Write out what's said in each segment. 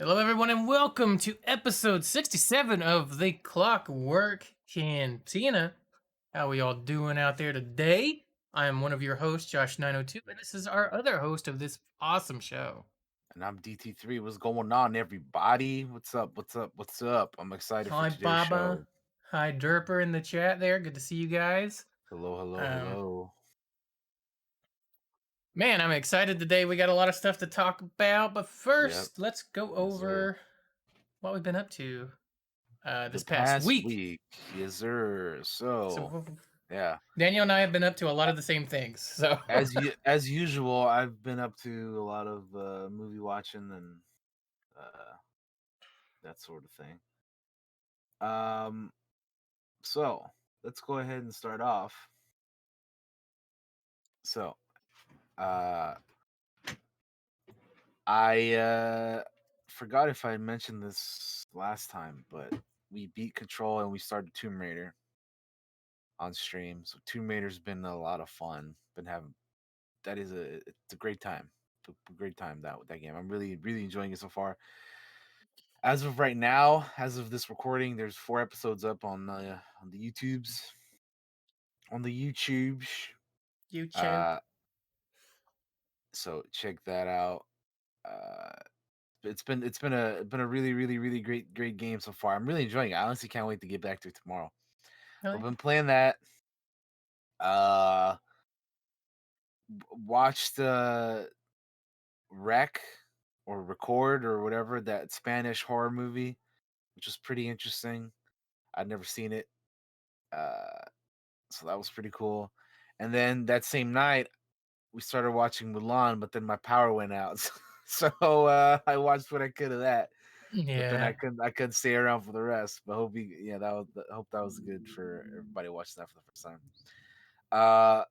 Hello, everyone, and welcome to episode 67 of the Clockwork Cantina. How we all doing out there today? I am one of your hosts, Josh902, and this is our other host of this awesome show. And I'm DT3. What's going on, everybody? What's up? What's up? What's up? I'm excited for Hi, today's Baba. show. Hi, Derper in the chat there. Good to see you guys. Hello, hello, Um, hello. man, I'm excited today. We got a lot of stuff to talk about, but Yep. first, let's go Yes, sir. over what we've been up to The this past past week. week. Yes, sir. So, So, yeah. Daniel and I have been up to a lot of the same things. So, As usual, I've been up to a lot of movie watching and uh, that sort of thing. Um, so let's go ahead and start off. So, uh, I forgot if I mentioned this last time, but we beat Control and we started Tomb Raider on stream. So Tomb Raider's been a lot of fun. Been having it's a great time. A great time that game. I'm really enjoying it so far. As of right now, as of this recording, there's 4 episodes up on the YouTubes. On the YouTubes. YouTube. Uh so check that out. Uh it's been a really great game so far. I'm really enjoying it. I honestly can't wait to get back to it tomorrow. I've Really? been playing that. Uh, watched Rec or Record or whatever, that Spanish horror movie, which was pretty interesting. I'd never seen it, uh, so that was pretty cool. And then that same night, we started watching Mulan, but then my power went out, so I watched what I could of that. But then I Yeah. couldn't stay around for the rest. But hope that was good for everybody watching that for the first time. Uh,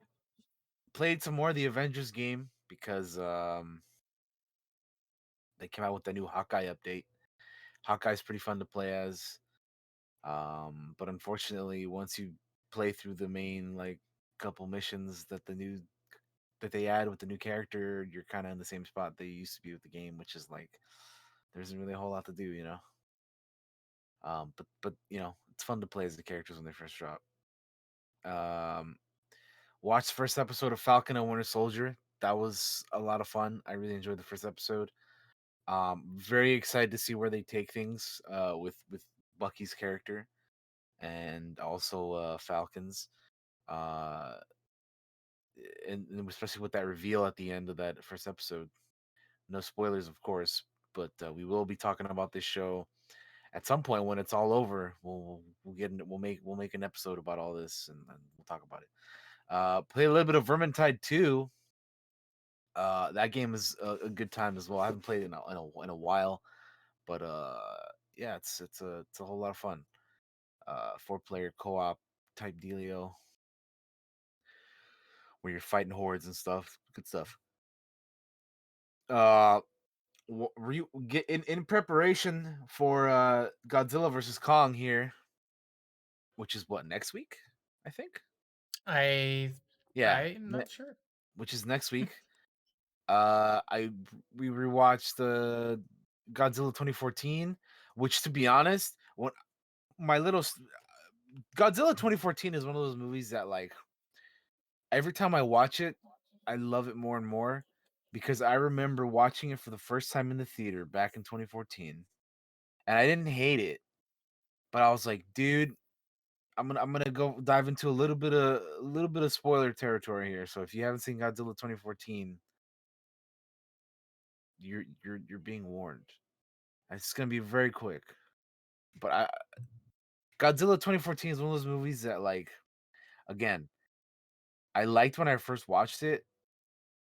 played some more of the Avengers game because they came out with the new Hawkeye update. Hawkeye's pretty fun to play as. But unfortunately, once you play through the main like couple missions that they add with the new character, you're kind of in the same spot they used to be with the game, which is like there isn't really a whole lot to do, you know. But it's fun to play as the characters when they first drop. Um, watched the first episode of Falcon and Winter Soldier. That was a lot of fun. I really enjoyed the first episode. Very excited to see where they take things with Bucky's character and also Falcon's. Uh, and especially with that reveal at the end of that first episode. No spoilers, of course, but we will be talking about this show at some point when it's all over. We'll make an episode about all this and we'll talk about it. Play a little bit of Vermintide 2. That game is a good time as well. I haven't played it in a while, but yeah, it's a whole lot of fun. 4-player co-op type dealio where you're fighting hordes and stuff. Good stuff. Uh, get in preparation for Godzilla versus Kong here, which is what, next week, I think. I Yeah, I'm not sure. which is next week. I we rewatched the Godzilla 2014, which, to be honest, when my little Godzilla 2014 is one of those movies that, like, every time I watch it, I love it more and more because I remember watching it for the first time in the theater back in 2014, and I didn't hate it, but I was like, dude, I'm gonna go dive into a little bit of spoiler territory here. So if you haven't seen Godzilla 2014, you're being warned. It's gonna be very quick. But Godzilla 2014 is one of those movies that, like, again, I liked when I first watched it,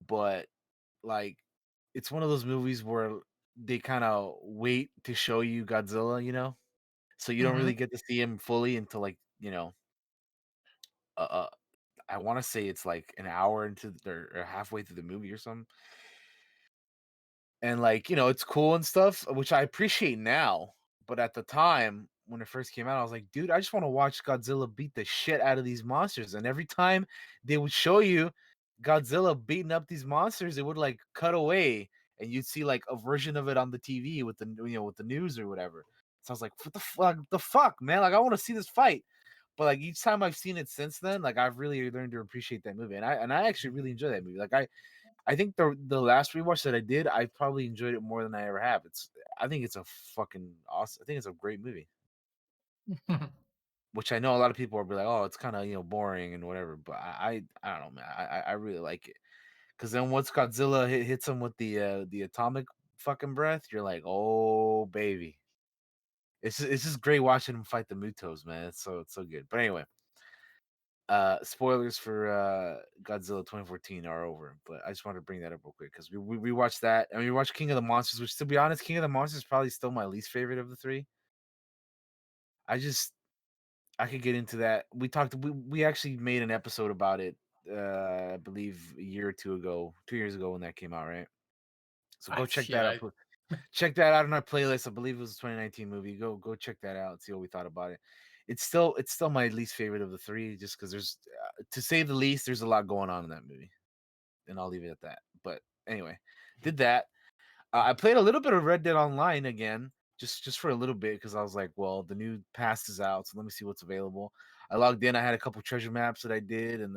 but, like, it's one of those movies where they kind of wait to show you Godzilla, so you don't really Mm-hmm. get to see him fully until, like, uh, uh I want to say it's like an hour into or halfway through the movie or something. And, like, it's cool and stuff, which I appreciate now. But at the time when it first came out, I was like, dude, I just want to watch Godzilla beat the shit out of these monsters. And every time they would show you Godzilla beating up these monsters, it would, like, cut away. and you'd see like a version of it on the TV with the with the news or whatever. So I was like, what the fuck, man? Like I want to see this fight. But like each time I've seen it since then, like I've really learned to appreciate that movie, and I actually really enjoy that movie. Like I think the last rewatch that I did, I probably enjoyed it more than I ever have. I think it's a fucking awesome. I think it's a great movie, which I know a lot of people will be like, oh, it's kind of boring and whatever. But I don't know, man. I really like it because then once Godzilla hits him with the atomic fucking breath, you're like, oh baby, it's just great watching him fight the Mutos, man. It's so good. But anyway, spoilers for Godzilla 2014 are over, but I just wanted to bring that up real quick because we watched that and we watched King of the Monsters, which to be honest, King of the Monsters is probably still my least favorite of the three. I just I could get into that. We actually made an episode about it, I believe a year or two ago, 2 years ago when that came out, right? So I go check yeah. that out. Check that out on our playlist. I believe it was a 2019 movie. Go check that out. See what we thought about it. It's still my least favorite of the three, just because there's to say the least, there's a lot going on in that movie, and I'll leave it at that. But anyway, did that. I played a little bit of Red Dead Online again, just for a little bit because I was like, well, the new pass is out, so let me see what's available. I logged in. I had a couple treasure maps that I did, and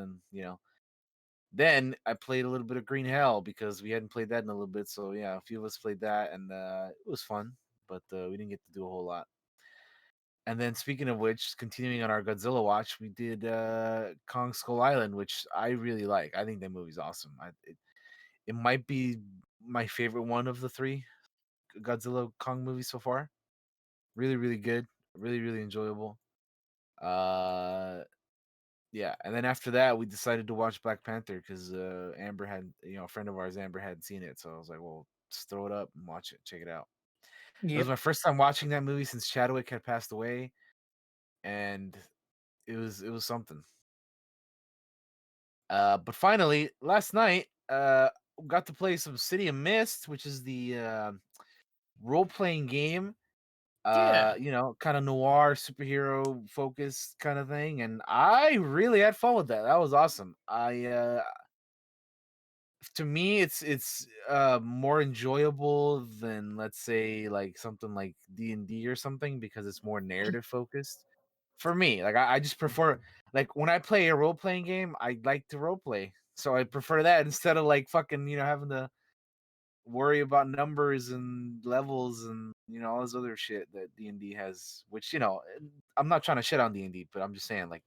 then I played a little bit of Green Hell because we hadn't played that in a little bit. So yeah, a few of us played that, and it was fun, but we didn't get to do a whole lot. And then speaking of which, continuing on our Godzilla watch, we did Kong Skull Island, which I really like. I think that movie's awesome. It might be my favorite one of the three Godzilla Kong movies so far. Really, really good. Really, really enjoyable. Uh Yeah, and then after that, we decided to watch Black Panther because Amber had, a friend of ours, Amber hadn't seen it, so I was like, "Well, just throw it up and watch it, check it out." It was Yep. my first time watching that movie since Chadwick had passed away, and it was something. But finally, last night, got to play some City of Mist, which is the role playing game. Yeah. Kind of noir superhero focused kind of thing, and I really had fun with that. That was awesome. To me it's more enjoyable than, let's say, like something like D&D or something, because it's more narrative focused for me. Like I just prefer, like when I play a role-playing game, I like to role play, so I prefer that instead of like fucking having to worry about numbers and levels and all this other shit that D&D has, which I'm not trying to shit on D&D, but I'm just saying, like,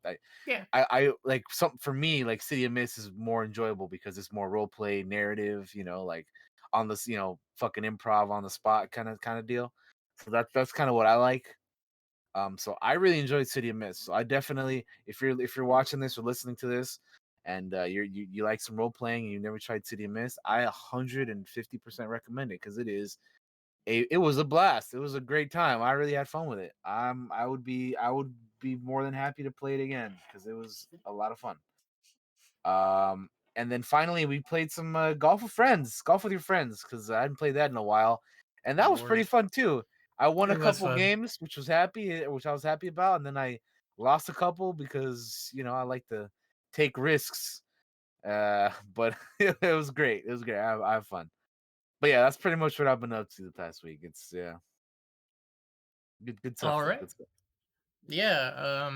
Yeah. I like some, for me, like City of Mist is more enjoyable because it's more role play narrative, like on this, fucking improv on the spot kind of deal. So that's kind of what I like. So I really enjoyed City of Mist. So I definitely, if you're watching this or listening to this, and you like some role playing and you never tried City of Mist, I 150% recommend it because it was a blast. It was a great time. I really had fun with it. I would be more than happy to play it again because it was a lot of fun. And then finally we played some golf with your friends, because I hadn't played that in a while, and that was pretty Lord. fun too. I won a It was couple fun. games, which I was happy about, and then I lost a couple because I like to take risks. But it was great. It was great. I have fun. But yeah, that's pretty much what I've been up to the past week. It's yeah, good stuff All though. right. Good stuff. Yeah.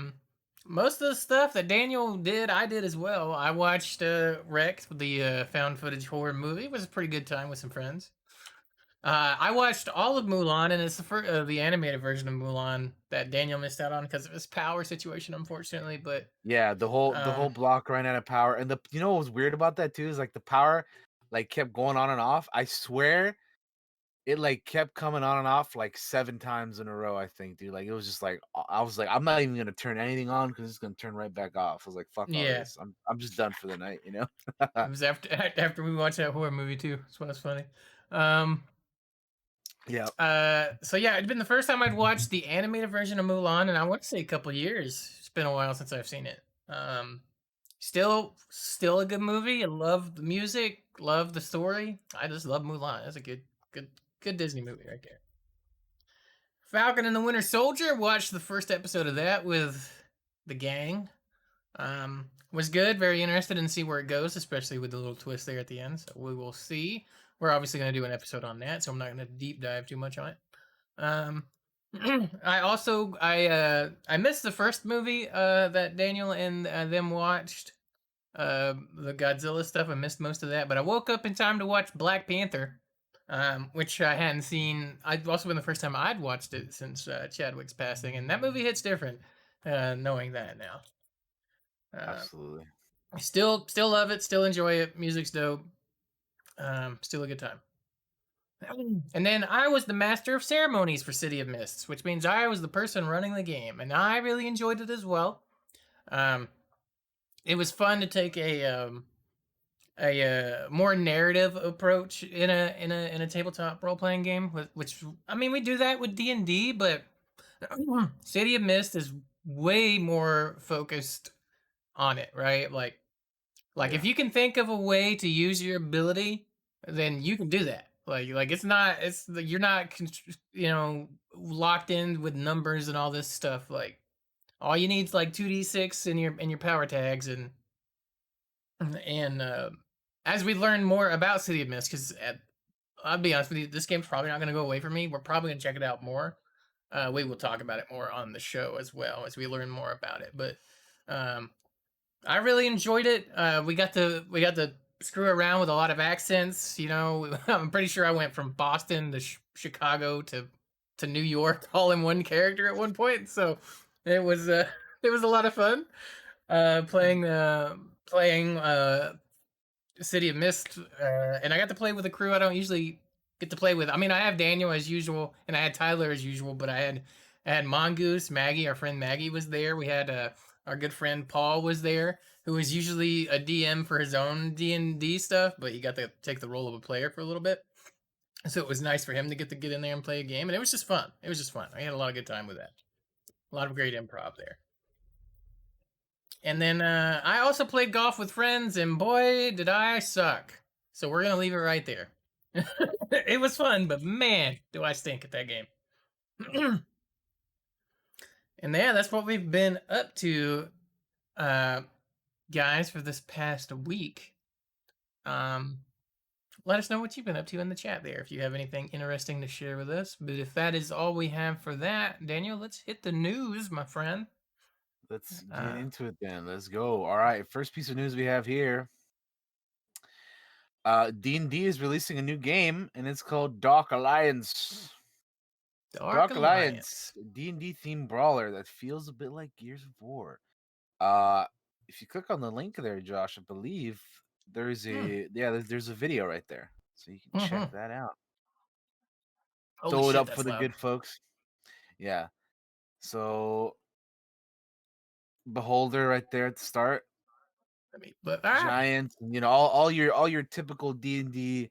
Most of the stuff that Daniel did, I did as well. I watched Wrecked, the found footage horror movie. It was a pretty good time with some friends. I watched all of Mulan, and it's the animated version of Mulan that Daniel missed out on because of his power situation, unfortunately. But Yeah, the whole um, block ran out of power, and what was weird about that too is like the power like kept going on and off. I swear it like kept coming on and off like 7 times in a row. I think, dude. Like it was just like I was like, I'm not even gonna turn anything on because it's gonna turn right back off. I was like, fuck all yeah, this. I'm just done for the night. it was after after we watched that horror movie too. So that's funny. Um, Yeah. so yeah, it's been the first time I'd watched the animated version of Mulan, and I want to say a couple years. It's been a while since I've seen it. Still a good movie. I love the music, love the story. I just love Mulan. It's a good Disney movie right there. Falcon and the Winter Soldier. Watched the first episode of that with the gang. Was good. Very interested in see where it goes, especially with the little twist there at the end. So we will see we're obviously going to do an episode on that, so I'm not going to deep dive too much on it. Um, I missed the first movie that Daniel and them watched. The Godzilla stuff. I missed most of that, but I woke up in time to watch Black Panther, which I hadn't seen. I'd also been the first time I'd watched it since Chadwick's passing, and that movie hits different. Knowing that now, uh, Absolutely. still love it, still enjoy it. Music's dope. Still a good time. And then I was the master of ceremonies for City of Mists, which means I was the person running the game, and I really enjoyed it as well. Um, it was fun to take a more narrative approach in a tabletop role playing game. Which I mean, we do that with D&D, but City of Mist is way more focused on it, right? Like if Yeah. you can think of a way to use your ability, then you can do that. Like you're not locked in with numbers and all this stuff. Like all you need is like 2d6 in your power tags and as we learn more about City of Mist, because I'll be honest with you, this game's probably not going to go away from me. We're probably going to check it out more. We will talk about it more on the show as well as we learn more about it. But um, I really enjoyed it. We got to screw around with a lot of accents. I'm pretty sure I went from Boston to Chicago to New York all in one character at one point. So it was it was a lot of fun playing City of Mist, and I got to play with a crew I don't usually get to play with. I mean, I have Daniel as usual, and I had Tyler as usual, but I had Mongoose, Maggie, our friend Maggie was there. We had our good friend Paul was there, who is usually a DM for his own D&D stuff, but he got to take the role of a player for a little bit. So it was nice for him to get in there and play a game, and it was just fun. It was just fun. I had a lot of good time with that. A lot of great improv there. And then I also played golf with friends, and boy, did I suck. So we're gonna leave it right there. It was fun, but man, do I stink at that game. And yeah, that's what we've been up to, uh, guys, for this past week. Um, Let us know what you've been up to in the chat there if you have anything interesting to share with us. But if that is all we have for that, Daniel, let's hit the news, my friend. Let's get Uh, into it then. Let's go. All right. First piece of news we have here. D&D is releasing a new game, and it's called Dark Alliance. Dark Dark Alliance, Alliance. D&D themed brawler that feels a bit like Gears of War. Uh, if you click on the link there, Josh, I believe there's Hmm. there's a video right there, so you can check Mm-hmm. that out. Holy Throw it shit, up for that's the loud. good folks. Yeah. So Beholder right there at the start, But giant, all your typical D&D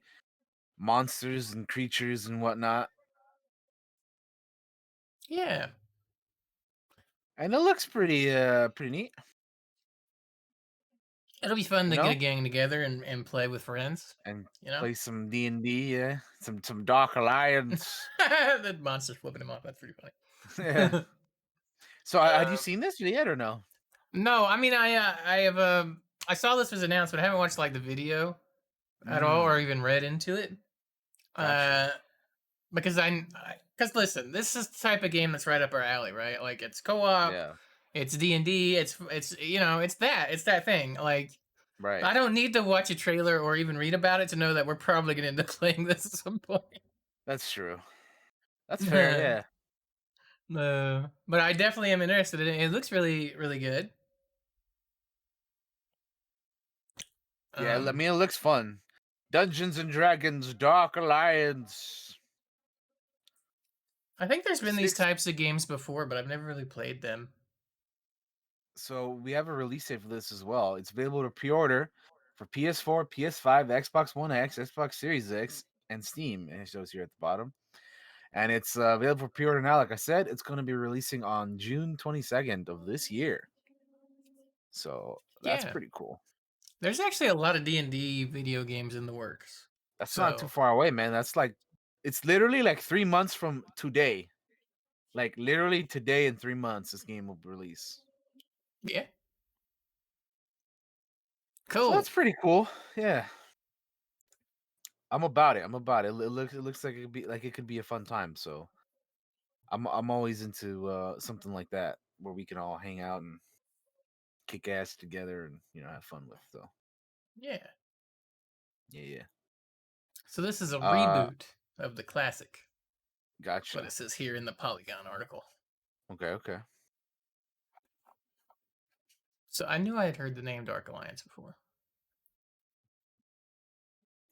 monsters and creatures and whatnot, yeah, and it looks pretty neat. it'll be fun You to get a know, gang together and play with friends. and You know, play some D&D, yeah, some Dark Alliance. the monster's flipping him off. That's pretty Yeah. funny. So had you uh, seen this yet or no? no, I mean I have I saw this was announced, but I haven't watched like the video at all or Mm, even read into it. gotcha. Uh, because because listen, this is the type of game that's right up our alley, right? Like it's co-op, Yeah, it's D&D, it's it's that thing. Like right. I don't need to watch a trailer or even read about it to know that we're probably going to end up playing this at some point. That's true. That's fair. Yeah, But I definitely am interested in it. It looks really, really good. yeah. I Um, mean, it looks fun. Dungeons and Dragons Dark Alliance. I think there's been these Six. types of games before, but I've never really played them. So we have a release date for this as well. It's available to pre-order for PS4, PS5, Xbox One X, Xbox Series X, and Steam. And it shows here at the bottom. And it's available for pre-order now. Like I said, it's going to be releasing on June 22nd of this year. So that's Yeah, pretty cool. there's actually a lot of D&D video games in the works. That's not too So far away, man. That's like, it's literally like 3 months from today. Like literally today in 3 months, this game will release. yeah, So cool. that's pretty cool. Yeah. I'm about it. I'm about it. It looks like it could be a fun time. So I'm always into something like that where we can all hang out and kick ass together and have fun with. So Yeah. yeah, yeah. So this is a Uh, reboot of the classic. That's what it gotcha. says here in the Polygon article. Okay, okay. So I knew I had heard the name Dark Alliance before.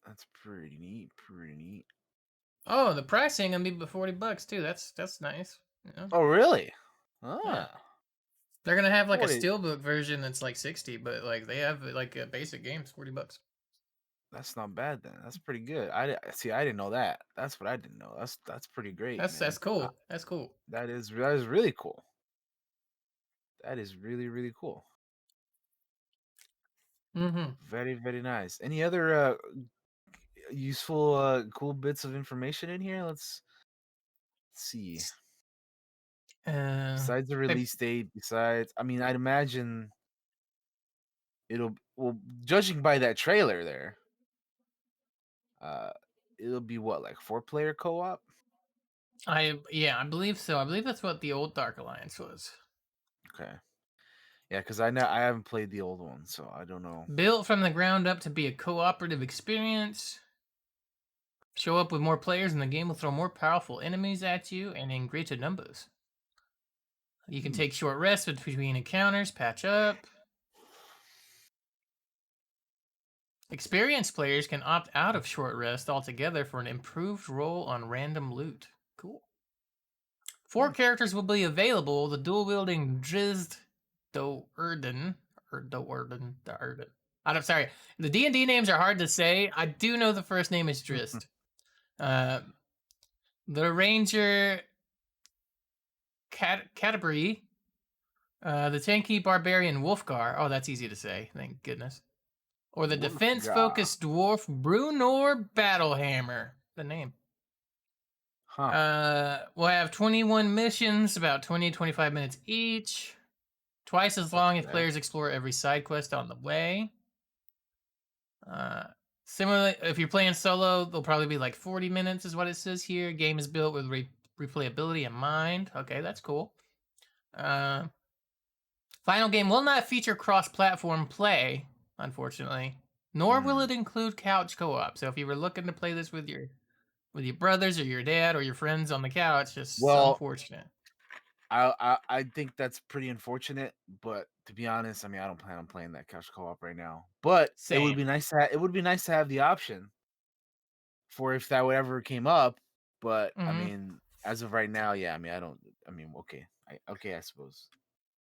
That's pretty neat. Pretty neat. Oh, the pricing gonna be $40 too. That's nice. Oh, really? Yeah. Ah, They're gonna have like a 40. steelbook version that's like 60, but like they have like a basic games, $40. That's not bad then. That's pretty good. See. I didn't know that. That's what I didn't know. That's pretty great, That's man. cool. That's cool. That is really cool. That is really really cool. Mm-hmm. Very very nice. Any other useful cool bits of information in here? Let's see. Uh, Besides the they, release date, I mean, I'd imagine well, judging by that trailer there, uh, it'll be what, like 4-player co-op? I believe so. I believe that's what the old Dark Alliance was. Okay, yeah, because I haven't played the old one, so I don't know. Built from the ground up to be a cooperative experience. Show up with more players, and the game will throw more powerful enemies at you and in greater numbers. You can Hmm. take short rests between encounters, patch up. Experienced players can opt out of short rest altogether for an improved roll on random loot. Cool. Four Hmm. characters will be available. The dual-wielding Drizzt Do'Urden, Do'Urden. I'm sorry. The D&D names are hard to say. I do know the first name is Drizzt. Uh, the Ranger Catabri, the tanky barbarian Wolfgar. Oh, that's easy to say. Thank goodness. Or the Wolfgar. defense-focused dwarf Brunor Battlehammer. The name. Huh. We'll have 21 missions, about 20 to 25 minutes each. Twice as long if Okay. players explore every side quest on the way. Uh, Similarly, if you're playing solo, they'll probably be like 40 minutes, is what it says here. Game is built with replayability in mind. Okay, that's cool. Uh, Final game will not feature cross-platform play, unfortunately, nor will Hmm. it include couch co-op. So if you were looking to play this with your brothers or your dad or your friends on the couch, just Well, unfortunate. I think that's pretty unfortunate, but to be honest, I mean, I don't plan on playing that couch co-op right now. But Same. it would be nice to have the option for if that would ever came up. But I Hmm. mean, as of right now, yeah, I mean, I don't. I mean, okay, I suppose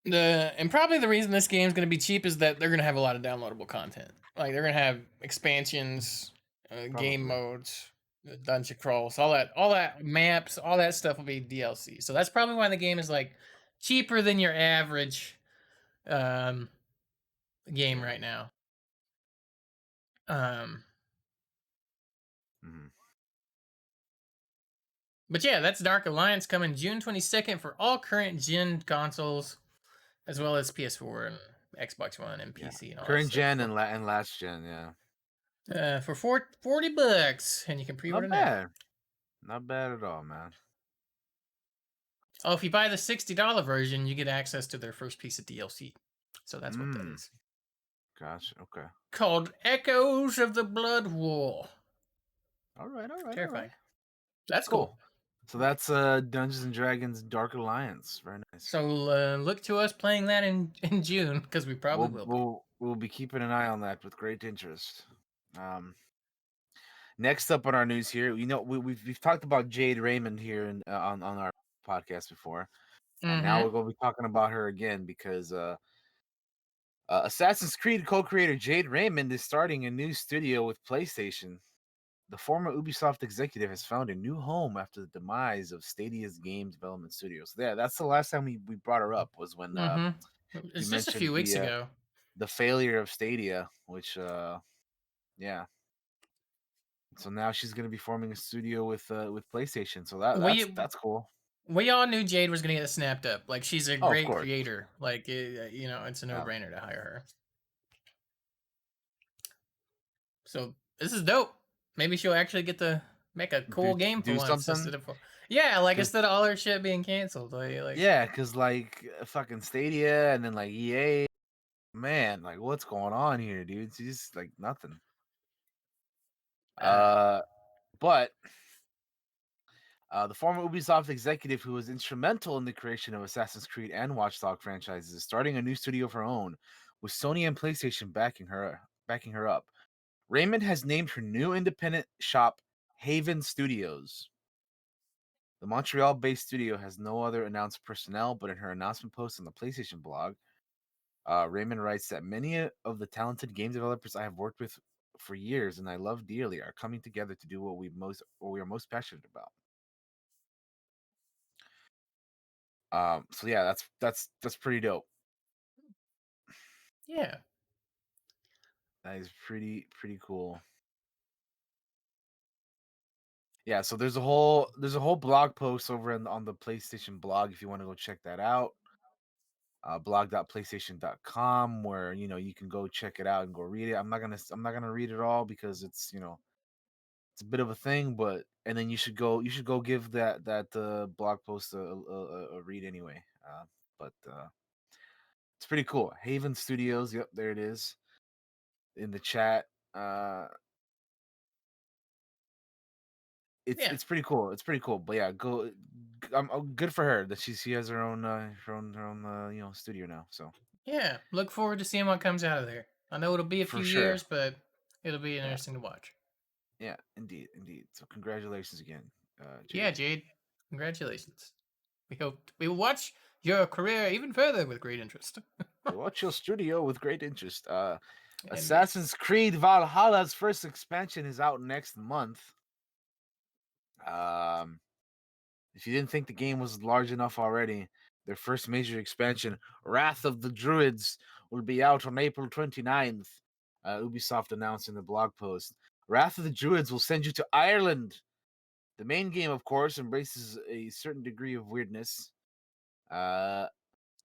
And probably the reason this game's going to be cheap is that they're going to have a lot of downloadable content. Like they're going to have expansions, game probably. modes, dungeon crawls, all that maps, all that stuff will be DLC. So that's probably why the game is like cheaper than your average um, game Yeah. right now. Um, Hmm. but yeah, that's Dark Alliance coming June 22nd for all current gen consoles, as well as PS4 and Xbox One and Yeah. PC and all that Current stuff gen for and last gen. Yeah. $40, and you can pre-order Not now. bad. Not bad at all, man. Oh, if you buy the $60 version, you get access to their first piece of DLC. So that's what that Mm. is. Gosh. Okay. Called Echoes of the Blood War. All right. All right. All right. Terrifying. That's Cool. cool. So that's Dungeons and Dragons Dark Alliance. Very nice. So look to us playing that in June, because we probably will be. We'll be keeping an eye on that with great interest. Um, Next up on our news here, we've talked about Jade Raymond here on our podcast before, and now Mm-hmm. we're going to be talking about her again because Assassin's Creed co-creator Jade Raymond is starting a new studio with PlayStation. The former Ubisoft executive has found a new home after the demise of Stadia's game development studio. So yeah, that's the last time we brought her up was when Mm-hmm. we It's just a mentioned few weeks ago. the failure of Stadia, which yeah. So now she's going to be forming a studio with PlayStation. So We that's cool. we all knew Jade was gonna get snapped up. Like she's a Oh, of great course. creator. Like it's a Yeah. no-brainer to hire her. So this is dope. Maybe she'll actually get to make a do cool game for do once something. instead of yeah, like Cause instead of all her shit being canceled. Like yeah, cause like fucking Stadia and then like EA, man, like what's going on here, dude? It's just like nothing. uh, Uh, but the former Ubisoft executive who was instrumental in the creation of Assassin's Creed and Watch Dogs franchises is starting a new studio of her own, with Sony and PlayStation backing her up. Raymond has named her new independent shop Haven Studios. The Montreal-based studio has no other announced personnel, but in her announcement post on the PlayStation blog, Raymond writes that many of the talented game developers I have worked with for years and I love dearly are coming together to do what we are most passionate about. So yeah, that's pretty dope. yeah, That is pretty cool. Yeah, so there's a whole blog post over on the PlayStation blog if you want to go check that out. Blog.playstation.com where you can go check it out and go read it. I'm not gonna read it all because it's a bit of a thing, but and then you should go give that blog post a read anyway. But it's pretty cool. Haven Studios, yep, there it is in the chat. Uh, it's yeah, it's pretty cool. It's pretty cool. But yeah, go. I'm good for her that she has her own studio now. So yeah. Look forward to seeing what comes out of there. I know it'll be a for few sure, years, but it'll be yeah, interesting to watch. yeah, indeed. So congratulations again, Yeah, Jade. Jade, congratulations. We will watch your career even further with great interest. We watch your studio with great interest. Indeed. Assassin's Creed Valhalla's first expansion is out next month. Um, if you didn't think the game was large enough already, their first major expansion, Wrath of the Druids, will be out on April 29th. Ubisoft announced in the blog post. Wrath of the Druids will send you to Ireland. The main game, of course, embraces a certain degree of weirdness, uh,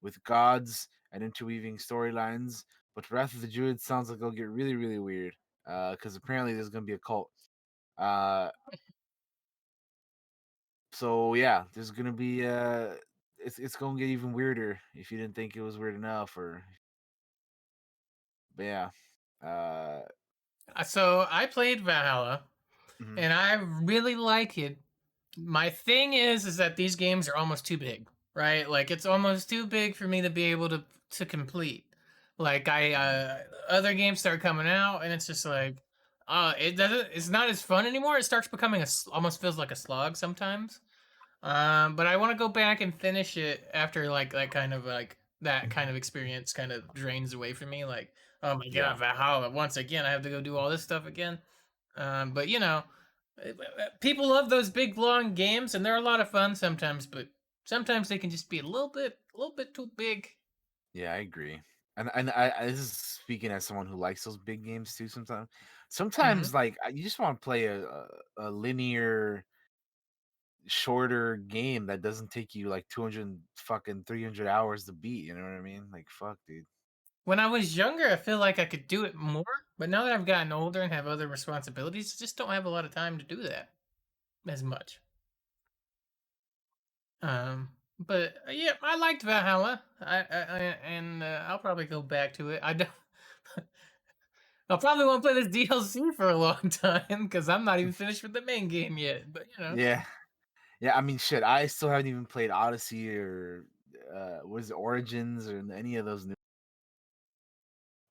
with gods and interweaving storylines. But Wrath of the Druids sounds like it'll get really, really weird. Because apparently there's gonna be a cult. Uh, so yeah, there's gonna be it's gonna get even weirder if you didn't think it was weird enough. But yeah, uh, So I played Valhalla, mhm, and I really like it. My thing is that these games are almost too big, right? Like it's almost too big for me to be able to complete. Like I mhm. other games start coming out, and it's just like, it doesn't. It's not as fun anymore. It starts becoming almost feels like a slog sometimes. But I want to go back and finish it after like that kind of experience kind of drains away from me. Like, oh my god, Yeah, Valhalla! Once again, I have to go do all this stuff again. But people love those big long games, and they're a lot of fun sometimes. But sometimes they can just be a little bit too big. yeah, I agree. And this is speaking as someone who likes those big games too. Sometimes Hmm. like you just want to play a linear shorter game that doesn't take you like 200 fucking 300 hours to beat, you know what I mean? Like fuck, dude. When I was younger, I feel like I could do it more. But now that I've gotten older and have other responsibilities, I just don't have a lot of time to do that as much. But yeah, I liked Valhalla. And I'll probably go back to it. I don't. I'll probably won't play this DLC for a long time because I'm not even finished with the main game yet. But Yeah. Yeah, I mean shit, I still haven't even played Odyssey or what is it, Origins or any of those new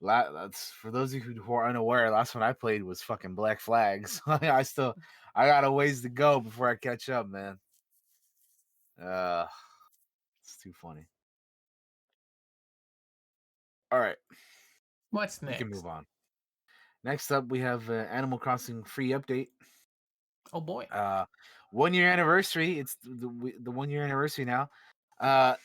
that's for those of you who are unaware, last one I played was fucking Black Flags. I got a ways to go before I catch up, man. Uh it's too funny. All right, what's we can next? move on. Next up, we have Animal Crossing free update. Oh boy. Uh, 1 year anniversary. It's the 1 year anniversary now.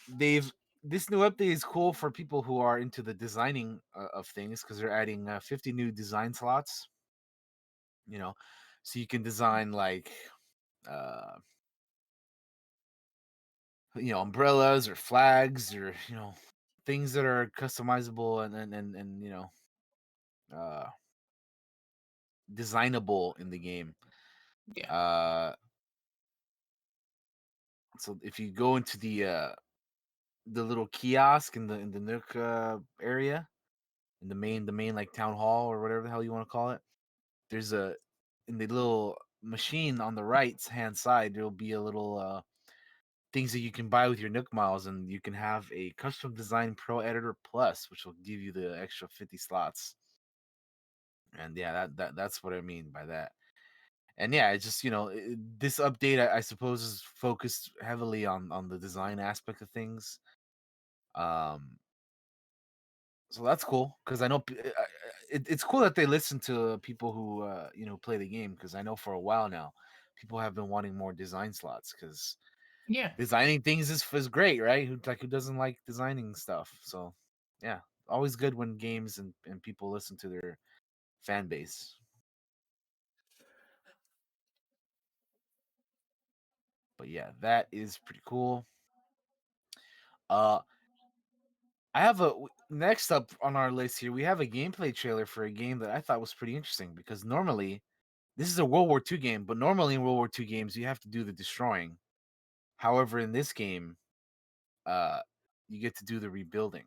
They've This new update is cool for people who are into the designing of things because they're adding 50 new design slots. You know, so you can design like uh, umbrellas or flags or things that are customizable and uh designable in the game. Yeah. Uh, so if you go into the little kiosk in the Nook area, in the main like town hall or whatever the hell you want to call it, there's a in the little machine on the right hand side there'll be a little things that you can buy with your Nook miles, and you can have a custom design Pro Editor Plus, which will give you the extra 50 slots. And yeah, that's what I mean by that. And yeah, it's just this update I suppose is focused heavily on the design aspect of things. Um, so that's cool because I know it's cool that they listen to people who play the game, because I know for a while now people have been wanting more design slots because Yeah. designing things is great, right? Who doesn't like designing stuff? So yeah, always good when games and people listen to their fan base. But yeah, that is pretty cool. Uh, I have next up on our list here. We have a gameplay trailer for a game that I thought was pretty interesting, because normally this is a World War II game, but normally in World War II games you have to do the destroying. However, in this game, uh, you get to do the rebuilding.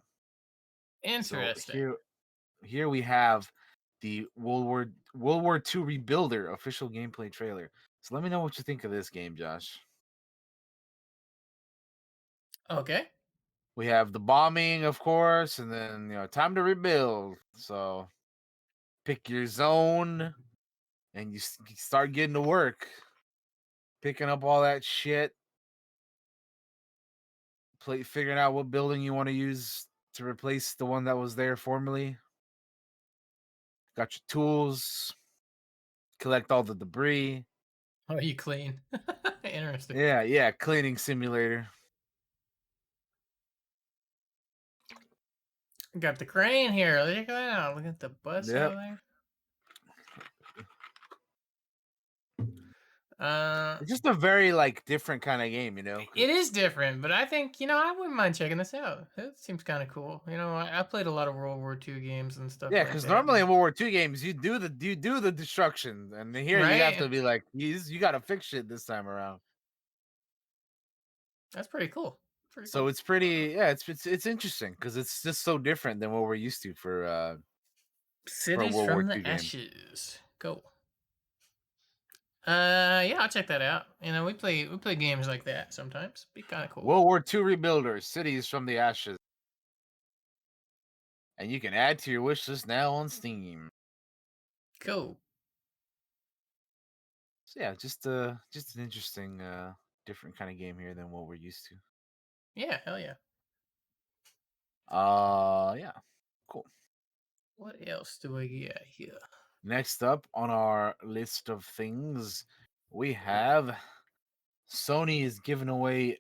So Interesting. here we have the World War II Rebuilder official gameplay trailer. So let me know what you think of this game, Josh. Okay. We have the bombing, of course, and then time to rebuild. So pick your zone, and you start getting to work, picking up all that shit, figuring out what building you want to use to replace the one that was there formerly. Got your tools, collect all the debris. Oh, you clean. Interesting. Yeah, cleaning simulator. Got the crane here. Look at that. Look at the bus Yep. over there. Uh, It's just a very like different kind of game, 'cause- it is different, but I think I wouldn't mind checking this out. It seems kind of cool. I played a lot of World War II games and stuff yeah, like because that. normally in World War II games you do the destruction, and here you have Right? to be like, you got to fix shit this time around. That's pretty cool. Pretty So cool. it's pretty, yeah, it's interesting because it's just so different than what we're used to for a Cities World War from II the game. Ashes. Cool. Yeah, I'll check that out. We play games like that sometimes. Be kind of cool. World War II Rebuilder, Cities from the Ashes, and you can add to your wish list now on Steam. Cool. So yeah, just an interesting different kind of game here than what we're used to. Yeah, hell yeah. Yeah, cool. What else do we get here? Next up on our list of things, we have Sony is giving away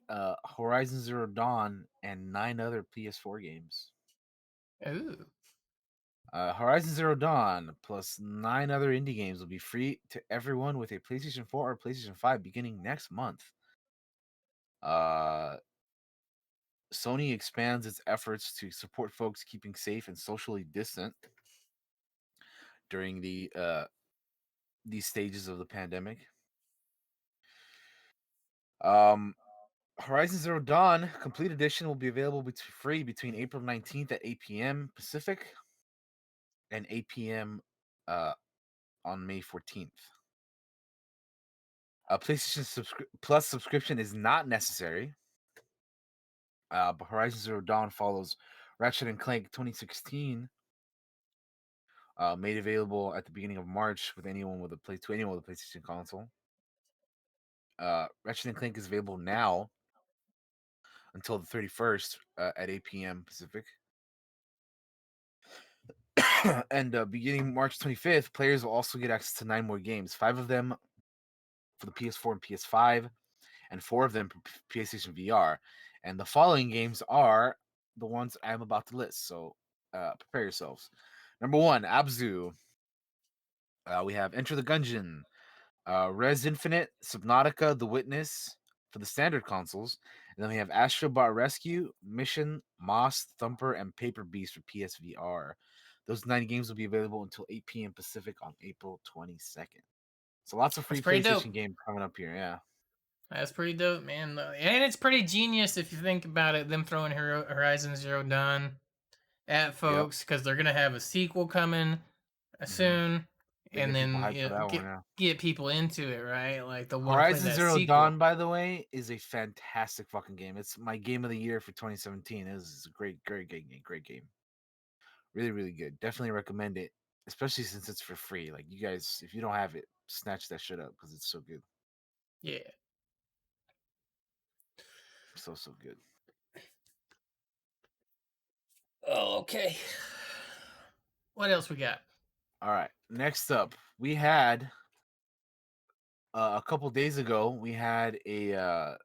Horizon Zero Dawn and 9 other PS4 games. Ooh. Horizon Zero Dawn plus 9 other indie games will be free to everyone with a PlayStation 4 or PlayStation 5 beginning next month. Uh, Sony expands its efforts to support folks keeping safe and socially distant during these stages of the pandemic. Um, Horizon Zero Dawn Complete Edition will be available free between April 19th at 8 p.m. Pacific and 8 p.m. Uh, on May 14th. A PlayStation Plus subscription is not necessary. But Horizon Zero Dawn follows Ratchet and Clank 2016, made available at the beginning of March with anyone with a PlayStation console. Ratchet and Clank is available now until the 31st at 8 p.m. Pacific. And beginning March 25th, players will also get access to 9 more games, 5 of them for the PS4 and PS5, and 4 of them for PlayStation VR. And the following games are the ones I'm about to list, so prepare yourselves. Number 1, Abzu. We have Enter the Gungeon, Res Infinite, Subnautica, The Witness for the standard consoles, and then we have Astrobot Rescue, Mission, Moss, Thumper, and Paper Beast for PSVR. Those 90 games will be available until 8 p.m. Pacific on April 22nd. So lots of That's free pretty dope. PlayStation games coming up here. Yeah. That's pretty dope, man. And it's pretty genius if you think about it. Them throwing Horizon Zero Dawn at Yep. folks because they're gonna have a sequel coming Hmm. soon, They and get people then hyped for that one. get Yeah. get people into it, right? Like they'll want to play Horizon that Zero sequel. Dawn, by the way, is a fantastic fucking game. It's my game of the year for 2017. It's a great, great, great game. Great game. Really, really good. Definitely recommend it, especially since it's for free. Like you guys, if you don't have it, snatch that shit up because it's so good. Yeah. So so good. Oh, okay. What else we got? All right. Next up, we had a couple days ago. We had a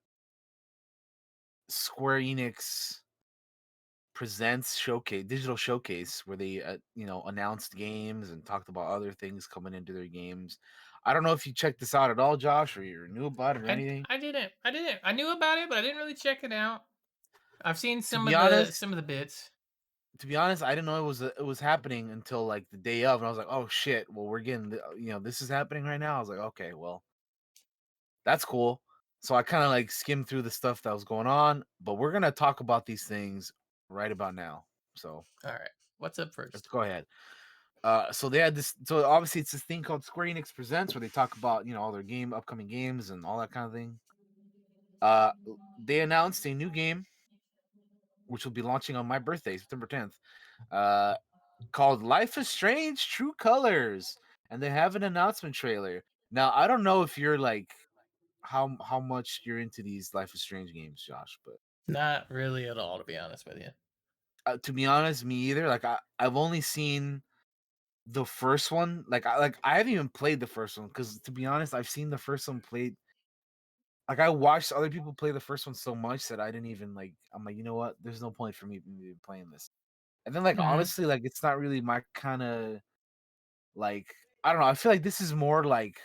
Square Enix presents showcase, digital showcase, where they announced games and talked about other things coming into their games. I don't know if you checked this out at all, Josh, or you knew about it or anything. I didn't. I knew about it, but I didn't really check it out. I've seen To some be of the honest, some of the bits. I didn't know it was happening until like the day of, and I was like, oh shit, well we're getting this is happening right now. I was like, okay, well that's cool. So I kind of like skimmed through the stuff that was going on, but we're gonna talk about these things right about now. So All right. What's up let's first? go ahead. So they had this. So obviously, it's this thing called Square Enix Presents, where they talk about all their upcoming games, and all that kind of thing. Uh, they announced a new game which will be launching on my birthday, September 10th. Uh, called Life is Strange: True Colors, and they have an announcement trailer. Now, I don't know if you're like how much you're into these Life is Strange games, Josh, but Not really at all, to be honest with you. to be honest, me either. Like I've only seen the first one. I haven't even played the first one because to be honest, I've seen the first one played. Like I watched other people play the first one so much that I didn't even like. I'm like, you know what? There's no point for me even playing this. And then like Mm-hmm. honestly, like it's not really my kind of like. I don't know. I feel like this is more like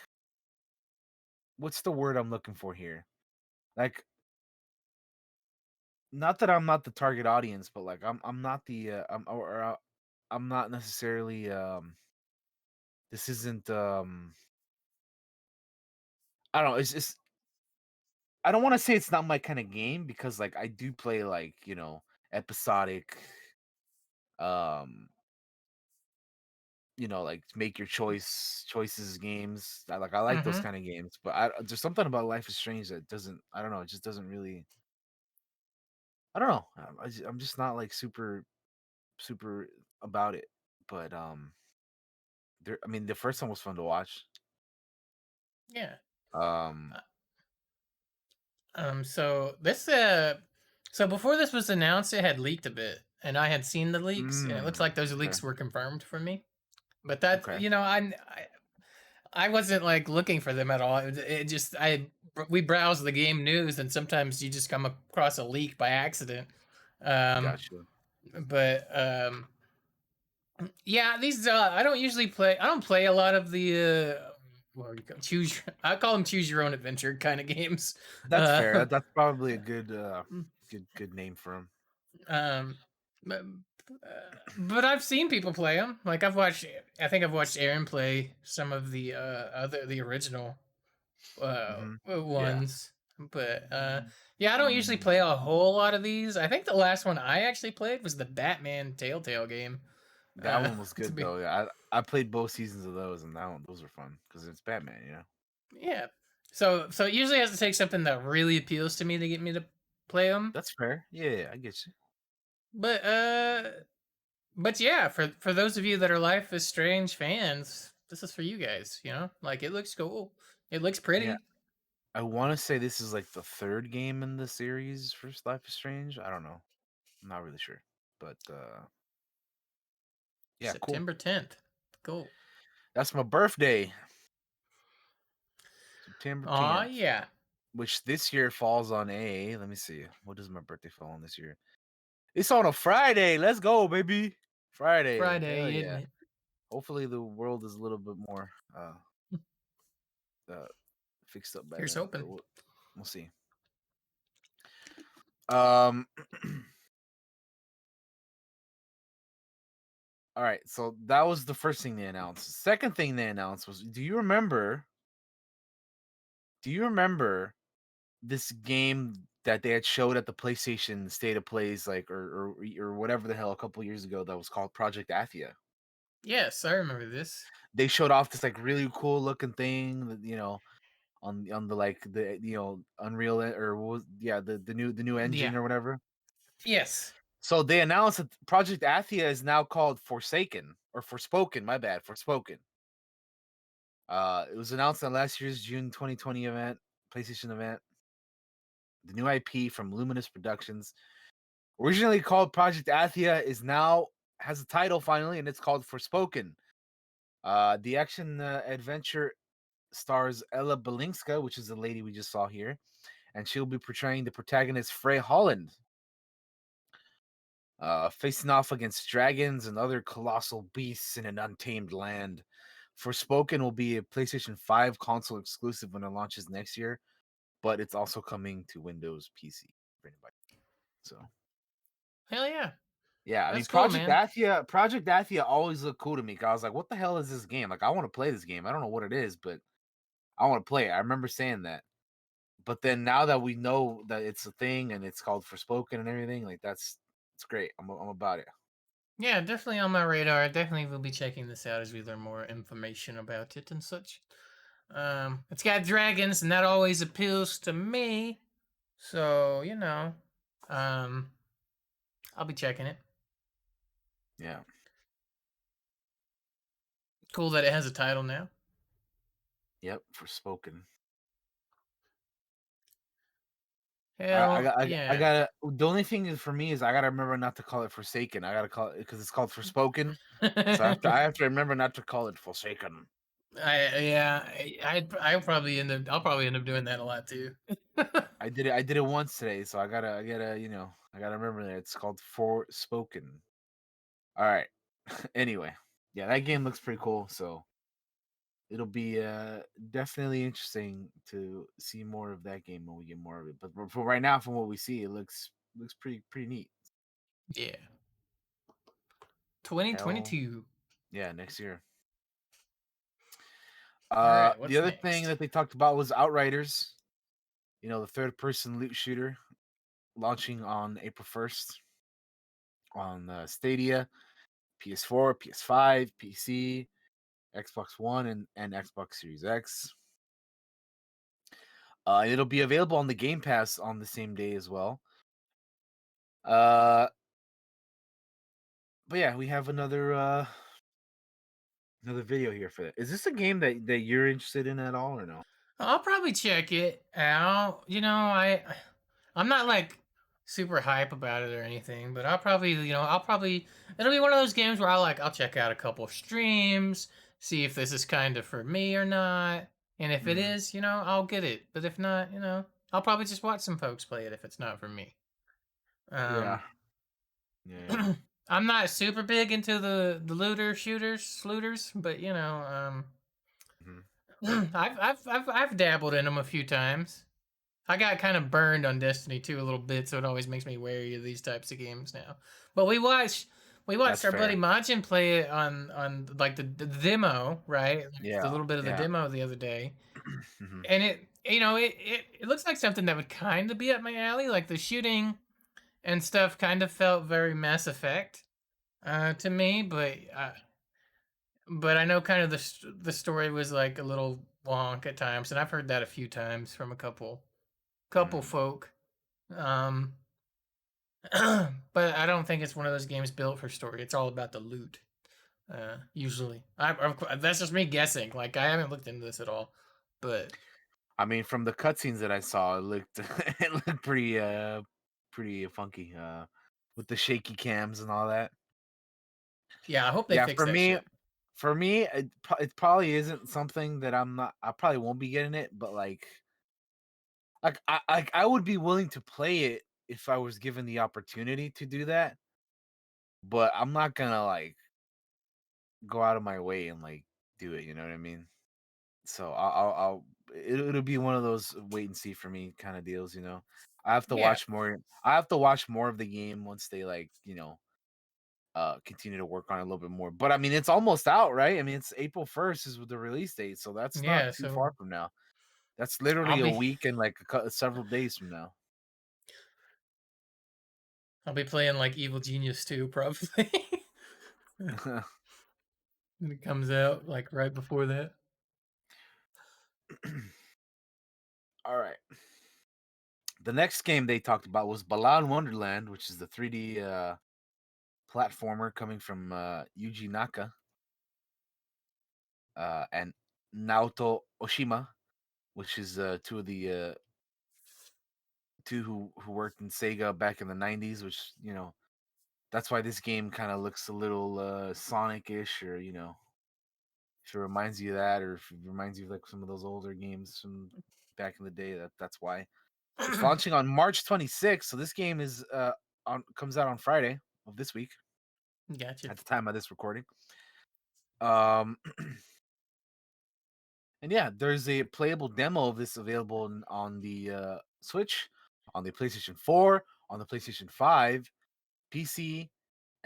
what's the word I'm looking for here? Like not that I'm not the target audience, but like I'm not the I'm not necessarily this isn't I don't know. It's just I don't want to say it's not my kind of game because like I do play like episodic um like make your choices games. I like those Mm-hmm. kind of games, but there's something about Life is Strange that doesn't I don't know, it just doesn't really I don't know. I'm just not like super about it. But there I mean the first one was fun to watch. Yeah. Um Uh, so before this was announced, it had leaked a bit, and I had seen the leaks, and it looks like those okay. leaks were confirmed for me. But that, Okay. I wasn't like looking for them at all. It just we browse the game news, and sometimes you just come across a leak by accident. Um, Gotcha. but yeah, these I don't usually play. I don't play a lot of the well, I call them choose your own adventure kind of games. That's Uh, fair. That's probably a good good name for him. um, but, but I've seen people play them. Like I think I've watched Aaron play some of the original Mhm. Yeah. ones. But yeah, I don't usually play a whole lot of these. I think the last one I actually played was the Batman Telltale game. That one was To good be though. Yeah, I played both seasons of those, and those were fun because it's Batman. Yeah. So it usually has to take something that really appeals to me to get me to play them. That's fair. Yeah, I get you. But but yeah, for those of you that are Life is Strange fans, this is for you guys, Like it looks cool. It looks Yeah, pretty. I want to say this is like the third game in the series for Life is Strange. I don't know. I'm not really sure, but yeah, cool. September 10th. Cool. That's my birthday, September Aw, 10th, yeah. which this year falls on a. Let me see. What does my birthday fall on this year? It's on a Friday. Let's go, baby. Friday. Hell Friday, isn't yeah. it? Hopefully the world is a little bit more uh fixed up by Here's then, but hoping. we'll see. Um All right, so that was the first thing they announced. Second thing they announced was, do you remember? Do you remember this game that they had showed at the PlayStation State of Plays, like or whatever the hell, a couple years ago, that was called Project Athia? Yes, I remember this. They showed off this like really cool looking thing that on the like the Unreal or what was the new Yeah. engine or whatever. Yes. So they announced that Project Athia is now called Forsaken or Forspoken. My bad, Forspoken. It was announced on last year's June 2020 event, PlayStation event. The new IP from Luminous Productions, originally called Project Athia, is now has a title finally, and it's called Forspoken. The action adventure stars Ella Balinska, which is the lady we just saw here, and she'll be portraying the protagonist Frey Holland, facing off against dragons and other colossal beasts in an untamed land. Forspoken will be a PlayStation 5 console exclusive when it launches next year, but it's also coming to Windows PC for anybody. So Hell yeah. yeah, I mean That's cool, man. Project Athia always looked cool to me. 'Cause I was like, what the hell is this game? Like, I want to play this game. I don't know what it is, but I want to play it. I remember saying that. But then now that we know that it's a thing and it's called Forspoken and everything, like it's great. I'm about it. Yeah, definitely on my radar. I definitely will be checking this out as we learn more information about it and such. It's got dragons, and that always appeals to me. So, um, I'll be checking it. Yeah. Cool that it has a title now. Yep. Forspoken. I Hell got I yeah. gotta. The only thing is for me is I gotta remember not to call it Forsaken. I gotta call it because it's called Forspoken. So I have to remember not to call it Forsaken. I'll probably end up doing that a lot too. I did it once today, so I gotta remember that it's called Forspoken. All right. Anyway, yeah, that game looks pretty cool, so it'll be definitely interesting to see more of that game when we get more of it. But for right now, from what we see, it looks pretty neat. Yeah. Hell 2022. yeah, next year. All right, The what's other thing next? that they talked about was Outriders. The third person loot shooter launching on April 1st on Stadia, PS4, PS5, PC, Xbox One, and Xbox Series X. It'll be available on the Game Pass on the same day as well. Uh, but yeah, we have another video here for that. Is this a game that you're interested in at all or no? I'll probably check it out. I'm not like super hype about it or anything, but it'll be one of those games where I'll check out a couple streams, see if this is kind of for me or not. And if it Mm, is, I'll get it. But if not, I'll probably just watch some folks play it if it's not for me. yeah, Um yeah, I'm not super big into the looter shooters, looters, but mhm, I've dabbled in them a few times. I got kind of burned on Destiny 2 a little bit, so it always makes me wary of these types of games now. But we watched that's our buddy fair. Majin play it on like the demo, right? Like the Yeah, little bit of the yeah, demo the other day, mhm, and it looks like something that would kind of be up my alley. Like the shooting and stuff kind of felt very Mass Effect to me, but I know kind of the story was like a little wonk at times, and I've heard that a few times from a couple mm. folk. Um, but I don't think it's one of those games built for story. It's all about the loot. Usually, that's just me guessing. Like I haven't looked into this at all, but I mean, from the cutscenes that I saw, it looked it looked pretty funky. With the shaky cams and all that. yeah, I hope they Yeah, fix for that me, shit. it probably isn't something that I probably won't be getting it, but I would be willing to play it if I was given the opportunity to do that, but I'm not gonna like go out of my way and like do it. You know what I mean? So it'll be one of those wait and see for me kind of deals. I have to Yeah, watch more. I have to watch more of the game once they like continue to work on it a little bit more. But I mean, it's almost out, right? I mean, it's April 1st is the release date, so that's not Yeah, too so far from now. That's I'll literally a be week and like several days from now. I'll be playing like Evil Genius 2 probably when it comes out, like right before that. All right. The next game they talked about was Balan Wonderland, which is the 3D platformer coming from Yuji Naka and Naoto Oshima, which is two of the two who worked in Sega back in the 90s, which, that's why this game kind of looks a little Sonic-ish, or, if it reminds you of that, or if it reminds you of like some of those older games from back in the day, that's why. It's launching on March 26th, so this game is on comes out on Friday of this week Gotcha. at the time of this recording. Um and yeah, there's a playable demo of this available on the Switch, on the PlayStation 4, on the PlayStation 5, PC,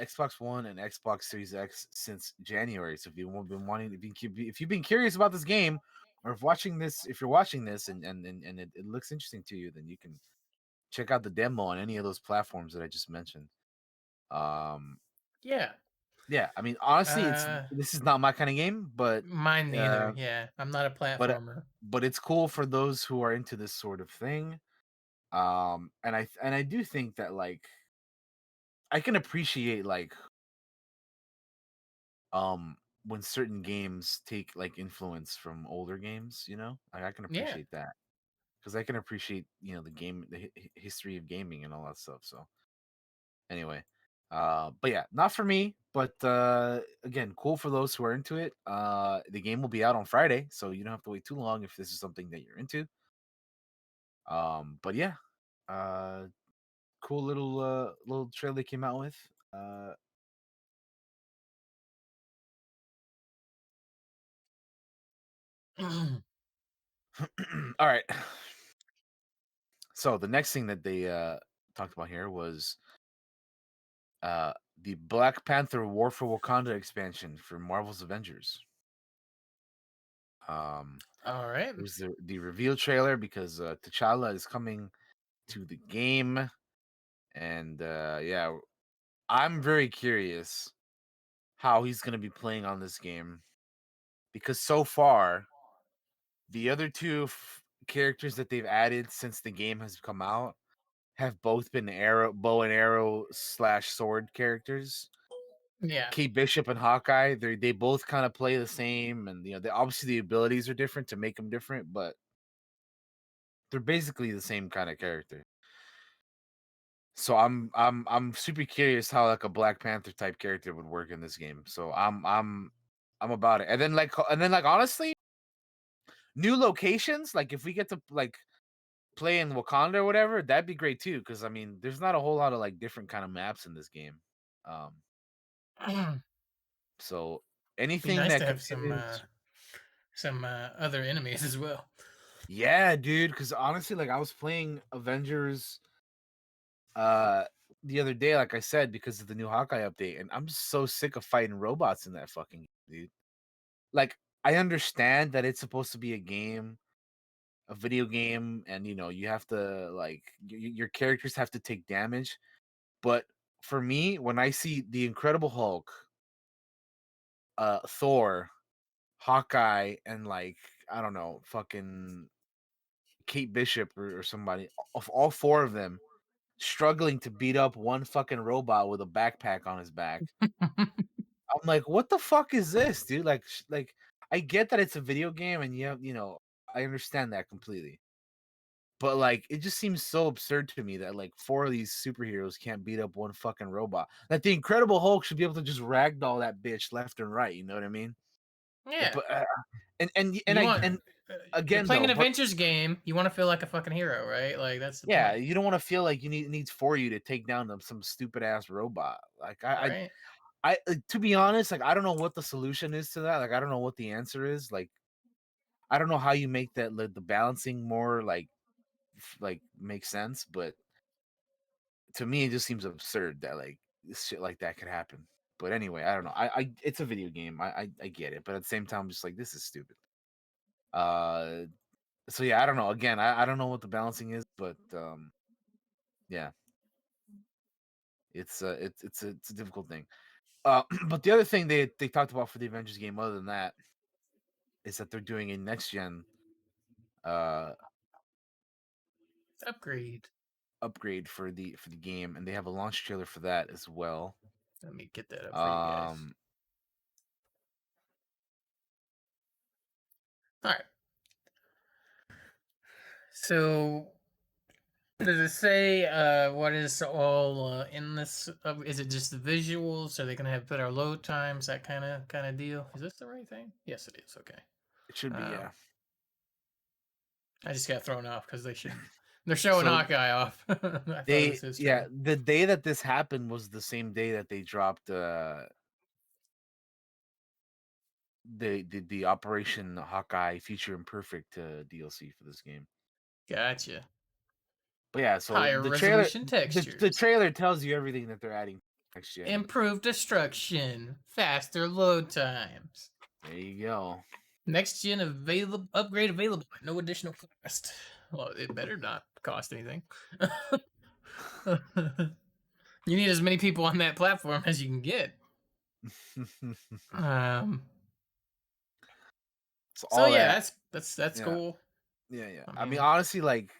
Xbox One, and Xbox Series X since January. So if you've been wanting, if you've been curious about this game, or if you're watching this and it looks interesting to you, then you can check out the demo on any of those platforms that I just mentioned. Um, Yeah. yeah, I mean, honestly, Uh this is not my kind of game, Mine neither. uh, Yeah. I'm not a but platformer. but it's cool for those who are into this sort of thing. And I do think that, like, I can appreciate, like, when certain games take like influence from older games, I can Yeah. appreciate that, because I can appreciate, the game, the history of gaming and all that stuff. So anyway, but yeah, not for me, but again, cool for those who are into it. The game will be out on Friday, so you don't have to wait too long if this is something that you're into. But yeah, uh cool little trailer they came out with. uh all right. So the next thing that they talked about here was the Black Panther War for Wakanda expansion for Marvel's Avengers. Um, All right. there's the reveal trailer, because T'Challa is coming to the game, and yeah, I'm very curious how he's going to be playing on this game, because so far the other two characters that they've added since the game has come out have both been bow and arrow slash sword characters. Yeah. Kate Bishop and Hawkeye, they both kind of play the same, and they obviously the abilities are different to make them different, but they're basically the same kind of character. So I'm super curious how like a Black Panther type character would work in this game. So I'm about it. And then like honestly, new locations, like if we get to like play in Wakanda or whatever, that'd be great too. Because I mean, there's not a whole lot of like different kind of maps in this game. Um, so Be anything nice that to have some continues. other enemies as well. Yeah, dude, because honestly, like I was playing Avengers uh the other day, like I said, because of the new Hawkeye update, and I'm just so sick of fighting robots in that fucking game, dude. Like, I understand that it's supposed to be a game, a video game, and you have to like your characters have to take damage, but for me, when I see the Incredible Hulk, Thor, Hawkeye, and like I don't know, fucking Kate Bishop or somebody, of all four of them struggling to beat up one fucking robot with a backpack on his back. I'm like, what the fuck is this, dude? Like, I get that it's a video game, and I understand that completely. But like, it just seems so absurd to me that like four of these superheroes can't beat up one fucking robot. Like the Incredible Hulk should be able to just ragdoll that bitch left and right. You know what I mean? Yeah. But and You I want and you're again playing though, an but adventures game. You want to feel like a fucking hero, right? Like that's the yeah, point, you don't want to feel like it needs for you to take down some stupid ass robot. Like right? to be honest, like I don't know what the solution is to that. Like I don't know what the answer is. Like I don't know how you make that the balancing more like make sense. But to me, it just seems absurd that like shit like that could happen. But anyway, I don't know. I it's a video game. I get it, but at the same time, I'm just like this is stupid. Uh, so yeah, I don't know. Again, I don't know what the balancing is, but yeah, it's a difficult thing. But the other thing they talked about for the Avengers game, other than that, is that they're doing a next gen uh Upgrade. upgrade for the game, and they have a launch trailer for that as well. Let me get that up for you guys. Um, All right. So does it say what is all in this? Is it just the visuals? Are they gonna have better load times? That kind of deal. Is this the right thing? Yes, it is. Okay. it should be, Um, yeah. I just got thrown off because they should. They're showing So Hawkeye off. I thought it was they his yeah, trailer. the day that this happened was the same day that they dropped the Operation Hawkeye Future Imperfect DLC for this game. Gotcha. But yeah, so Higher resolution the textures, trailer tells you everything that they're adding next gen. improved destruction, faster load times. There you go. Next gen available upgrade available at no additional cost. Well, it better not cost anything. You need as many people on that platform as you can get. Um. So So all yeah, that, that's yeah, cool. yeah. I I mean, mean, honestly, like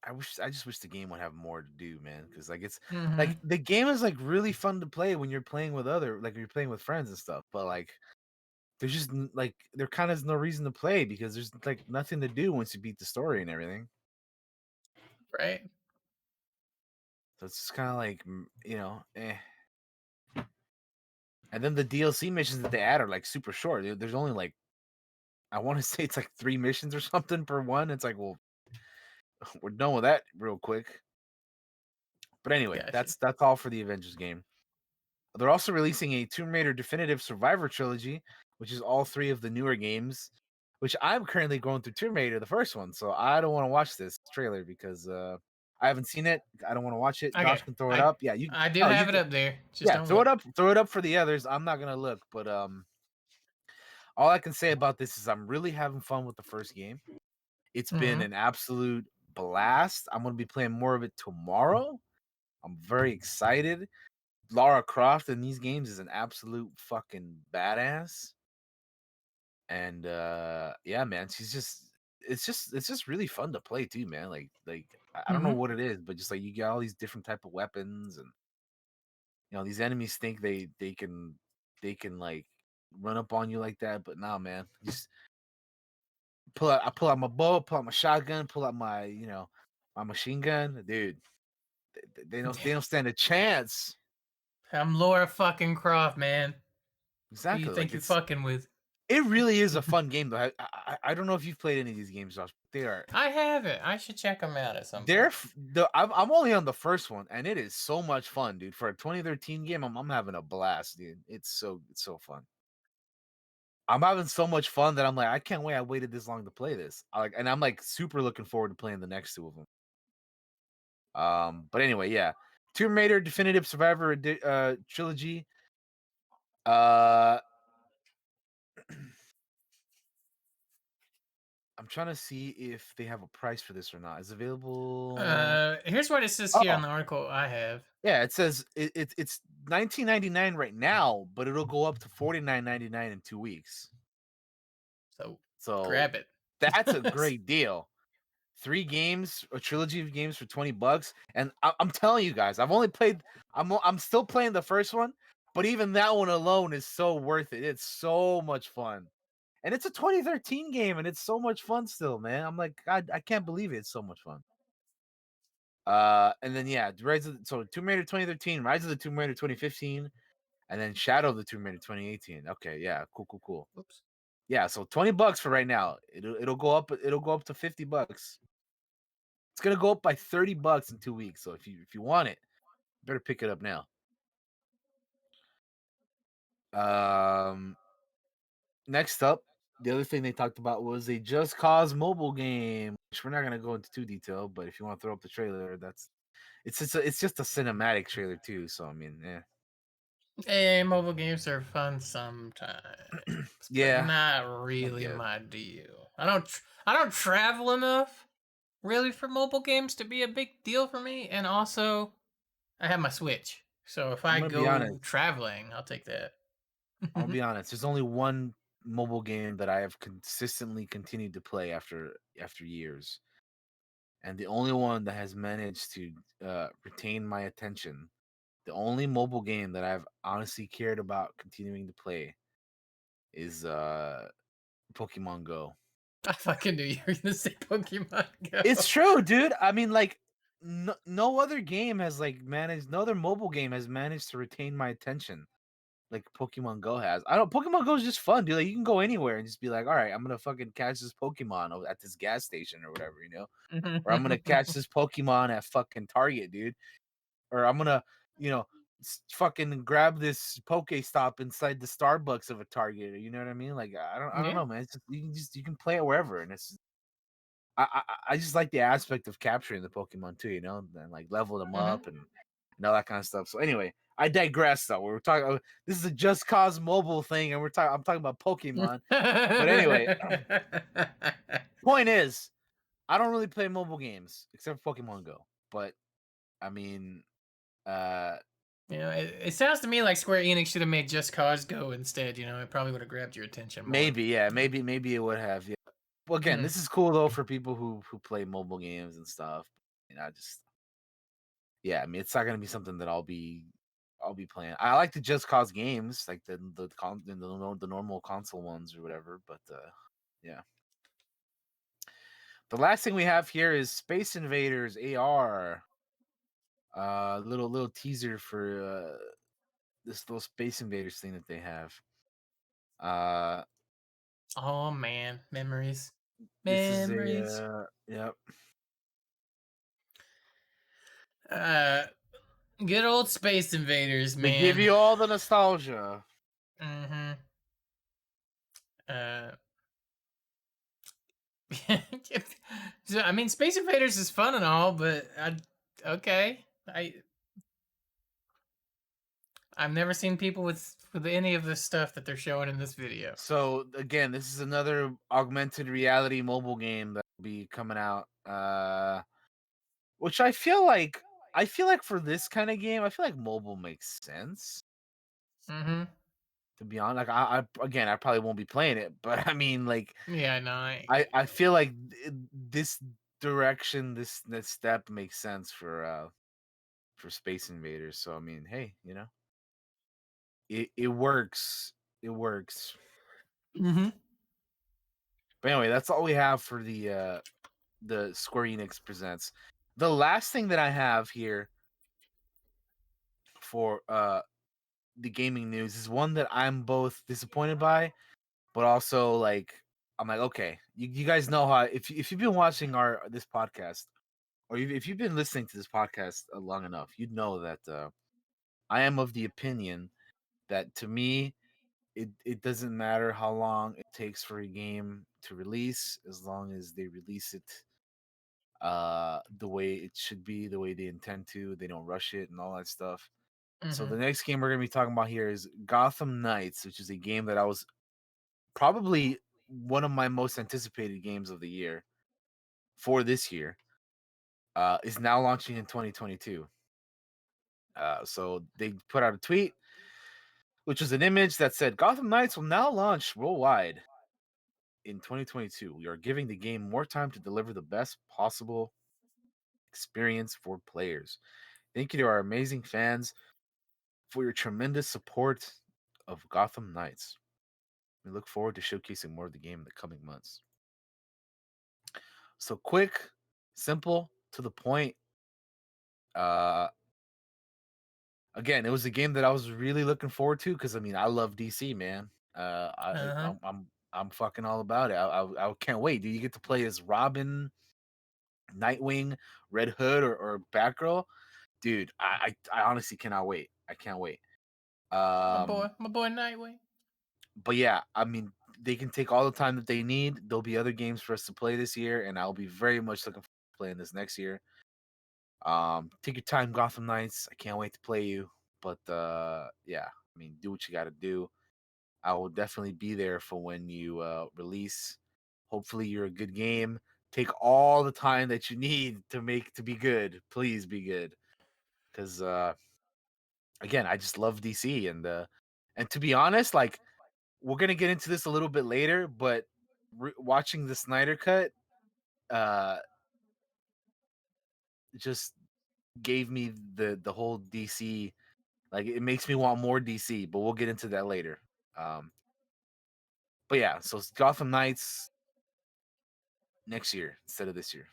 I just wish the game would have more to do, man. Because like it's hmm like the game is like really fun to play when you're playing with other like you're playing with friends and stuff. But like there's just like there kind of is no reason to play because there's like nothing to do once you beat the story and everything. right? So it's just kind of like eh. And then the DLC missions that they add are like super short. There's only like I want to say it's like 3 missions or something per one. It's like, well, we're done with that real quick. But anyway, Gotcha. that's all for the Avengers game. They're also releasing a Tomb Raider Definitive Survivor trilogy, which is all three of the newer games. Which I'm currently going through Tomb Raider, the first one, so I don't want to watch this trailer because I haven't seen it. I don't want to watch it. Josh Okay, can throw it I up. Yeah, you. I do No, have you. it up there. Just Yeah, don't look. throw it up for the others. I'm not gonna look, but all I can say about this is I'm really having fun with the first game. It's been hmm an absolute blast. I'm gonna be playing more of it tomorrow. I'm very excited. Lara Croft in these games is an absolute fucking badass. And yeah, man, she's just it's just really fun to play too, man. I don't know hmm what it is, but just like you get all these different type of weapons and these enemies think they can like run up on you like that, but nah, man. Just I pull out my bow, pull out my shotgun, pull out my, my machine gun, dude. They don't stand a chance. I'm Laura fucking Croft, man. Who you Exactly. think you fucking with? It really is a fun game though. I don't know if you've played any of these games, Josh. They are I have it. I should check them out at some they're point. f- the I'm only on the first one, and it is so much fun, dude. For a 2013 game, I'm having a blast, dude. It's so fun. I'm having so much fun that I'm like, I can't wait. I waited this long to play this. And I'm like super looking forward to playing the next two of them. But anyway, yeah, Tomb Raider Definitive Survivor trilogy. Uh, I'm trying to see if they have a price for this or not. Is it available? Here's what it says here on Oh, the article I have. yeah, it says it's 19.99 right now, but it'll go up to 49.99 in 2 weeks. So So grab it. that's a great deal. 3 games, a trilogy of games for $20, and I'm telling you guys, I've only played. I'm still playing the first one, but even that one alone is so worth it. It's so much fun, and it's a 2013 game, and it's so much fun still, man. I'm like, God, I can't believe it. It's so much fun. And then yeah, Tomb Raider 2013, Rise of the Tomb Raider 2015, and then Shadow of the Tomb Raider 2018. Okay, yeah, cool. Oops. Yeah, so $20 for right now. It'll go up. It'll go up to $50. It's gonna go up by $30 in 2 weeks. So if you want it, you better pick it up now. Um, Next up, the other thing they talked about was a Just Cause mobile game, which we're not gonna go into too detail. But if you want to throw up the trailer, it's just a cinematic trailer too. So I mean, yeah. Hey, mobile games are fun sometimes, but Yeah, not I really guess. my deal. I don't travel enough really for mobile games to be a big deal for me, and also I have my Switch. So if I'm I gonna be go honest. traveling, I'll take that. I'm gonna be honest. There's only one mobile game that I have consistently continued to play after years, and the only one that has managed to retain my attention. The only mobile game that I've honestly cared about continuing to play is Pokemon Go. I fucking knew you were gonna say Pokemon It's Go. true, dude. I mean, like, no other game has like managed. No other mobile game has managed to retain my attention like Pokemon Go has. I don't. Pokemon Go is just fun, dude. Like, you can go anywhere and just be like, all right, I'm gonna fucking catch this Pokemon at this gas station or whatever, or I'm gonna catch this Pokemon at fucking Target, dude. Or I'm gonna, you know, fucking grab this Pokestop inside the Starbucks of a Target. You know what I mean? Like, I don't Yeah. know, man. It's just you can play it wherever, and it's I just like the aspect of capturing the Pokemon too, and like level them Hmm. up and all that kind of stuff. So anyway, I digress though. We're talking. This is a Just Cause mobile thing, and I'm talking about Pokemon. But anyway, point is, I don't really play mobile games except for Pokemon Go. But I mean, uh, it sounds to me like Square Enix should have made Just Cause Go instead. It probably would have grabbed your attention more. maybe yeah, maybe it would have. Yeah. Well, again, Mm. this is cool though for people who play mobile games and stuff. I just yeah, I mean, it's not gonna be something that I'll be playing. I like the Just Cause games, like the normal console ones or whatever. But yeah, the last thing we have here is Space Invaders AR. Little teaser for this little Space Invaders thing that they have. Uh, Oh man, memories, this is memories. yep. Uh, Good old Space Invaders, They give man. you all the nostalgia. Mm-hmm. Uh, so, I mean, Space Invaders is fun and all, but okay. I've never seen people with any of this stuff that they're showing in this video. So again, this is another augmented reality mobile game that will be coming out. Which I feel like for this kind of game, I feel like mobile makes sense. Mm-hmm. To be honest, like I probably won't be playing it, but I mean, like Yeah, no, I feel like this direction, this step makes sense for Space Invaders. So I mean, hey, it works. It works. mm-hmm. But anyway, that's all we have for the Square Enix presents. The last thing that I have here for the gaming news is one that I'm both disappointed by, but also like I'm like, okay, you guys know how if you've been watching our this podcast or if you've been listening to this podcast long enough, you'd know that I am of the opinion that to me it doesn't matter how long it takes for a game to release as long as they release it the way it should be, the way they intend to, they don't rush it and all that stuff. So Mm-hmm. the next game we're going to be talking about here is Gotham Knights, which is a game that I was probably one of my most anticipated games of the year for this year. Is now launching in 2022. So they put out a tweet, which was an image that said Gotham Knights will now launch worldwide in 2022. We are giving the game more time to deliver the best possible experience for players. Thank you to our amazing fans for your tremendous support of Gotham Knights. We look forward to showcasing more of the game in the coming months. So quick, simple, to the point. Uh, Again, it was a game that I was really looking forward to because I mean I love DC, man. Uh-huh. I'm fucking all about it. I can't wait. Do you get to play as Robin, Nightwing, Red Hood, or Batgirl? Dude, I honestly cannot wait. I can't wait. Um, My boy Nightwing. but yeah, I mean they can take all the time that they need. There'll be other games for us to play this year, and I'll be very much looking forward to playing this next year. Take your time, Gotham Knights. I can't wait to play you. But yeah. I mean, do what you got to do. I will definitely be there for when you release. Hopefully, you're a good game. Take all the time that you need to be good. Please be good, because again, I just love DC, and to be honest, like we're gonna get into this a little bit later, but watching the Snyder cut uh just gave me the whole DC, like it makes me want more DC, but we'll get into that later. Um but yeah, so Gotham Knights next year instead of this year.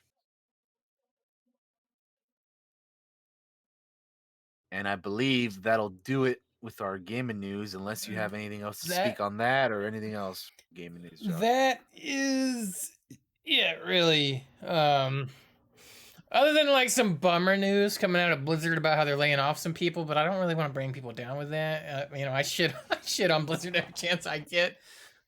And I believe that'll do it with our gaming news, unless you have anything else to speak That on that or anything else gaming news, Josh. that is yeah, really. Other than like some bummer news coming out of Blizzard about how they're laying off some people, but I don't really want to bring people down with that. I shit I shit on Blizzard every chance I get,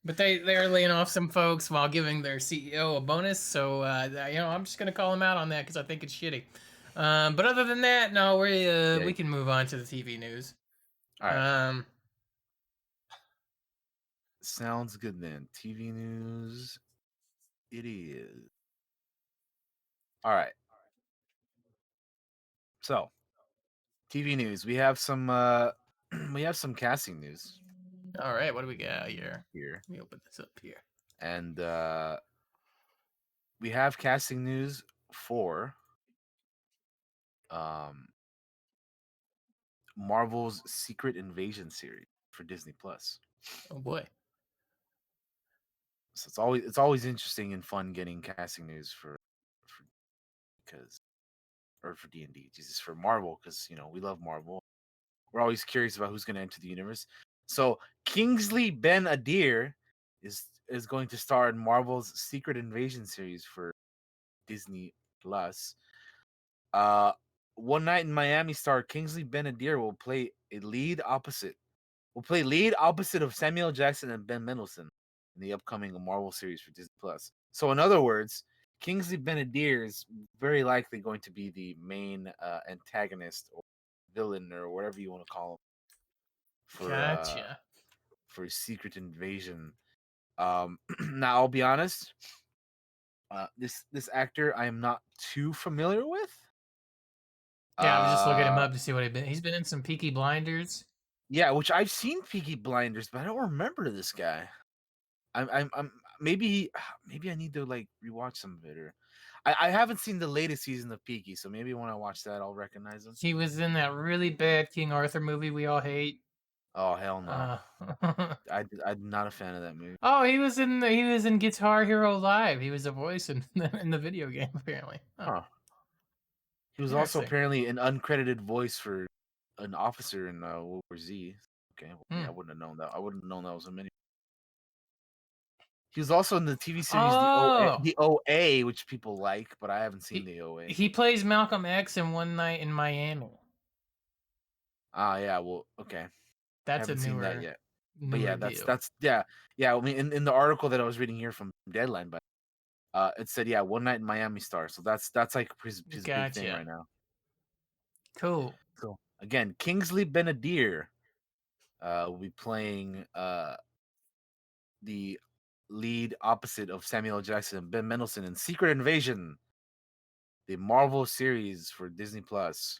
but they're laying off some folks while giving their CEO a bonus. So I'm just gonna call them out on that because I think it's shitty. But other than that, no, Yeah. we can move on to the TV news. All right. Um, Sounds good then. TV news it is. All right. So, TV news. We have some we have some casting news all right, what do we got here? here. Let me open this up here. And we have casting news for um Marvel's Secret Invasion series for Disney Plus. Oh boy. So it's always interesting and fun getting casting news for because or for D&D, Jesus, for Marvel, because we love Marvel. We're always curious about who's going to enter the universe. So Kingsley Ben Adir is going to star in Marvel's Secret Invasion series for Disney Plus. Uh, One Night in Miami star Kingsley Ben Adir will play lead opposite of Samuel Jackson and Ben Mendelsohn in the upcoming Marvel series for Disney Plus. So in other words, Kingsley Ben Adir is very likely going to be the main antagonist or villain or whatever you want to call him for Gotcha. Secret Invasion. Now I'll be honest, this actor I am not too familiar with. Yeah, I was just looking him Uh, up to see what he's been in some Peaky Blinders. yeah, which I've seen Peaky Blinders, but I don't remember this guy. I'm maybe maybe I need to like rewatch some of it, or I haven't seen the latest season of Peaky, so maybe when I watch that I'll recognize him. He was in that really bad King Arthur movie we all hate. Oh hell no, Uh, I'm not a fan of that movie. oh, he was in Guitar Hero Live. He was a voice in in the video game apparently. Huh, Huh. He was also interesting. apparently an uncredited voice for an officer in World War Z. Okay, well, yeah, Hmm. I wouldn't have known that. I wouldn't have known that was him. He was also in the TV series Oh, the OA, which people like, but I haven't seen he the OA. he plays Malcolm X in One Night in Miami. Ah, yeah. Well, okay. That's a Haven't seen that yet. But newer yeah, that's deal. that's yeah, yeah. I mean, in the article that I was reading here from Deadline, but it said yeah, One Night in Miami star. So that's like his big thing Gotcha. right now. Cool. So again, Kingsley Benadir will be playing the lead opposite of Samuel L. Jackson and Ben Mendelsohn in Secret Invasion, the Marvel series for Disney Plus.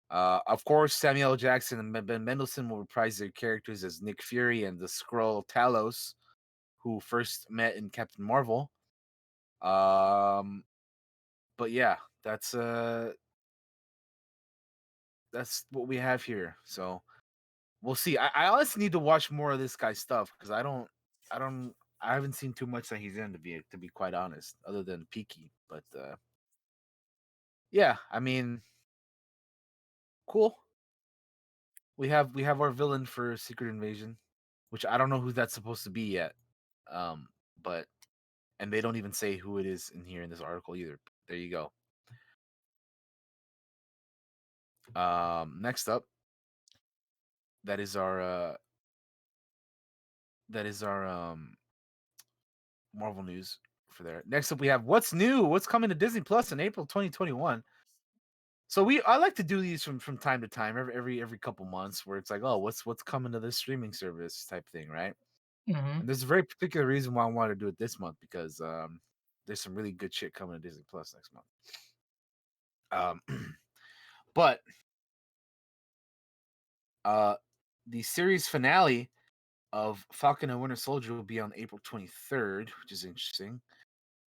Of course, Samuel L. Jackson and Ben Mendelsohn will reprise their characters as Nick Fury and the Skrull Talos, who first met in Captain Marvel. Um, but yeah, that's what we have here. So we'll see. I honestly need to watch more of this guy's stuff because I don't, I haven't seen too much that he's in to be quite honest, other than Peaky. But yeah, I mean, cool. We have our villain for Secret Invasion, which I don't know who that's supposed to be yet. Um, but and they don't even say who it is in here in this article either. There you go. Next up, that is our Marvel news for there. Next up, we have what's new, what's coming to Disney Plus in April 2021. So I like to do these from time to time, every couple months, where it's like, oh, what's coming to this streaming service type thing, right? Hmm. And there's a very particular reason why I wanted to do it this month, because there's some really good shit coming to Disney Plus next month. Um, but uh, the series finale of Falcon and Winter Soldier will be on April 23rd, which is interesting.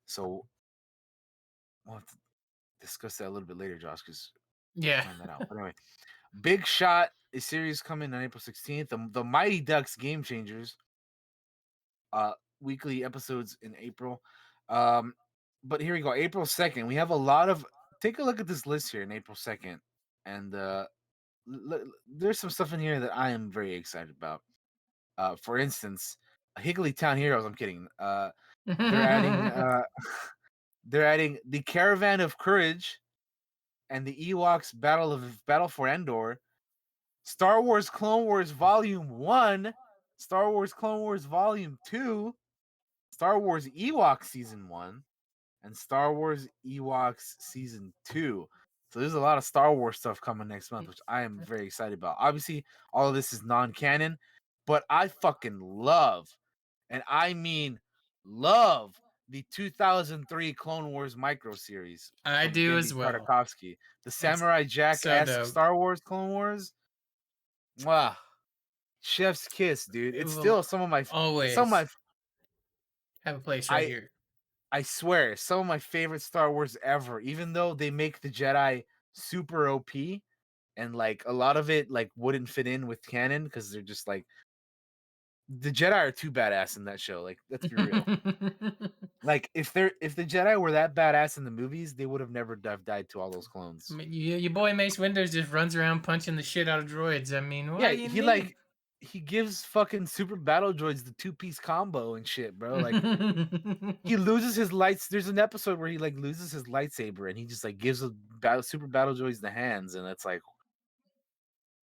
So we'll have to discuss that a little bit later, Josh, because Yeah. plan that out. But anyway, Big Shot, a series coming on April 16th. The Mighty Ducks Game Changers, uh, weekly episodes in April. Um, but here we go, April 2nd. We have a lot of. Take a look at this list here in April 2nd, and there's some stuff in here that I am very excited about. For instance, Higgly Town Heroes. I'm kidding. They're adding they're adding the Caravan of Courage and the Ewoks Battle for Endor, Star Wars Clone Wars Volume 1, Star Wars Clone Wars Volume 2, Star Wars Ewoks Season 1, and Star Wars Ewoks Season 2. So there's a lot of Star Wars stuff coming next month, which I am very excited about. Obviously, all of this is non-canon, but I fucking love, and I mean love, the 2003 Clone Wars micro series I from do Gendy as well. Tartakovsky. The It's Samurai so Jack-esque dope. Star Wars Clone Wars. Mwah. Chef's kiss, dude. It It's will still some of always my have a place right I here. I swear, some of my favorite Star Wars ever, even though they make the Jedi super OP, and like a lot of it like wouldn't fit in with canon because they're just like, the Jedi are too badass in that show. Like, let's be real. Like, if the Jedi were that badass in the movies, they would have never died to all those I clones. mean, your boy Mace Windows just runs around punching the shit out of droids. I mean, Yeah, what do you need? he gives fucking super battle droids the two-piece combo and shit, bro. Like, he loses his lights. There's an episode where he like loses his lightsaber and he just like gives super battle droids the hands, and it's like,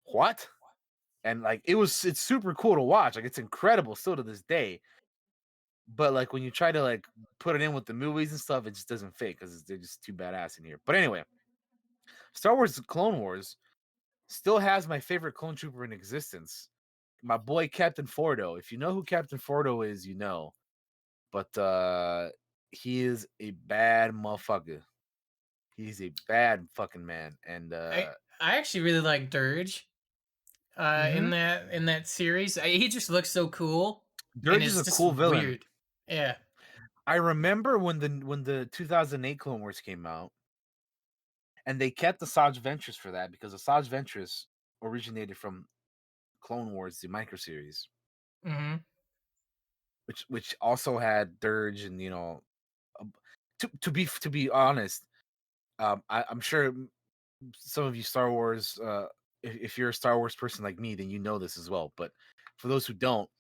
what? And like it's super cool to watch. Like, it's incredible still to this day. But like when you try to like put it in with the movies and stuff, it just doesn't fit because they're just too badass in here. But anyway, Star Wars Clone Wars still has my favorite clone trooper in existence, my boy Captain Fordo. If you know who Captain Fordo is, you know. But he is a bad motherfucker. He's a bad fucking man. And I I actually really like Dirge. mhm. In that series, he just looks so cool, and Dirge is it's a just cool villain. weird. Yeah. I remember when the 2008 Clone Wars came out, and they kept the Asajj Ventress for that, because Asajj Ventress originated from Clone Wars, the micro series, Hmm. which also had Dirge, and uh, to be honest, I'm sure some of you Star Wars, if you're a Star Wars person like me, then you know this as well. But for those who don't,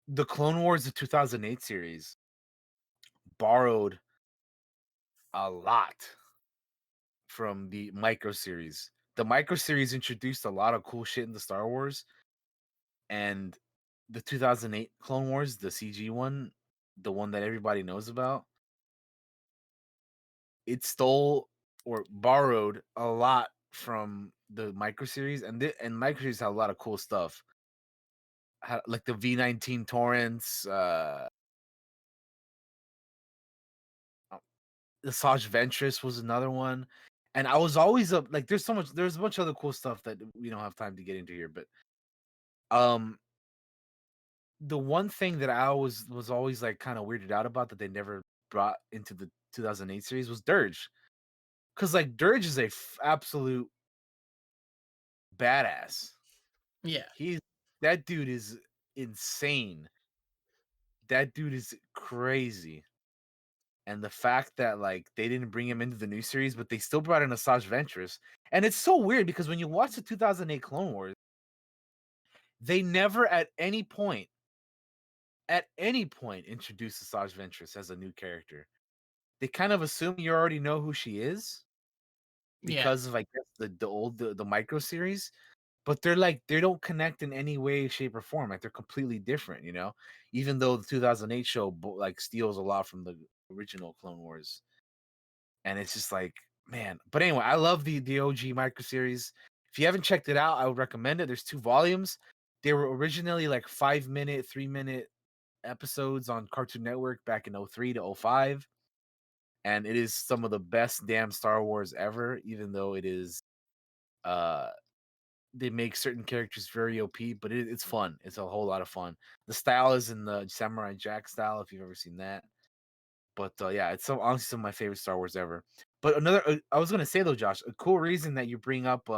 the Clone Wars, the 2008 series, borrowed a lot from the micro series. The micro series introduced a lot of cool shit in the Star Wars, and the 2008 Clone Wars, the CG one, the one that everybody knows about, it stole or borrowed a lot from the micro series, and micro series had a lot of cool stuff, like the V19 torrents, the Saj Ventress was another one, and I was always up like, there's a bunch of other cool stuff that we don't have time to get into here, but um the one thing that I was always like kind of weirded out about that they never brought into the 2008 series was Dirge, because like Dirge is a absolute badass. Yeah. He's That dude is insane. That dude is crazy. And the fact that like they didn't bring him into the new series, but they still brought in Asajj Ventress, and it's so weird because when you watch the 2008 Clone Wars, they never at any point introduce Asajj Ventress as a new character. They kind of assume you already know who she is Yeah. because of, I guess, the micro series, but they're like, they don't connect in any way, shape, or form. Like, they're completely different, even though the 2008 show like steals a lot from the original Clone Wars. And it's just like, man. But anyway, I love the OG micro series. If you haven't checked it out, I would recommend it. There's 2 volumes. They were originally like 5 minute, 3 minute episodes on Cartoon Network back in 03 to 05. And it is some of the best damn Star Wars ever, even though it is uh they make certain characters very OP, but it's fun. It's a whole lot of fun. The style is in the Samurai Jack style, if you've ever seen that. But yeah, it's honestly some of my favorite Star Wars ever. But I was gonna say though, Josh, a cool reason that you bring up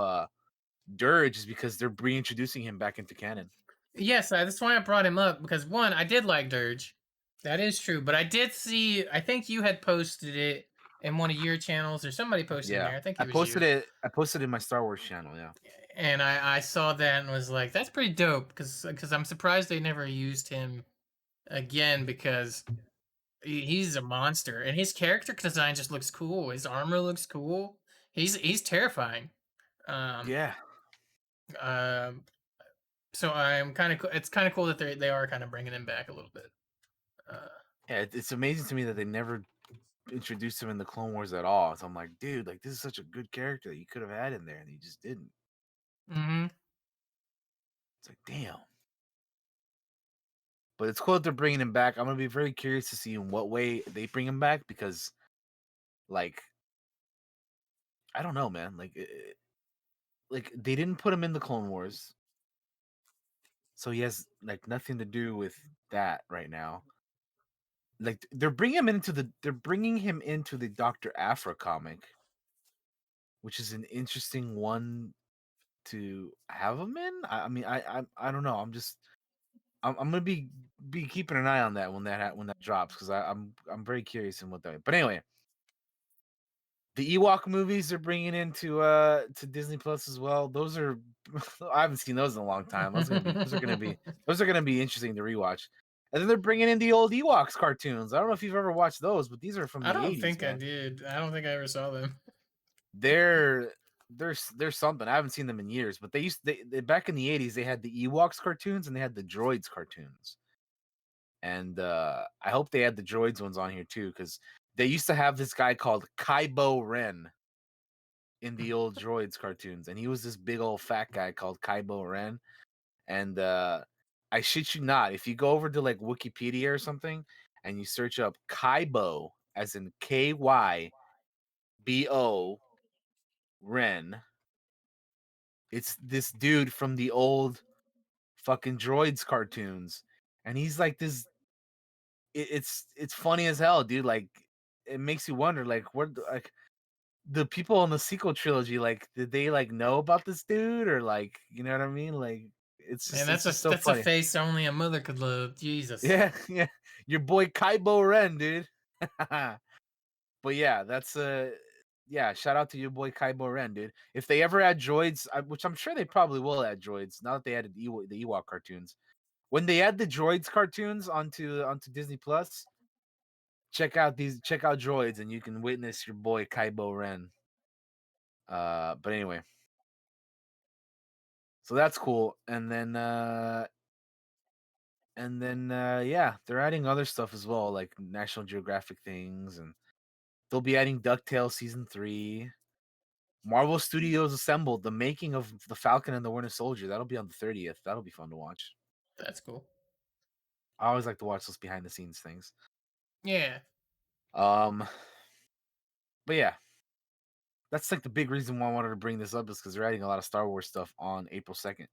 Dirge is because they're reintroducing him back into canon. Yes, that's why I brought him up because one, I did like Dirge. That is true, but I did see. I think you had posted it in one of your channels, or somebody posted in Yeah, there. I think I it was posted you, it. I posted it in my Star Wars channel. Yeah, and I saw that and was like, "That's pretty dope." Because I'm surprised they never used him again because he's a monster, and his character design just looks cool. His armor looks cool. He's terrifying. Um, yeah, um, so I'm kind of. It's kind of cool that they are kind of bringing him back a little bit. Uh, yeah. It's amazing to me that they never introduced him in the Clone Wars at all. So I'm like, dude, like this is such a good character that you could have had in there, and you just didn't. hmm It's like, damn. But it's cool that they're bringing him back. I'm gonna be very curious to see in what way they bring him back because, like, I don't know, man. Like they didn't put him in the Clone Wars, so he has like nothing to do with that right now. Like they're bringing him into the Doctor Aphra comic, which is an interesting one to have him in. I mean, I don't know. I'm gonna be keeping an eye on that when that drops because I'm very curious in what that. But anyway, the Ewok movies they're bringing into to Disney Plus as well. Those are I haven't seen those in a long time. Those are gonna be interesting to rewatch. And then they're bringing in the old Ewoks cartoons. I don't know if you've ever watched those, but these are from I the don't '80s, think I man. did. I don't think I ever saw them. They're they're something. I haven't seen them in years, but they back in the '80s they had the Ewoks cartoons and they had the Droids cartoons. And I hope they had the Droids ones on here too, because they used to have this guy called Kaibo Ren in the old Droids cartoons, and he was this big old fat guy called Kaibo Ren. And I shit you not, if you go over to like Wikipedia or something and you search up Kaibo, as in Kybo Ren, it's this dude from the old fucking Droids cartoons, and he's like this. It's funny as hell, dude. Like it makes you wonder, like what like the people in the sequel trilogy, like, did they like know about this dude or like, you know what I mean? Like, Man, it's just so that's a funny. face only a mother could love. Jesus. Yeah, yeah, your boy Kaibo Ren, dude. But yeah, that's yeah. Shout out to your boy Kaibo Ren, dude. If they ever add droids, which I'm sure they probably will add droids, now that they added the Ewok cartoons. When they add the droids cartoons onto Disney Plus, check out droids, and you can witness your boy Kaibo Ren. But anyway, so that's cool. Yeah, they're adding other stuff as well, like National Geographic things, and they'll be adding DuckTales season 3. Marvel Studios assembled the making of the Falcon and the Winter Soldier. That'll be on the 30th. That'll be fun to watch. That's cool. I always like to watch those behind the scenes things. Yeah. Um, but yeah, that's like the big reason why I wanted to bring this up is because they're adding a lot of Star Wars stuff on April 2nd,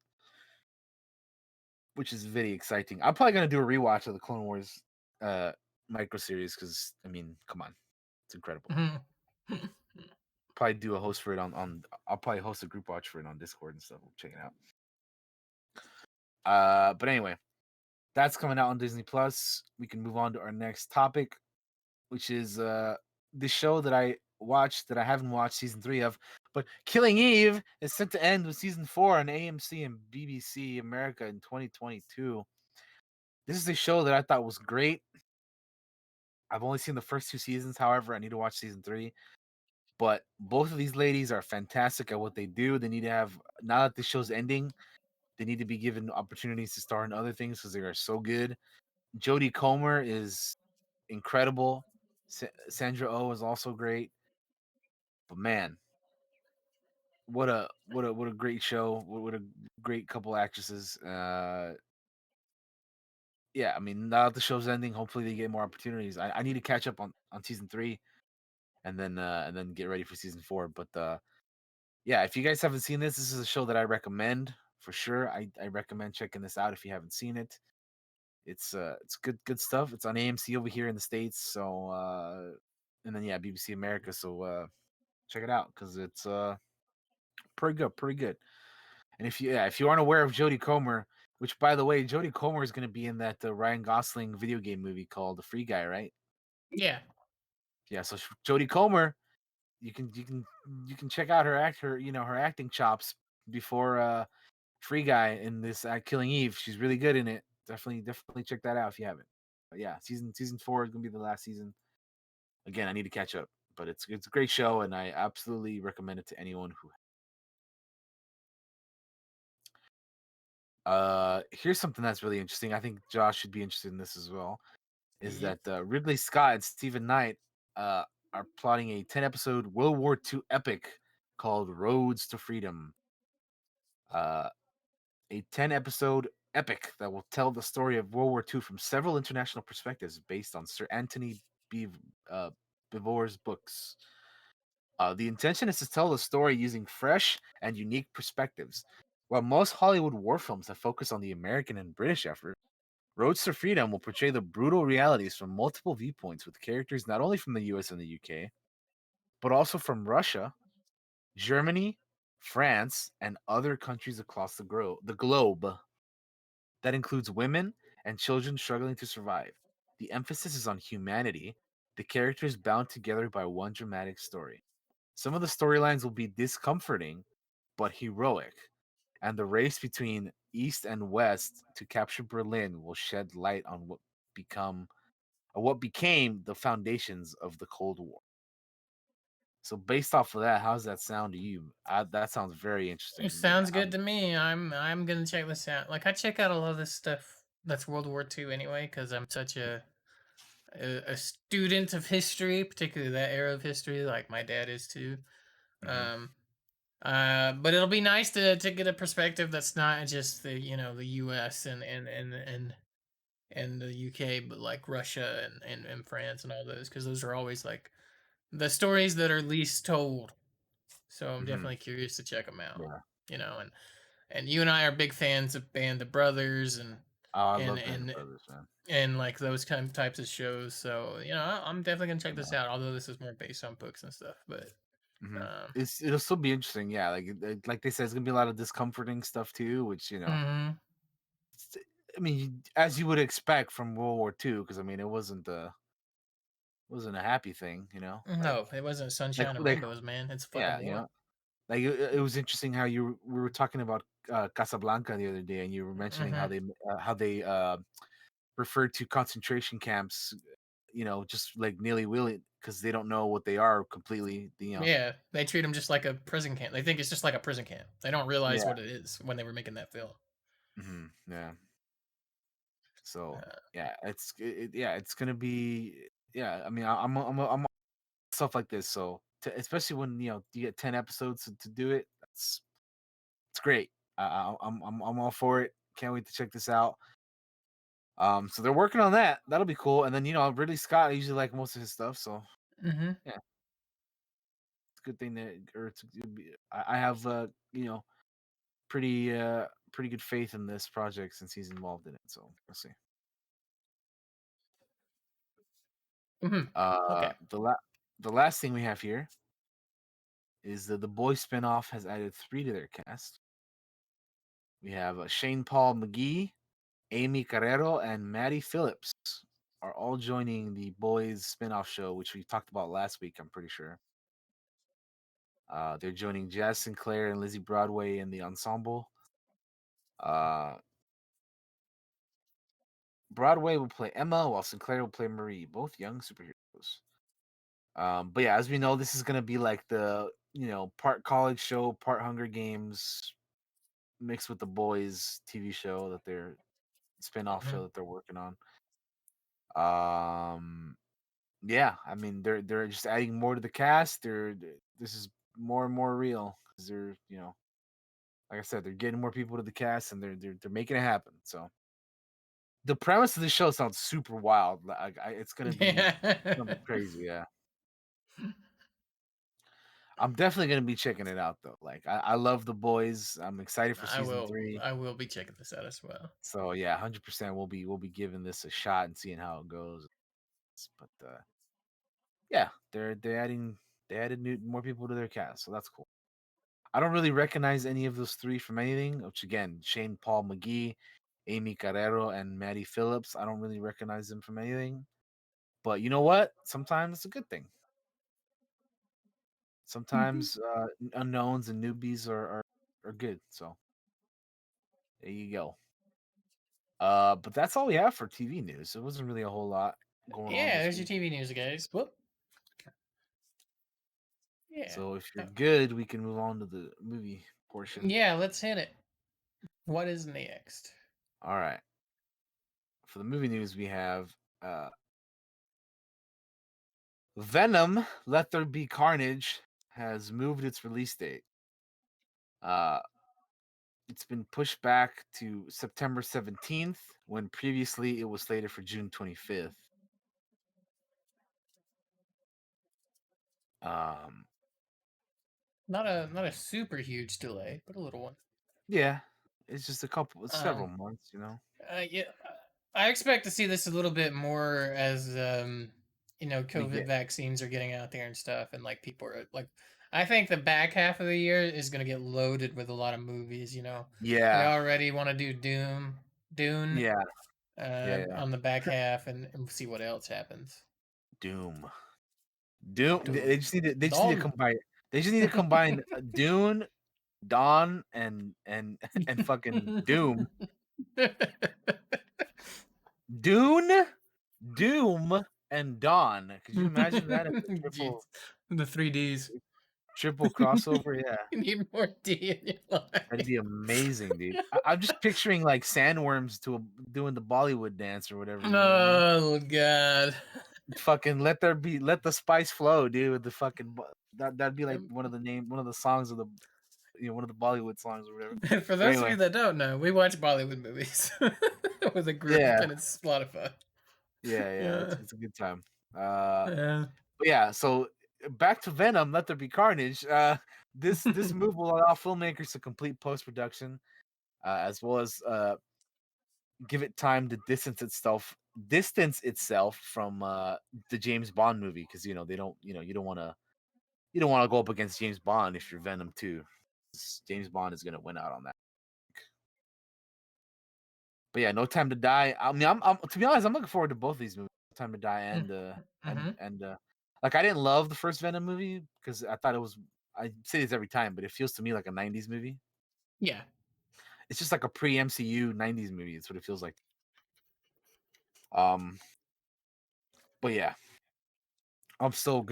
which is very exciting. I'm probably gonna do a rewatch of the Clone Wars micro series because I mean, come on, it's incredible. Mhm. Probably do a host for it on I'll probably host a group watch for it on Discord and stuff. We'll check it out. But anyway, that's coming out on Disney Plus. We can move on to our next topic, which is the show that I watched that I haven't watched season 3 of. But Killing Eve is set to end with season 4 on AMC and BBC America in 2022. This is a show that I thought was great. I've only seen the first 2 seasons, however, I need to watch season 3. But both of these ladies are fantastic at what they do. They need to have, now that the show's ending, they need to be given opportunities to star in other things because they are so good. Jodie Comer is incredible. Sandra Oh is also great. But man, what a great show. What a great couple actresses. Yeah, I mean, now that the show's ending, hopefully they get more opportunities. I need to catch up on season 3 and then get ready for season 4. But yeah, if you guys haven't seen this, this is a show that I recommend for sure. I recommend checking this out if you haven't seen it. It's good stuff. It's on AMC over here in the States, so and then yeah, BBC America, so check it out because it's pretty good, pretty good. And if you aren't aware of Jodie Comer, which by the way, Jodie Comer is going to be in that Ryan Gosling video game movie called The Free Guy, right? Yeah. Yeah, so Jodie Comer, you can check out her acting chops before Free Guy in this Killing Eve. She's really good in it. Definitely check that out if you haven't. But yeah, season 4 is gonna be the last season. Again, I need to catch up, but it's a great show, and I absolutely recommend it to anyone who. Here's something that's really interesting. I think Josh should be interested in this as well. Is Yep. that Ridley Scott and Stephen Knight uh are plotting a 10-episode World War II epic called Roads to Freedom. Uh, a 10-episode epic that will tell the story of World War II from several international perspectives based on Sir Anthony uh, Bevor's books. The intention is to tell the story using fresh and unique perspectives. While most Hollywood war films have focused on the American and British effort, Roads to Freedom will portray the brutal realities from multiple viewpoints with characters not only from the US and the UK, but also from Russia, Germany, France, and other countries across the globe. That includes women and children struggling to survive. The emphasis is on humanity, the characters bound together by one dramatic story. Some of the storylines will be discomforting, but heroic, and the race between East and West to capture Berlin will shed light on what became the foundations of the Cold War. So, based off of that, how does that sound to you? That sounds very interesting It to me. sounds good to me. I'm gonna check this out. Like I check out a lot of this stuff that's World War II anyway, because I'm such a student of history, particularly that era of history, like my dad is too. Mhm, Um, but it'll be nice to get a perspective that's not just the the U.S. and the UK, but like Russia and France and all those, because those are always like the stories that are least told. So I'm mhm, definitely curious to check them out. yeah. You know, and you and I are big fans of Band of Brothers Oh, I and love Band of and Brothers, man. and like those kind of types of shows. So I'm definitely gonna check this Yeah. out. Although this is more based on books and stuff, but Mhm. um, It'll still be interesting, yeah. Like they said, it's gonna be a lot of discomforting stuff too, which mhm. it's- I mean, as you would expect from World War II, because I mean, it wasn't a happy thing, No, it wasn't like sunshine and like rainbows, man. It's fucking yeah, war. like it was interesting how we were talking about Casablanca the other day, and you were mentioning Hmm. how they referred to concentration camps, just like nilly willy because they don't know what they are completely. Yeah, they treat them just like a prison camp. They think it's just like a prison camp. They don't realize Yeah, what it is when they were making that film. yeah. So Uh, yeah, it's gonna be yeah. I mean, I'm stuff like this. So especially when you get 10 episodes to do it, it's great. I'm all for it. Can't wait to check this out. So they're working on that. That'll be cool. And then Ridley Scott, I usually like most of his stuff. So mhm. yeah, it's a good thing that or I have pretty good faith in this project since he's involved in it. So we'll see. Mhm. Okay. The last thing we have here is the Boys spinoff has added 3 to their cast. We have Shane Paul McGee, Amy Carrero, and Maddie Phillips are all joining the Boys spinoff show, which we talked about last week. I'm pretty sure. They're joining Jazz Sinclair and Lizzie Broadway in the ensemble. Uh, Broadway will play Emma, while Sinclair will play Marie, both young superheroes. But yeah, as we know, this is gonna be like the part college show, part Hunger Games, mixed with the Boys TV show that they're spin-off Mhm. show that they're working on. Um, Yeah, I mean they're just adding more to the cast. This is more and more real because they're like I said, they're getting more people to the cast and they're making it happen. So the premise of the show sounds super wild. Like it's gonna be Yeah. crazy. Yeah, I'm definitely gonna be checking it out though. Like I love the boys. I'm excited for season three. I will be checking this out as well. So yeah, 100% we'll be giving this a shot and seeing how it goes. But yeah, they added more people to their cast, so that's cool. I don't really recognize any of those three from anything. Which again, Shane Paul McGee, Amy Carrero, and Maddie Phillips. I don't really recognize them from anything. But you know what? Sometimes it's a good thing. Mhm. Sometimes unknowns and newbies are good. So there you go. But that's all we have for TV news. It wasn't really a whole lot going on Yeah, this there's your week. TV news, guys. Whoop. Yeah. So if you're good, we can move on to the movie portion. Yeah, let's hit it. What is next? All right. For the movie news, we have Venom: Let There Be Carnage has moved its release date. Uh, it's been pushed back to September 17th, when previously it was slated for June 25th. Um, Not a super huge delay, but a little one. yeah, it's just it's several Um, months, you know. yeah, I expect to see this a little bit more as We COVID get vaccines are getting out there and stuff, and like people are like, I think the back half of the year is gonna get loaded with a lot of movies. We yeah, already want to do Dune, yeah, yeah. on the back half, and see what else happens. Doom, Doom. They Dune, just need to they just need to Dawn. combine. They just need to combine Dune, Dawn, and fucking Doom. Dune, Doom, and Dawn. Could you imagine that as a Jeez, the 3Ds. triple crossover? Yeah, You need more D in your that'd life. be amazing, dude. I'm just picturing like sandworms doing the Bollywood dance or whatever. You know what I mean? Oh God. Fucking let the spice flow, dude. With the fucking that'd be like Um, one of the songs of the one of the Bollywood songs or whatever. For But those of anyway, you that don't know, we watch Bollywood movies with a group, yeah, and it's a lot of fun. yeah, Yeah. it's a good time. Uh, Yeah. But yeah, so back to Venom, Let There Be Carnage. This move will allow filmmakers to complete post production, as well as give it time to distance itself from the James Bond movie, because they don't you don't want to go up against James Bond if you're Venom too. James Bond is gonna win out on that. But yeah, No Time to Die. I mean, I'm to be honest, I'm looking forward to both these movies, No Time to Die Mm-hmm. like I didn't love the first Venom movie because I thought it was. I say this every time, but it feels to me like a '90s movie. Yeah. It's just like a pre MCU '90s movie. It's what it feels like. Um, but yeah, I'm so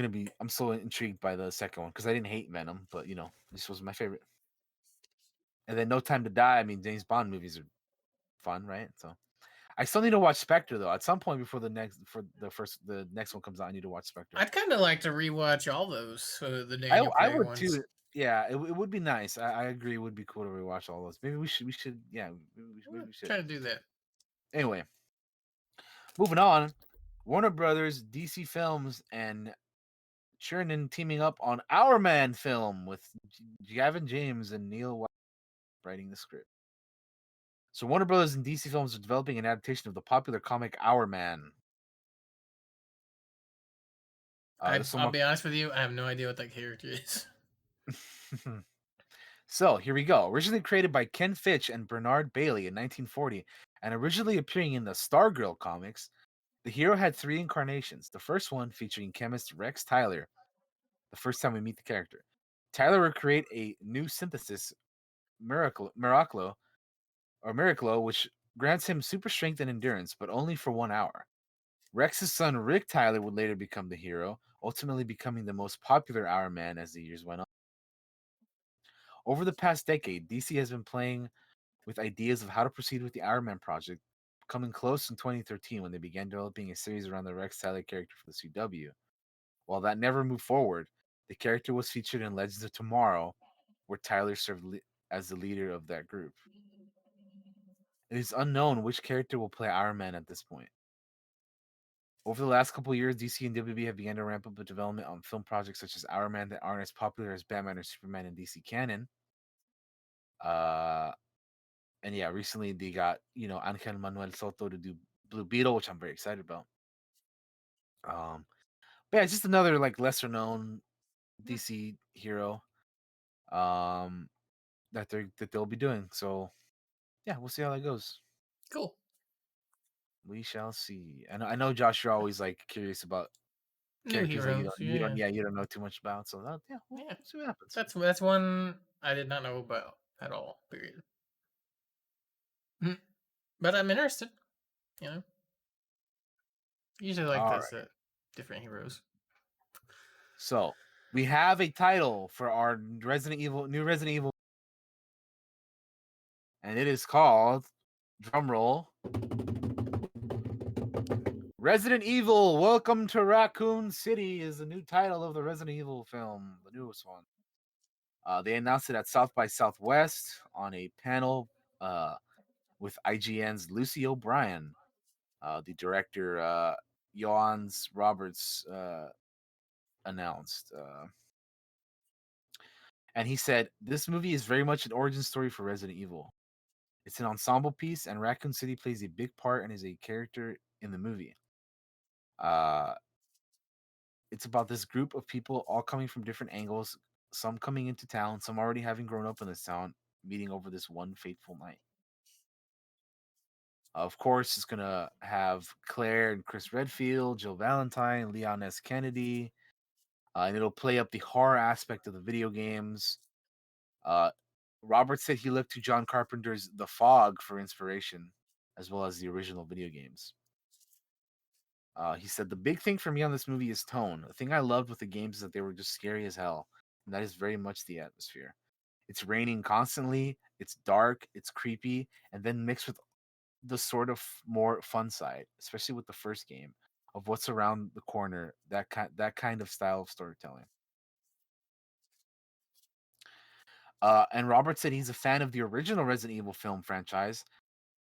intrigued by the second one because I didn't hate Venom, but this was my favorite. And then No Time to Die. I mean, James Bond movies are fun, right? So I still need to watch Spectre though. At some point before the next one comes out, I need to watch Spectre. I'd kind of like to rewatch all those the I Daniel I Craig would ones. too. Yeah, it would be nice. I agree. It would be cool to rewatch all those. Maybe we should. Yeah, maybe we should. Try to do that. Anyway, moving on. Warner Brothers, DC Films, and Chernin teaming up on Our Man film with Gavin James and Neil White writing the script. So Warner Brothers and DC Films are developing an adaptation of the popular comic Our Man. This I'll one. be honest with you, I have no idea what that character is. So here we go. Originally created by Ken Fitch and Bernard Bailey in 1940, and originally appearing in the Stargirl comics, the hero had three incarnations. The first one featuring chemist Rex Tyler, the first time we meet the character. Tyler would create a new synthesis, Miraclo, which grants him super strength and endurance, but only for 1 hour. Rex's son Rick Tyler would later become the hero, ultimately becoming the most popular Hour Man as the years went on. Over the past decade, DC has been playing with ideas of how to proceed with the Iron Man project, coming close in 2013 when they began developing a series around the Rex Tyler character for the CW. While that never moved forward, the character was featured in Legends of Tomorrow, where Tyler served as the leader of that group. It is unknown which character will play Iron Man at this point. Over the last couple of years, DC and WB have begun to ramp up the development on film projects such as Iron Man that aren't as popular as Batman or Superman in DC canon. Uh, and yeah, recently they got Angel Manuel Soto to do Blue Beetle, which I'm very excited about. But yeah, it's just another like lesser known DC hero that they'll be doing. So yeah, we'll see how that goes. Cool. We shall see. And I know Josh, you're always like curious about New characters that heroes. Yeah. you don't know too much about. So yeah, we'll Yeah. see what happens. That's one I did not know about at all. Period. But I'm interested. You know, usually like All this. right. Different heroes. So we have a title for our new Resident Evil, and it is called drumroll. Resident Evil: Welcome to Raccoon City is the new title of the Resident Evil film, the newest one. They announced it at South by Southwest on a panel with IGN's Lucy O'Brien. The director, Johannes Roberts, announced. And he said, "This movie is very much an origin story for Resident Evil. It's an ensemble piece, and Raccoon City plays a big part and is a character in the movie. Uh, it's about this group of people all coming from different angles, some coming into town, some already having grown up in this town, meeting over this one fateful night. Of course, it's gonna have Claire and Chris Redfield, Jill Valentine, Leon S. Kennedy, and it'll play up the horror aspect of the video games. Uh, Robert said he looked to John Carpenter's The Fog for inspiration, as well as the original video games. He said, "The big thing for me on this movie is tone. The thing I loved with the games is that they were just scary as hell, and that is very much the atmosphere. It's raining constantly, it's dark, it's creepy, and then mixed with the sort of more fun side, especially with the first game, of what's around the corner, that kind of style of storytelling." And Robert said he's a fan of the original Resident Evil film franchise,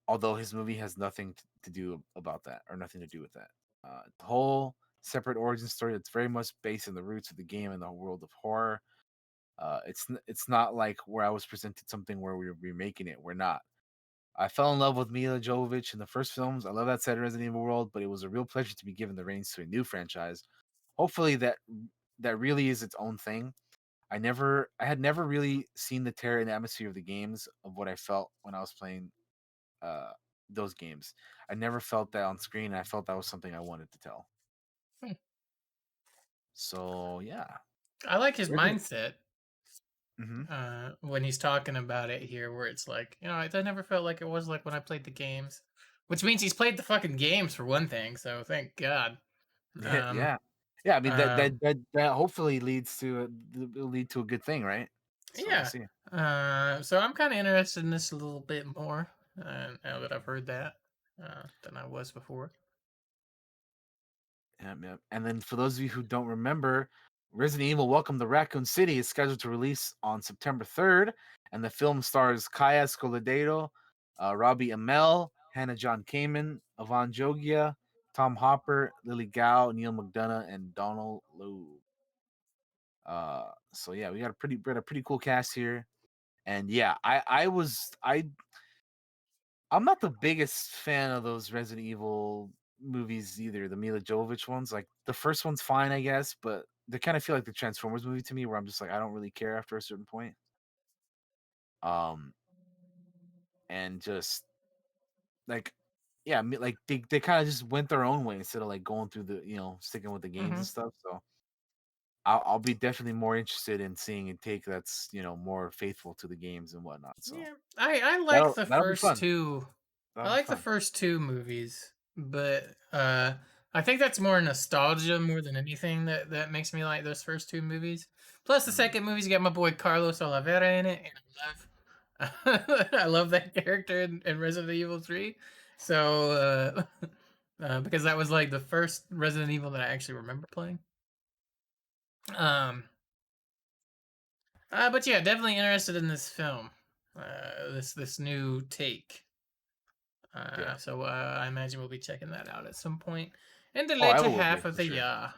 although his movie has nothing to do about that or nothing to do with that. The whole separate origin story that's very much based in the roots of the game and the world of horror. It's not like where I was presented something where we were remaking it. We're not. I fell in love with Mila Jovovich in the first films. I love that set of Resident Evil world, but it was a real pleasure to be given the reins to a new franchise. Hopefully that really is its own thing. I had never really seen the terror and atmosphere of the games of what I felt when I was playing uh those games. I never felt that on screen. And I felt that was something I wanted to tell. Hmm. So yeah. I like his Resident- mindset Mhm. when he's talking about it here, where it's like, I never felt like it was like when I played the games, which means he's played the fucking games for one thing. So thank God. Yeah, Um, yeah. Yeah, I mean uh, that hopefully will lead to a good thing, right? So we'll yeah. see. So I'm kind of interested in this a little bit more now that I've heard that than I was before. Yep, yep. And then for those of you who don't remember, Resident Evil Welcome to Raccoon City is scheduled to release on September 3rd, and the film stars Kaya Scodelario, Robbie Amell, Hannah John Kamen, Yvonne Jogia, Tom Hopper, Lily Gao, Neil McDonough, and Donald Logue. So yeah, we got a pretty cool cast here. And yeah, I'm not the biggest fan of those Resident Evil movies either. The Mila Jovovich ones, like the first one's fine, I guess, but they kind of feel like the Transformers movie to me, where I'm just like, I don't really care after a certain point. Um, and just like, yeah, like they kind of just went their own way instead of like going through the sticking with the games Hmm. and stuff. So I'll be definitely more interested in seeing a take that's more faithful to the games and whatnot. So Yeah, I like the that'll be first fun. two. I That'll be like the fun. first two movies, but I think that's more nostalgia more than anything that makes me like those first two movies. Plus, the Mm. second movie's got my boy Carlos Oliveira in it, and I love I love that character in Resident Evil 3. So, because that was like the first Resident Evil that I actually remember playing. Um, but yeah, definitely interested in this film. This new take. Yeah. I imagine we'll be checking that out at some point in the Oh, I later will be half of for the sure. year.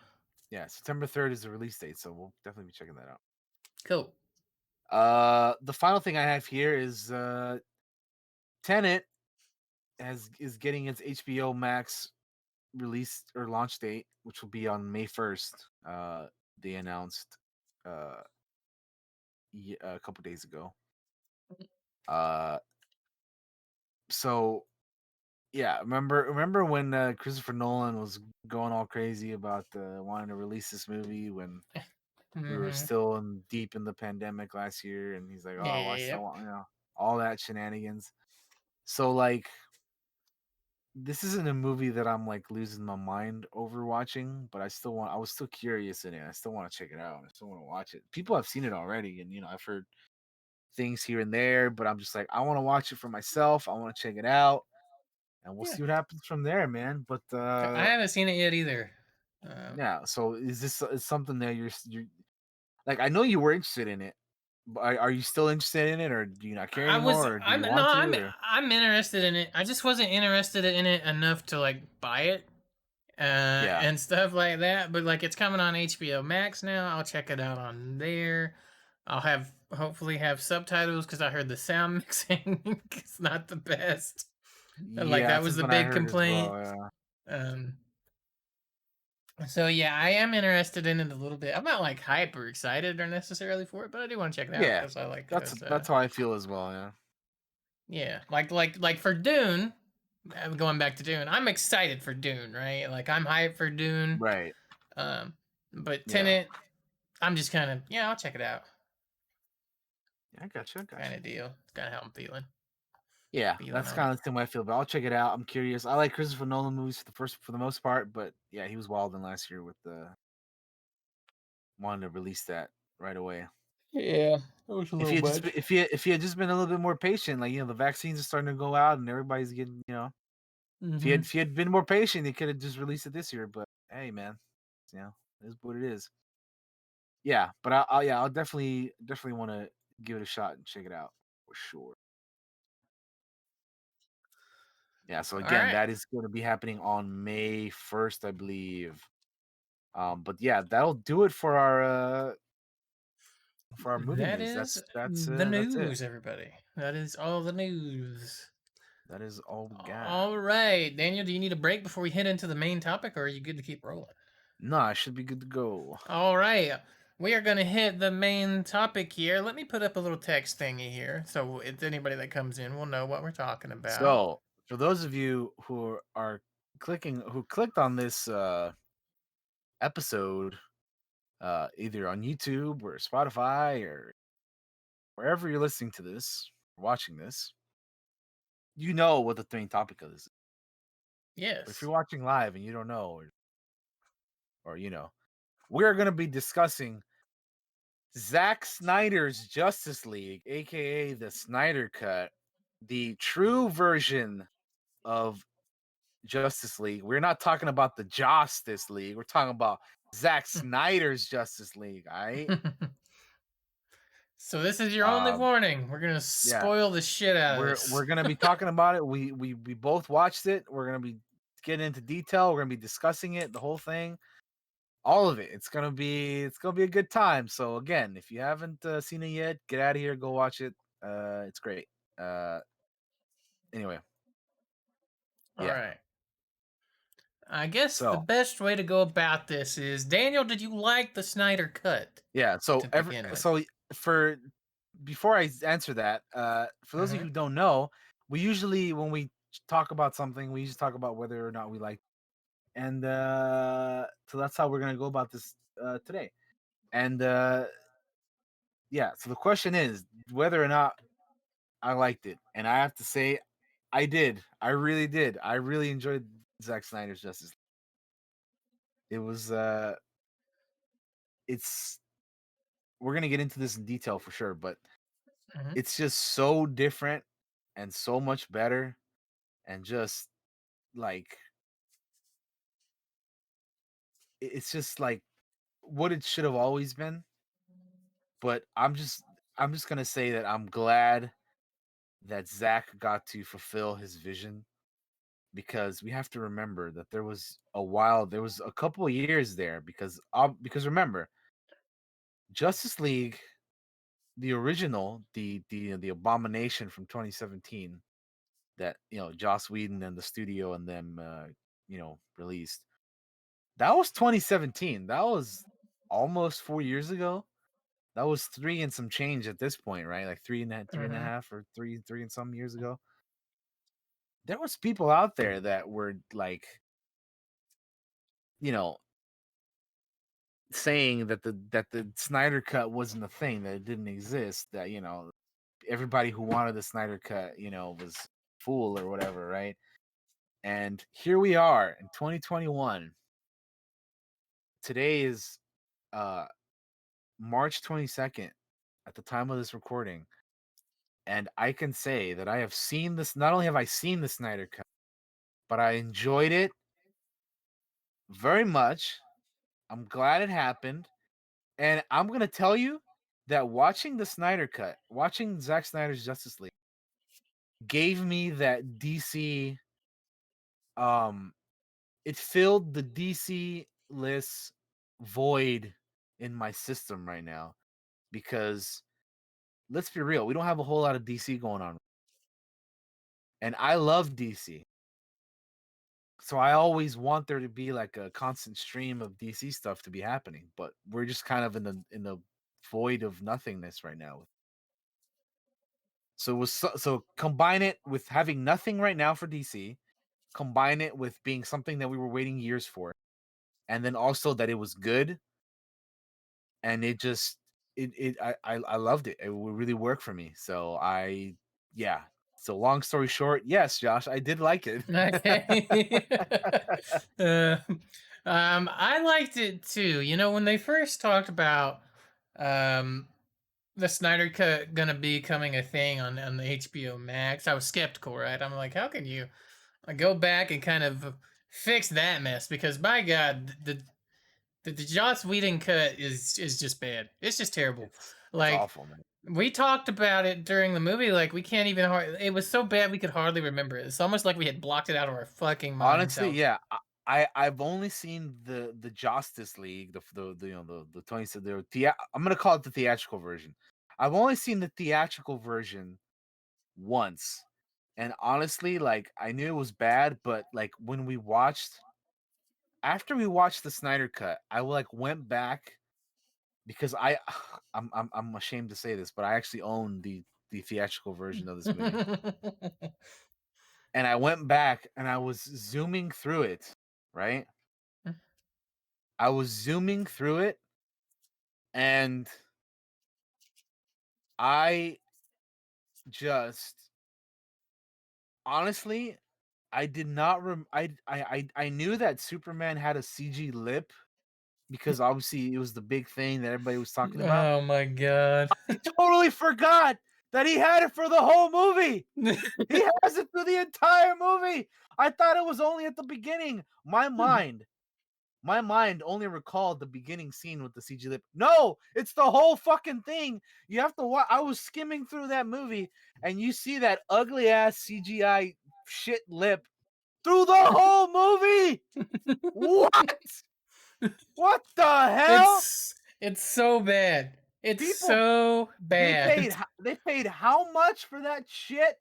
Yeah, September 3rd is the release date, so we'll definitely be checking that out. Cool. The final thing I have here is Tenet is getting its HBO Max release or launch date, which will be on May 1st. They announced uh a couple days ago. Uh, so yeah, remember when Christopher Nolan was going all crazy about wanting to release this movie when we were Hmm. still deep in the pandemic last year, and he's like, "Oh, I still Yep. want all that shenanigans." So like, this isn't a movie that I'm like losing my mind over watching, but I was still curious in it. I still want to check it out. I still want to watch it. People have seen it already, and I've heard things here and there, but I'm just like, I want to watch it for myself. I want to check it out, and we'll Yeah. see what happens from there, man. But I haven't seen it yet either. yeah, so is something that you're like, I know you were interested in it, but are you still interested in it, or do you not care I was anymore, or do I'm you no want I'm to, or I'm interested in it. I just wasn't interested in it enough to like buy it yeah. and stuff like that. But like it's coming on HBO Max now. I'll check it out on there. I'll have hopefully have subtitles because I heard the sound mixing is not the best. And like Yeah, that that's was the something I big heard as well. complaint. Um, so yeah, I am interested in it a little bit. I'm not like hyper excited or necessarily for it, but I do want to check it out Yeah, because I like that's because that's how I feel as well. Yeah. yeah, like for Dune. Going back to Dune, I'm excited for Dune, right? Like I'm hyped for Dune. Right. Um, but Yeah. Tenet, I'm just kind of yeah, I'll check it out, Yeah, I got you. I got kind you. of deal. It's kind of how I'm feeling, Yeah, feeling that's on kind it. of the same way I feel. But I'll check it out. I'm curious. I like Christopher Nolan movies for the most part, but yeah, he was wilding last year with the wanting to release that right away. Yeah, it was a If he little had just much. been, if he had just been a little bit more patient, like the vaccines are starting to go out and everybody's getting, Mm-hmm. if he had been more patient, he could have just released it this year. But hey, man, it is what it is. Yeah, but I'll definitely want to give it a shot and check it out for sure. Yeah, so All again, right, that is going to be happening on May 1st, I believe. But yeah, that'll do it for our movie that news. is That's the that's it. news, everybody. That is all the news. That is all we got. All right, Daniel, do you need a break before we head into the main topic, or are you good to keep rolling? No, I should be good to go. All right. We are going to hit the main topic here. Let me put up a little text thingy here so if anybody that comes in will know what we're talking about. So, for those of you who clicked on this episode, either on YouTube or Spotify or wherever you're listening to this, watching this, you know what the main topic of this is. But if Yes. you're watching live and you don't know, or we're going to be discussing Zack Snyder's Justice League, aka the Snyder Cut, the true version of Justice League. We're not talking about the Justice League. We're talking about Zack Snyder's Justice League. All right. So this is your only Um, warning. We're going to yeah, spoil the shit out of we're this. gonna be talking about it. We both watched it. We're gonna be getting into detail. We're gonna be discussing it, the whole thing, all of it. It's gonna be a good time. So again, if you haven't seen it yet, get out of here, go watch it. It's great. Uh, anyway, All yeah. right. I guess the So best way to go about this is Daniel, did you like the Snyder cut yeah. So to begin with? for before I answer that, for those of you Mhm. who don't know, we usually when we talk about something, we usually talk about whether or not we like, and so that's how we're gonna go about this today. And yeah, so the question is whether or not I liked it, and I have to say, I did. I really did. I really enjoyed Zack Snyder's Justice League. It was it's we're gonna get into this in detail for sure, but Mhm. it's just so different and so much better. and just like it's just like what it should have always been. But I'm just gonna say that I'm glad that Zach got to fulfill his vision, because we have to remember that there was a couple of years there, because remember, Justice League, the original, the abomination from 2017, that Joss Whedon and the studio and them released. That was 2017. That was almost 4 years ago. That was three and some change at this point, right? Like three and a Hmm. half, or three and some years ago. There was people out there that were like, you know, saying that the Snyder cut wasn't a thing, that it didn't exist, that everybody who wanted the Snyder cut, was fool or whatever, right? And here we are in 2021. Today is uh March 22nd at the time of this recording, and I can say that I have seen this. Not only have I seen the Snyder cut, but I enjoyed it very much. I'm glad it happened. And I'm gonna tell you that watching the Snyder cut, watching Zack Snyder's Justice League, gave me that DC. Um, it filled the DC list void in my system right now, because let's be real, we don't have a whole lot of DC going on, and I love DC. So I always want there to be like a constant stream of DC stuff to be happening, but we're just kind of in the void of nothingness right now. So so combine it with having nothing right now for DC, combine it with being something that we were waiting years for, and then also that it was good, and it just I loved it. It would really work for me. So yeah. So long story short, yes, Josh, I did like it. Okay. uh, I liked it too. You know, when they first talked about um, the Snyder Cut gonna be becoming a thing on the HBO Max, I was skeptical, right? I'm like, how can you go back and kind of fix that mess? Because by God, the Joss Whedon cut is just bad. It's just terrible. It's Like awful, man. we talked about it during the movie. Like we can't even. It was so bad we could hardly remember it. It's almost like we had blocked it out of our fucking minds. Honestly, How yeah. I've only seen the Justice League, the 20, I'm gonna call it the theatrical version. I've only seen the theatrical version once, and honestly, like, I knew it was bad, but like when we watched after we watched the Snyder cut, I like went back, because I'm ashamed to say this, but I actually own the theatrical version of this movie. And I went back and I was zooming through it, right? I was zooming through it, and I just honestly, I did not I knew that Superman had a CG lip, because obviously it was the big thing that everybody was talking about. Oh my God. I totally forgot that he had it for the whole movie. He has it through the entire movie. I thought it was only at the beginning. My mind only recalled the beginning scene with the CG lip. No, it's the whole fucking thing. You have to watch. I was skimming through that movie, and you see that ugly ass CGI shit lip through the whole movie. What? What the hell? It's so bad. It's People, so they paid. bad. They paid how much for that shit?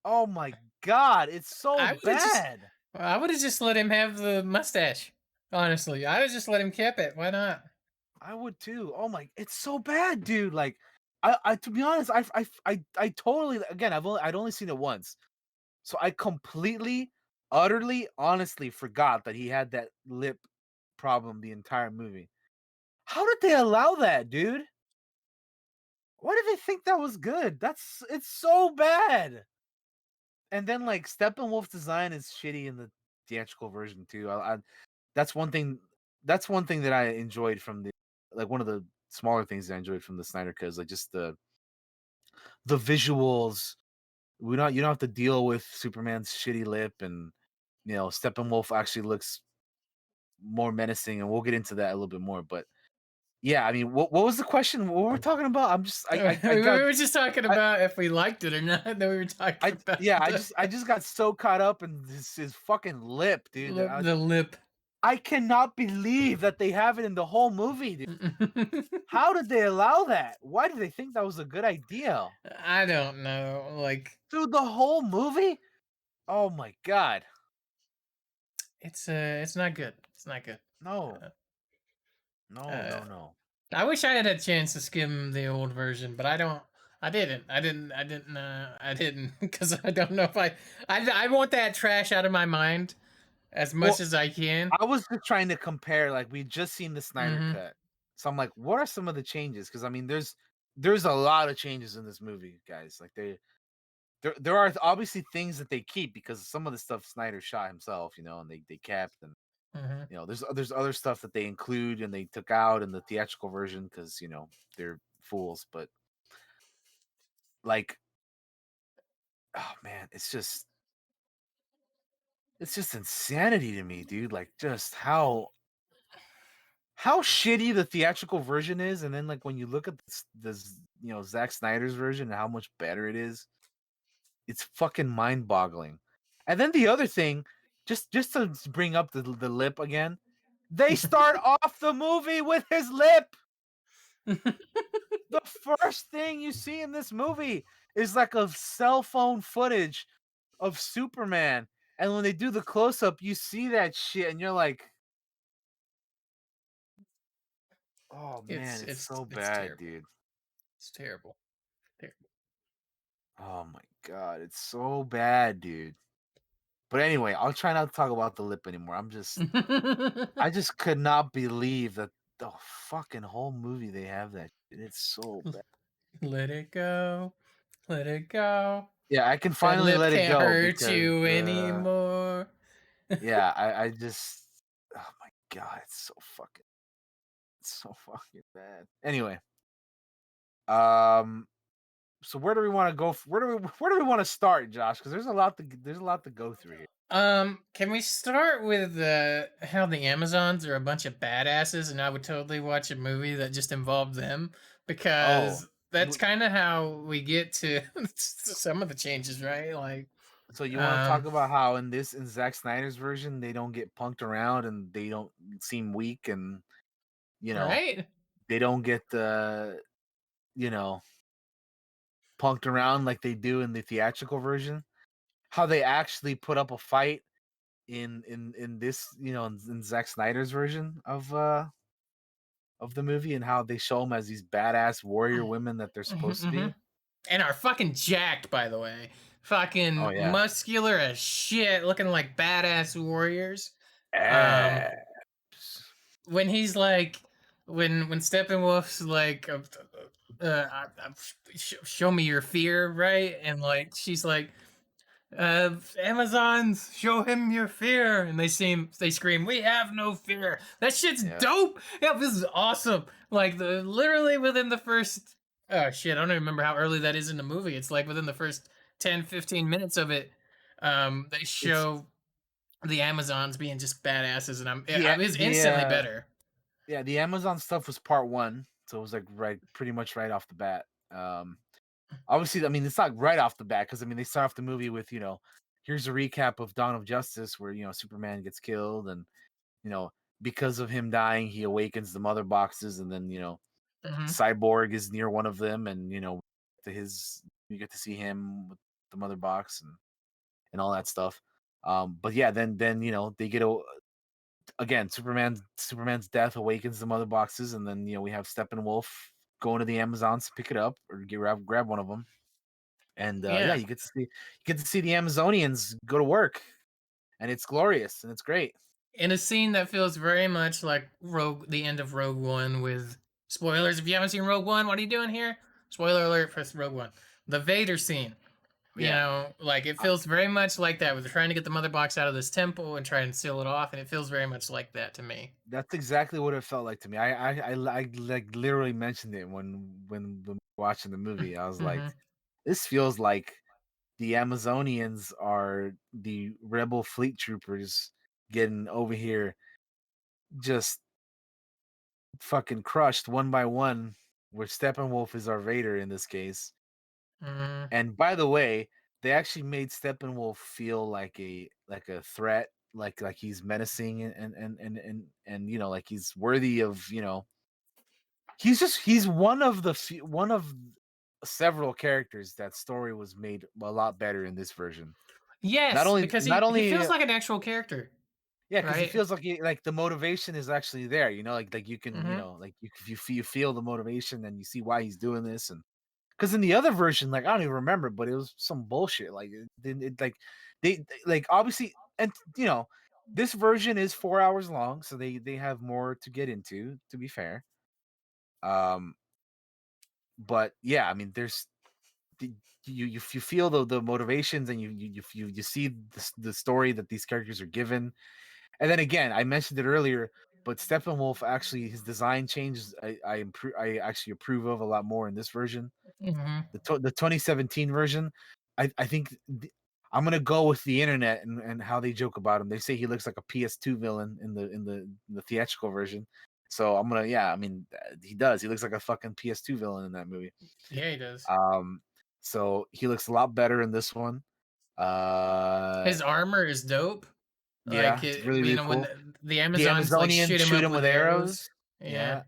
Oh my god, it's so I would have just bad. I would have just let him have the mustache. Honestly, I would just let him keep it. Why not? I would too. Oh my, it's so bad, dude. Like, I to be honest, I totally, again, I'd only seen it once, so I completely, utterly, honestly forgot that he had that lip problem the entire movie. How did they allow that, dude? Why did they think that was good? It's so bad. And then like Steppenwolf's design is shitty in the theatrical version too. That's one thing. That's one thing that I enjoyed from one of the smaller things that I enjoyed from the Snyder Cut is like just the visuals We don't You don't have to deal with Superman's shitty lip, and Steppenwolf actually looks more menacing, and we'll get into that a little bit more. But yeah, I mean, what was the question? What were we talking about? I'm just I We got were just talking I about if we liked it or not. Then we were talking I about yeah, the I just got so caught up in his fucking lip, dude. lip, the lip. I cannot believe that they have it in the whole movie, dude. How did they allow that? Why did they think that was a good idea? I don't know. Like Through the whole movie? Oh my god. it's not good. It's not good. No. Uh, No, uh, no, no. I wish I had a chance to skim the old version, but I don't. I didn't. I didn't because I don't know if I want that trash out of my mind as much Well, as I can. I was just trying to compare, like, we just seen the Snyder Mm-hmm. cut. So I'm like, what are some of the changes? Because I mean, there's a lot of changes in this movie, guys. Like there are obviously things that they keep because some of the stuff Snyder shot himself, and they kept, and Mm-hmm. there's other stuff that they include and they took out in the theatrical version because they're fools. But like, oh man, it's just insanity to me, dude. Like, just how shitty the theatrical version is, and then like when you look at this Zack Snyder's version and how much better it is, it's fucking mind-boggling. And then the other thing, just to bring up the lip again, they start off the movie with his lip. The first thing you see in this movie is like a cell phone footage of Superman, and when they do the close up, you see that shit, and you're like, oh man, it's so It's bad, terrible. dude. It's terrible. Oh my god, it's so bad, dude. But anyway, I'll try not to talk about the lip anymore. Terrible. I just could not believe that the fucking whole movie they have that shit. It's so bad. Let it go. Let it go. Yeah, I can That finally lip let it can't go hurt because you anymore. yeah, I just, oh my god, it's so fucking bad. Anyway, um so where do we want to go? Where do we want to start, Josh? Because there's a lot to go through here. Can we start with how the Amazons are a bunch of badasses, and I would totally watch a movie that just involved them Oh, because that's you kind of how we get to some of the changes, right? Like, so you want to talk um, about how in Zack Snyder's version they don't get punked around and they don't seem weak, and you know right? they don't get you know punked around like they do in the theatrical version. How they actually put up a fight in this, in Zack Snyder's version of the movie, and how they show them as these badass warrior women that they're supposed to Hmm. be. And are fucking jacked, by the way. Oh Fucking yeah. muscular as shit, looking like badass warriors. Um, Abs. when he's like, when Steppenwolf's like, show me your fear, right? And like, she's like, Amazons, show him your fear, and they scream, we have no fear. That shit's Yeah. dope. Yeah, this is awesome. Like the literally within the first, oh shit, I don't even remember how early that is in the movie. It's like within the first 10-15 minutes of it, they It's show the Amazons being just badasses, and the I was the instantly better. yeah, the Amazon stuff was part one, so it was like pretty much right off the bat. Obviously, I mean, it's not right off the bat because I mean they start off the movie with here's a recap of Dawn of Justice where Superman gets killed, and you know because of him dying he awakens the mother boxes, and then Hmm. Cyborg is near one of them, and to his you get to see him with the mother box and all that stuff. But yeah, then they get again Superman's death awakens the mother boxes, and then we have Steppenwolf going to the Amazons to pick it up or grab one of them, and yeah, Yeah, you get to see the Amazonians go to work, and it's glorious and it's great. in a scene that feels very much like the end of Rogue One. With spoilers, if you haven't seen Rogue One, what are you doing here? Spoiler alert for Rogue One. The Vader scene. Yeah, Like it uh, feels very much like that. Where they're trying to get the mother box out of this temple and try and seal it off, and it feels very much like that to me. that's exactly what it felt like to me. I like literally mentioned it when watching the movie. I was like, Mm-hmm. this feels like the Amazonians are the rebel fleet troopers getting over here, just fucking crushed one by one. Where Steppenwolf is our Vader in this case. Mm, And by the way, they actually made Steppenwolf feel like a threat, like he's menacing and like he's worthy of, he's one of several characters that story was made a lot better in this version. Not yes, only because not he only feels like an actual character, yeah, because he right? feels like like the motivation is actually there, like you can, Hmm. like you feel the motivation and you see why he's doing this. And because in the other version, like I don't even remember, but it was some bullshit. Like like like obviously, and this version is 4 hours long, so they have more to get into. To be fair, um, but yeah, I mean, there's the- you feel the motivations and you see the story that these characters are given. And then again, I mentioned it earlier, but Steppenwolf actually his design changes I actually approve of a lot more in this version. Hmm. The 2017 version, I think I'm gonna go with the internet and how they joke about him. They say he looks like a PS2 villain in the theatrical version. So I'm gonna, yeah, I mean he does. He looks like a fucking PS2 villain in that movie. Yeah, he does. Um, so he looks a lot better in this one. Uh, His armor is dope. yeah, Like it's really really when cool. the The Amazons like Amazonian shoot him shoot up him with with arrows. arrows. Yeah, Yeah,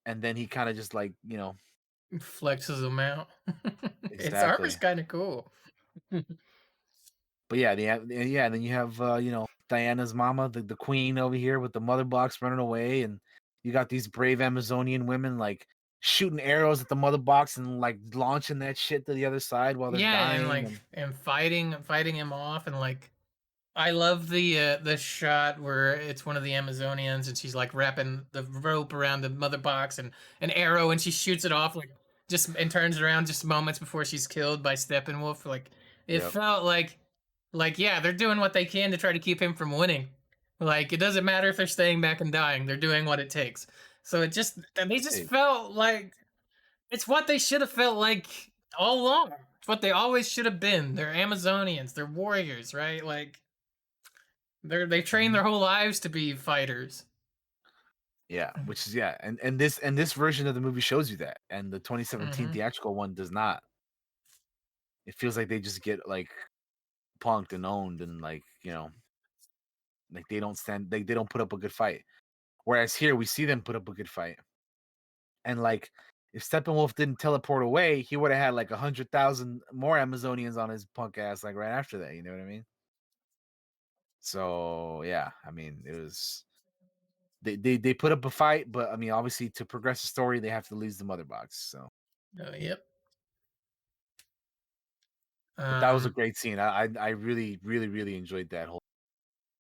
and then he kind of just like flexes them out. His armor's exactly. kind of cool. But yeah, yeah, and then you have Diana's mama, the queen over here with the mother box running away, and you got these brave Amazonian women like shooting arrows at the mother box and like launching that shit to the other side while they're Yeah, and dying. like And and fighting him off, and like I love the shot where it's one of the Amazonians and she's like wrapping the rope around the mother box and an arrow and she shoots it off like just and turns around just moments before she's killed by Steppenwolf. Like it yep, felt like yeah, they're doing what they can to try to keep him from winning. Like it doesn't matter if they're staying back and dying, they're doing what it takes. So it just they just hey, felt like it's what they should have felt like all along. It's what they always should have been. They're Amazonians, they're warriors, right? Like they train mhm. their whole lives to be fighters. Yeah, which is yeah, and this version of the movie shows you that, and the 2017 Mm-hmm. theatrical one does not. It feels like they just get like punked and owned, and like like they don't put up a good fight. Whereas here we see them put up a good fight. And like if Steppenwolf didn't teleport away, he would have had like 100,000 more Amazonians on his punk ass like right after that. You know what I mean? So yeah, I mean it was they put up a fight, but I mean obviously to progress the story they have to lose the mother box. So, Yep. but that was a Um. great scene. I really really really enjoyed that whole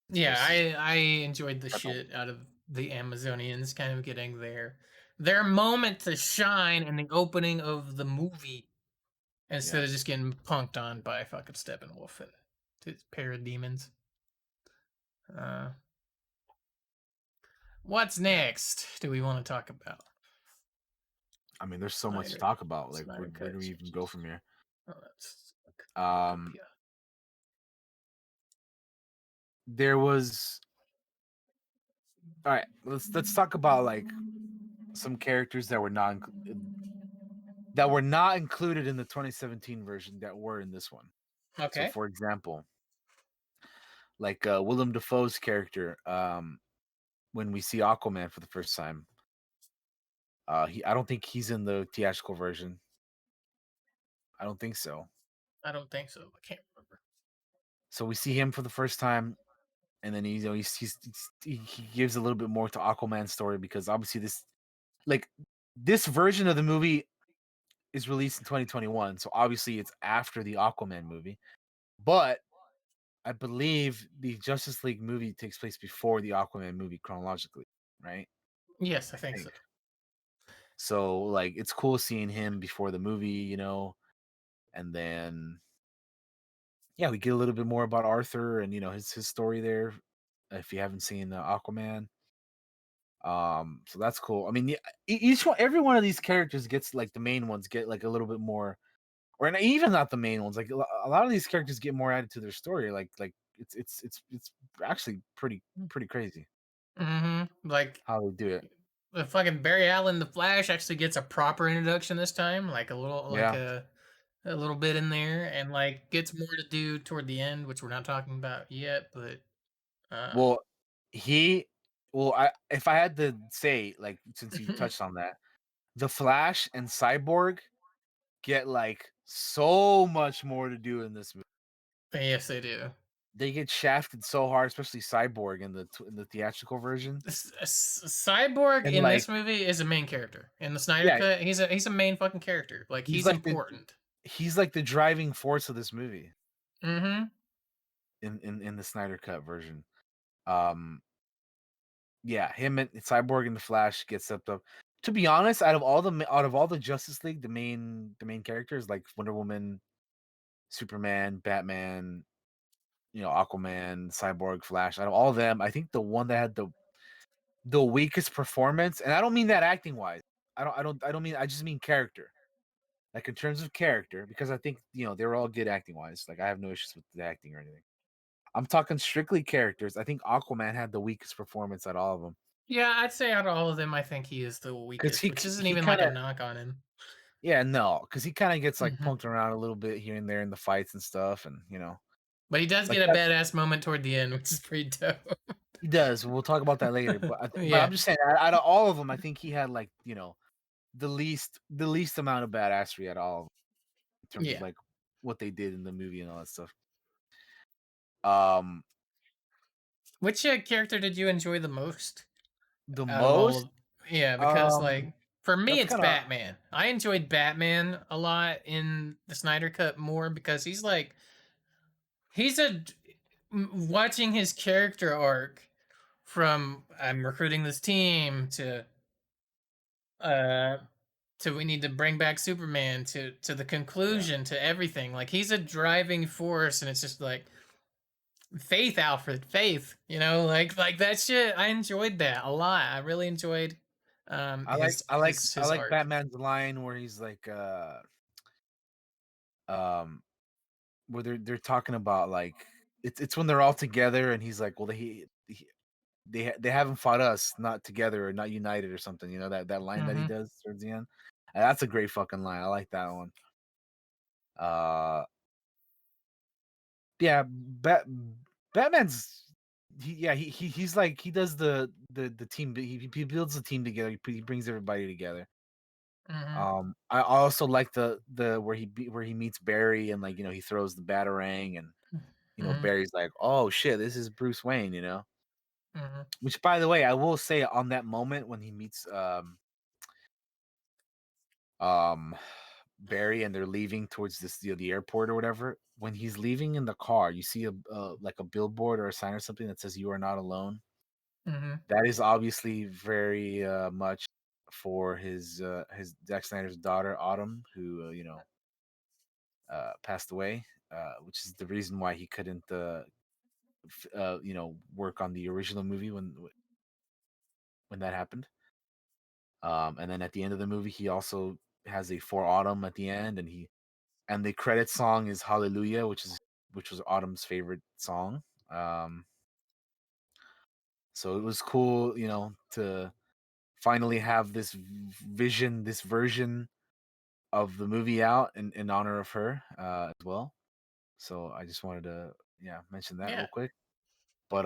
Yeah, versus I enjoyed the Steppenwolf. shit out of the Amazonians kind of getting their moment to shine in the opening of the movie instead Yeah, of just getting punked on by fucking Steppenwolf and his parademons. Uh, what's yeah. next? Do we want to talk about? I mean there's so much to Snyder, talk about. Like Snyder where cut do we even go changes. from here? Oh, that's Um Utopia. there was all right, let's talk about like some characters that were not included in the 2017 version that were in this one. So, Okay. for example, like Willem Dafoe's character, when we see Aquaman for the first time, I don't think he's in the theatrical version. I don't think so. I don't think so. I can't remember. So we see him for the first time, and then he gives a little bit more to Aquaman's story because obviously like this version of the movie is released in 2021, so obviously it's after the Aquaman movie, but I believe the Justice League movie takes place before the Aquaman movie chronologically, right? Yes, I I think so. think. So like it's cool seeing him before the movie, and then yeah, we get a little bit more about Arthur and his story there. If you haven't seen Aquaman, so that's cool. I mean, each one, every one of these characters gets like the main ones get like a little bit more, or even not the main ones. Like a lot of these characters get more added to their story. Like it's actually pretty crazy Like how they do it. the fucking Barry Allen, the Flash, actually gets a proper introduction this time, like Yeah. a little bit in there, and like gets more to do toward the end, which we're not talking about yet. But um, Well, he well, I if I had to say, like, since you touched on that, the Flash and Cyborg get like so much more to do in this movie. yes, they do. They get shafted so hard, especially Cyborg in the theatrical version. Cyborg And in like, this movie is a main character. In the Snyder yeah, Cut, he's a main fucking character. Like he's he's like the important. he's like the driving force of this movie Mm-hmm. in the Snyder Cut version. Um, yeah, him and Cyborg and the Flash get stepped up. To be honest, out of all the Justice League, the main characters like Wonder Woman, Superman, Batman, Aquaman, Cyborg, Flash, out of all of them, I think the one that had the weakest performance, and I don't mean that acting wise. I don't mean I just mean character. Like in terms of character, because I think they were all good acting wise. Like I have no issues with the acting or anything. I'm talking strictly characters. I think Aquaman had the weakest performance out of all of them Yeah, I'd say out of all of them, I think he is the because weakest, he which isn't he even like kind a of knock on him. yeah no because he kind of gets like Hmm. punked around a little bit here and there in the fights and stuff, and But he does like get a that badass moment toward the end, which is pretty dope. he does. We'll talk about that later, but I'm Yeah, just saying out of all of them, I think he had like the least amount of badassery at all in terms of yeah. like what they did in the movie and all that stuff. Um, Which character did you enjoy the most the out of all most, of? Yeah, because um, like for me, that's it's kind of Batman. I enjoyed Batman a lot in the Snyder Cut more because he's a watching his character arc from I'm recruiting this team uh to we need to bring back Superman to the yeah. conclusion to everything. Like he's a driving force, and it's just like faith, Alfred, faith. Like that shit. I enjoyed that a lot. I really enjoyed I like his I like his I his like arc. Batman's line where he's like um where they're talking about like it's when they're all together and he's like, well they haven't fought us, not together or not united or something, that line that he Mm-hmm. does towards the end. That's a great fucking line. I like that one. Uh yeah, Batman's he's like he does the team, he builds the team together, he brings everybody together. Mm-hmm. I also like the where he meets Barry and like he throws the batarang and Mm-hmm. Barry's like, oh shit, this is Bruce Wayne, Mm-hmm. which by the way I will say on that moment when he meets um Barry and they're leaving towards this the airport or whatever, when he's leaving in the car you see a like a billboard or a sign or something that says you are not alone. Mm-hmm. That is obviously very much for his Zack Snyder's daughter Autumn, who passed away, which is the reason why he couldn't work on the original movie when that happened. And then at the end of the movie, he also has a for Autumn at the end, and the credit song is Hallelujah, which was Autumn's favorite song. So it was cool, to finally have this version of the movie out in honor of her as well. So I just wanted to mention that real Yeah. quick. But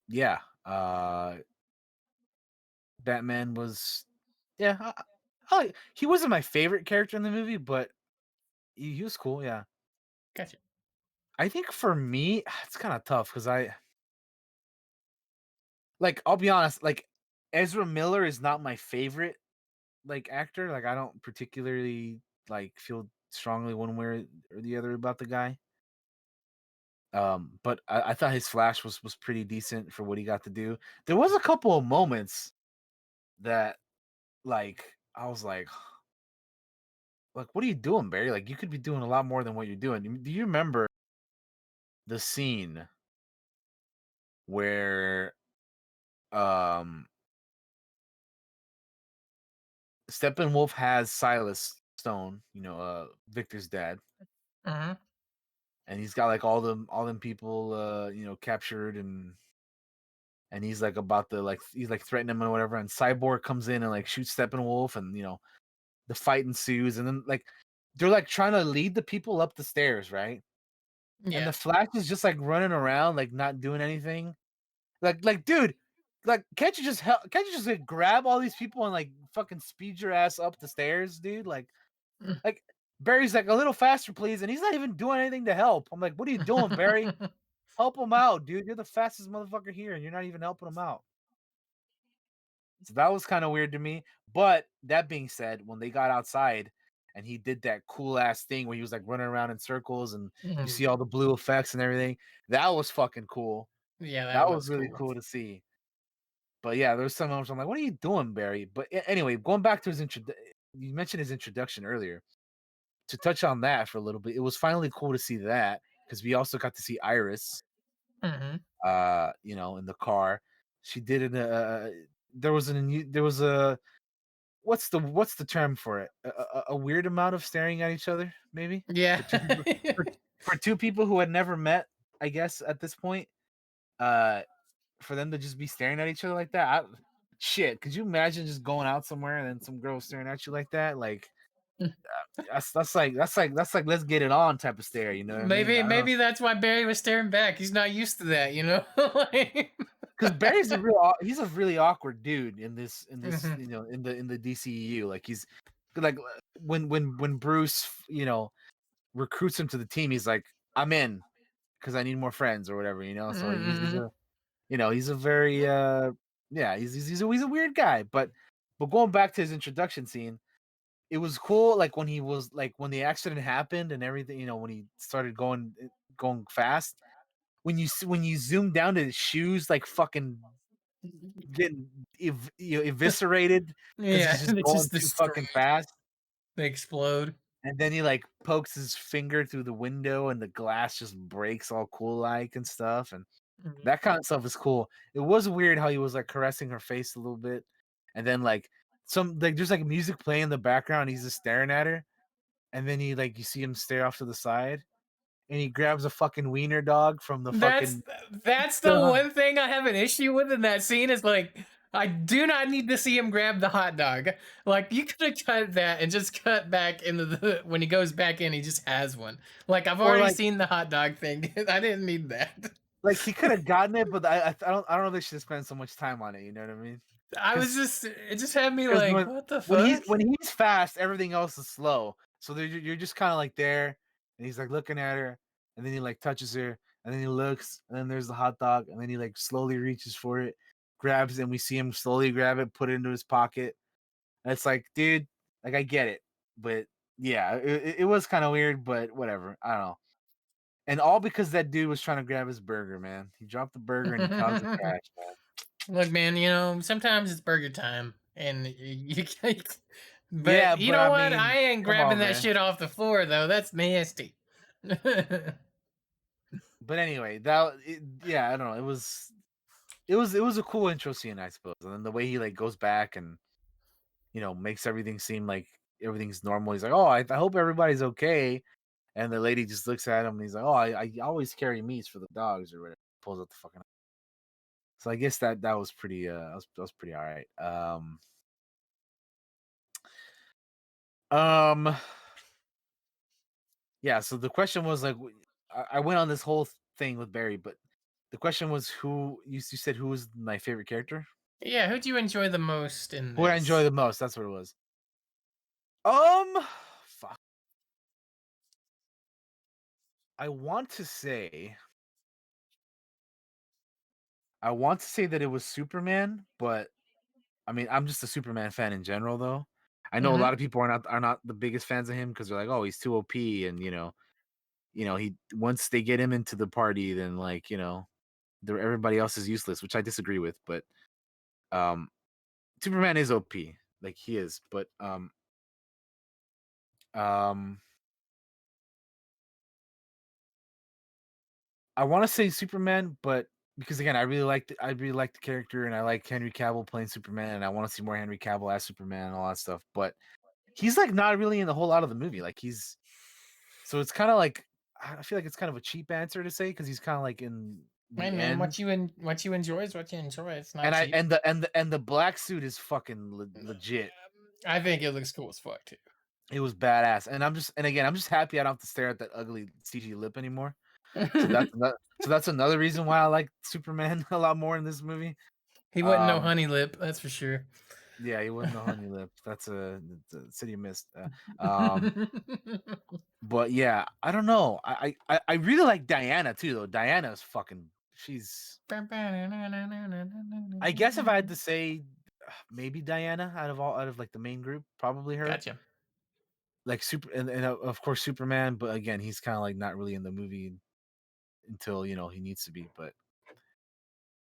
yeah, Batman was yeah, he wasn't my favorite character in the movie, but he was cool. Yeah, Gotcha. I think for me it's kind of tough because I'll be honest, like Ezra Miller is not my favorite like actor. Like I don't particularly like feel strongly one way or the other about the guy. But I thought his Flash was pretty decent for what he got to do. There was a couple of moments that I was like, what are you doing, Barry? Like you could be doing a lot more than what you're doing. Do you remember the scene where um Steppenwolf has Silas Stone, Victor's dad, Mhm. and he's got like all them people, captured, and he's like about to like he's like threatening him and whatever. And Cyborg comes in and like shoots Steppenwolf, and the fight ensues, and then like they're like trying to lead the people up the stairs, right? And Yeah. the Flash is just like running around, like not doing anything. Like, dude, like, can't you just help? Can't you just like grab all these people and like fucking speed your ass up the stairs, dude? Like Barry's like a little faster, please, and he's not even doing anything to help. I'm like, what are you doing, Barry? Help him out, dude. You're the fastest motherfucker here, and you're not even helping him out. So that was kind of weird to me. But that being said, when they got outside and he did that cool ass thing where he was like running around in circles and you Mhm. see all the blue effects and everything, that was fucking cool. Yeah, that That was was really cool. cool to see. But yeah, there's some moments I'm like, what are you doing, Barry? But anyway, going back to his you mentioned his introduction earlier. To touch on that for a little bit, it was finally cool to see that because we also got to see Iris, Mhm. in the car. She did it. There was a what's the term for it? A weird amount of staring at each other, maybe Yeah. for two people for, for two people who had never met. I guess at this point, uh, for them to just be staring at each other like that. Shit, could you imagine just going out somewhere and then some girl staring at you like that? Like that's like let's get it on type of stare. You know what I mean? Maybe I don't know. maybe that's why Barry was staring back. He's not used to that, you know? Like Because Barry's he's a really awkward dude in this Mhm. in the DCEU. Like he's like when Bruce recruits him to the team, he's like, I'm in because I need more friends or whatever. So like Mhm. he's a very yeah, he's a weird guy. But going back to his introduction scene, it was cool. Like when he was like when the accident happened and everything. When he started going fast. When you zoom down to his shoes, like fucking getting eviscerated because Yeah, he's just it's going just too destroyed. fucking fast. They explode. And then he like pokes his finger through the window and the glass just breaks all cool like and stuff. And Mhm. that kind of stuff is cool. It was weird how he was like caressing her face a little bit. And then like some like there's like music playing in the background. He's just staring at her. And then you see him stare off to the side and he grabs a fucking wiener dog from the That's fucking that's the one thing I have an issue with in that scene is like I do not need to see him grab the hot dog. Like you could have cut that and just cut back into the when he goes back in, he just has one. Like I've or already like seen the hot dog thing. I didn't need that. like he could have gotten it, but I don't know if they should have spent so much time on it. You know what I mean? I was Because just it just had me because like, when what the when he's fuck? when he's fast, everything else is slow. So you're just kind of like there, and he's like looking at her, and then he like touches her, and then he looks, and then there's the hot dog, and then he like slowly reaches for it, grabs it, and we see him slowly grab it, put it into his pocket. And it's like, dude, like I get it, but yeah, it was kind of weird, but whatever. I don't know. And all because that dude was trying to grab his burger, man. He dropped the burger and he caused a crash, man. Look, man, sometimes it's burger time, and you can't. Yeah, But you but know I what? I mean, ain't come grabbing on, that man. shit off the floor though. That's nasty. But anyway, yeah, I don't know. It was a cool intro scene, I suppose. And then the way he like goes back and makes everything seem like everything's normal. He's like, "Oh, I hope everybody's okay." And the lady just looks at him and he's like, "Oh, I always carry meats for the dogs or whatever." Pulls out the fucking. So I guess that was pretty. That was pretty all right. Um. Yeah. So the question was like, I went on this whole thing with Barry, but the question was who you said who was my favorite character? Yeah, who do you enjoy the most in Who I enjoy this? the most? That's what it was. Um, fuck. I want to say, I want to say that it was Superman, but I mean, I'm just a Superman fan in general, though. I know a Hmm. lot of people are not the biggest fans of him because they're like, oh, he's too OP, and he once they get him into the party, then like everybody else is useless, which I disagree with. But um, Superman is OP, like he is, but um, I want to say Superman, but because again, I really like the character, and I like Henry Cavill playing Superman, and I want to see more Henry Cavill as Superman and all that stuff. But he's like not really in the whole lot of the movie. Like so it's kind of like I feel like it's kind of a cheap answer to say because he's kind of like in Hey the man, end. what you enjoy is what you enjoy. It's not And I cheap. and the black suit is fucking legit. I think it looks cool as fuck too. It was badass. And again, I'm just happy I don't have to stare at that ugly CG lip anymore. So that's another reason why I like Superman a lot more in this movie. He wasn't no Um, honey lip, that's for sure. yeah, he wasn't the honey lip. That's a city mist. But yeah, I don't know. I really like Diana too, though. Diana is fucking. She's. I guess if I had to say, maybe Diana out of like the main group, probably her. Gotcha. Like super, and of course Superman, but again, he's kind of like not really in the movie until he needs to be. But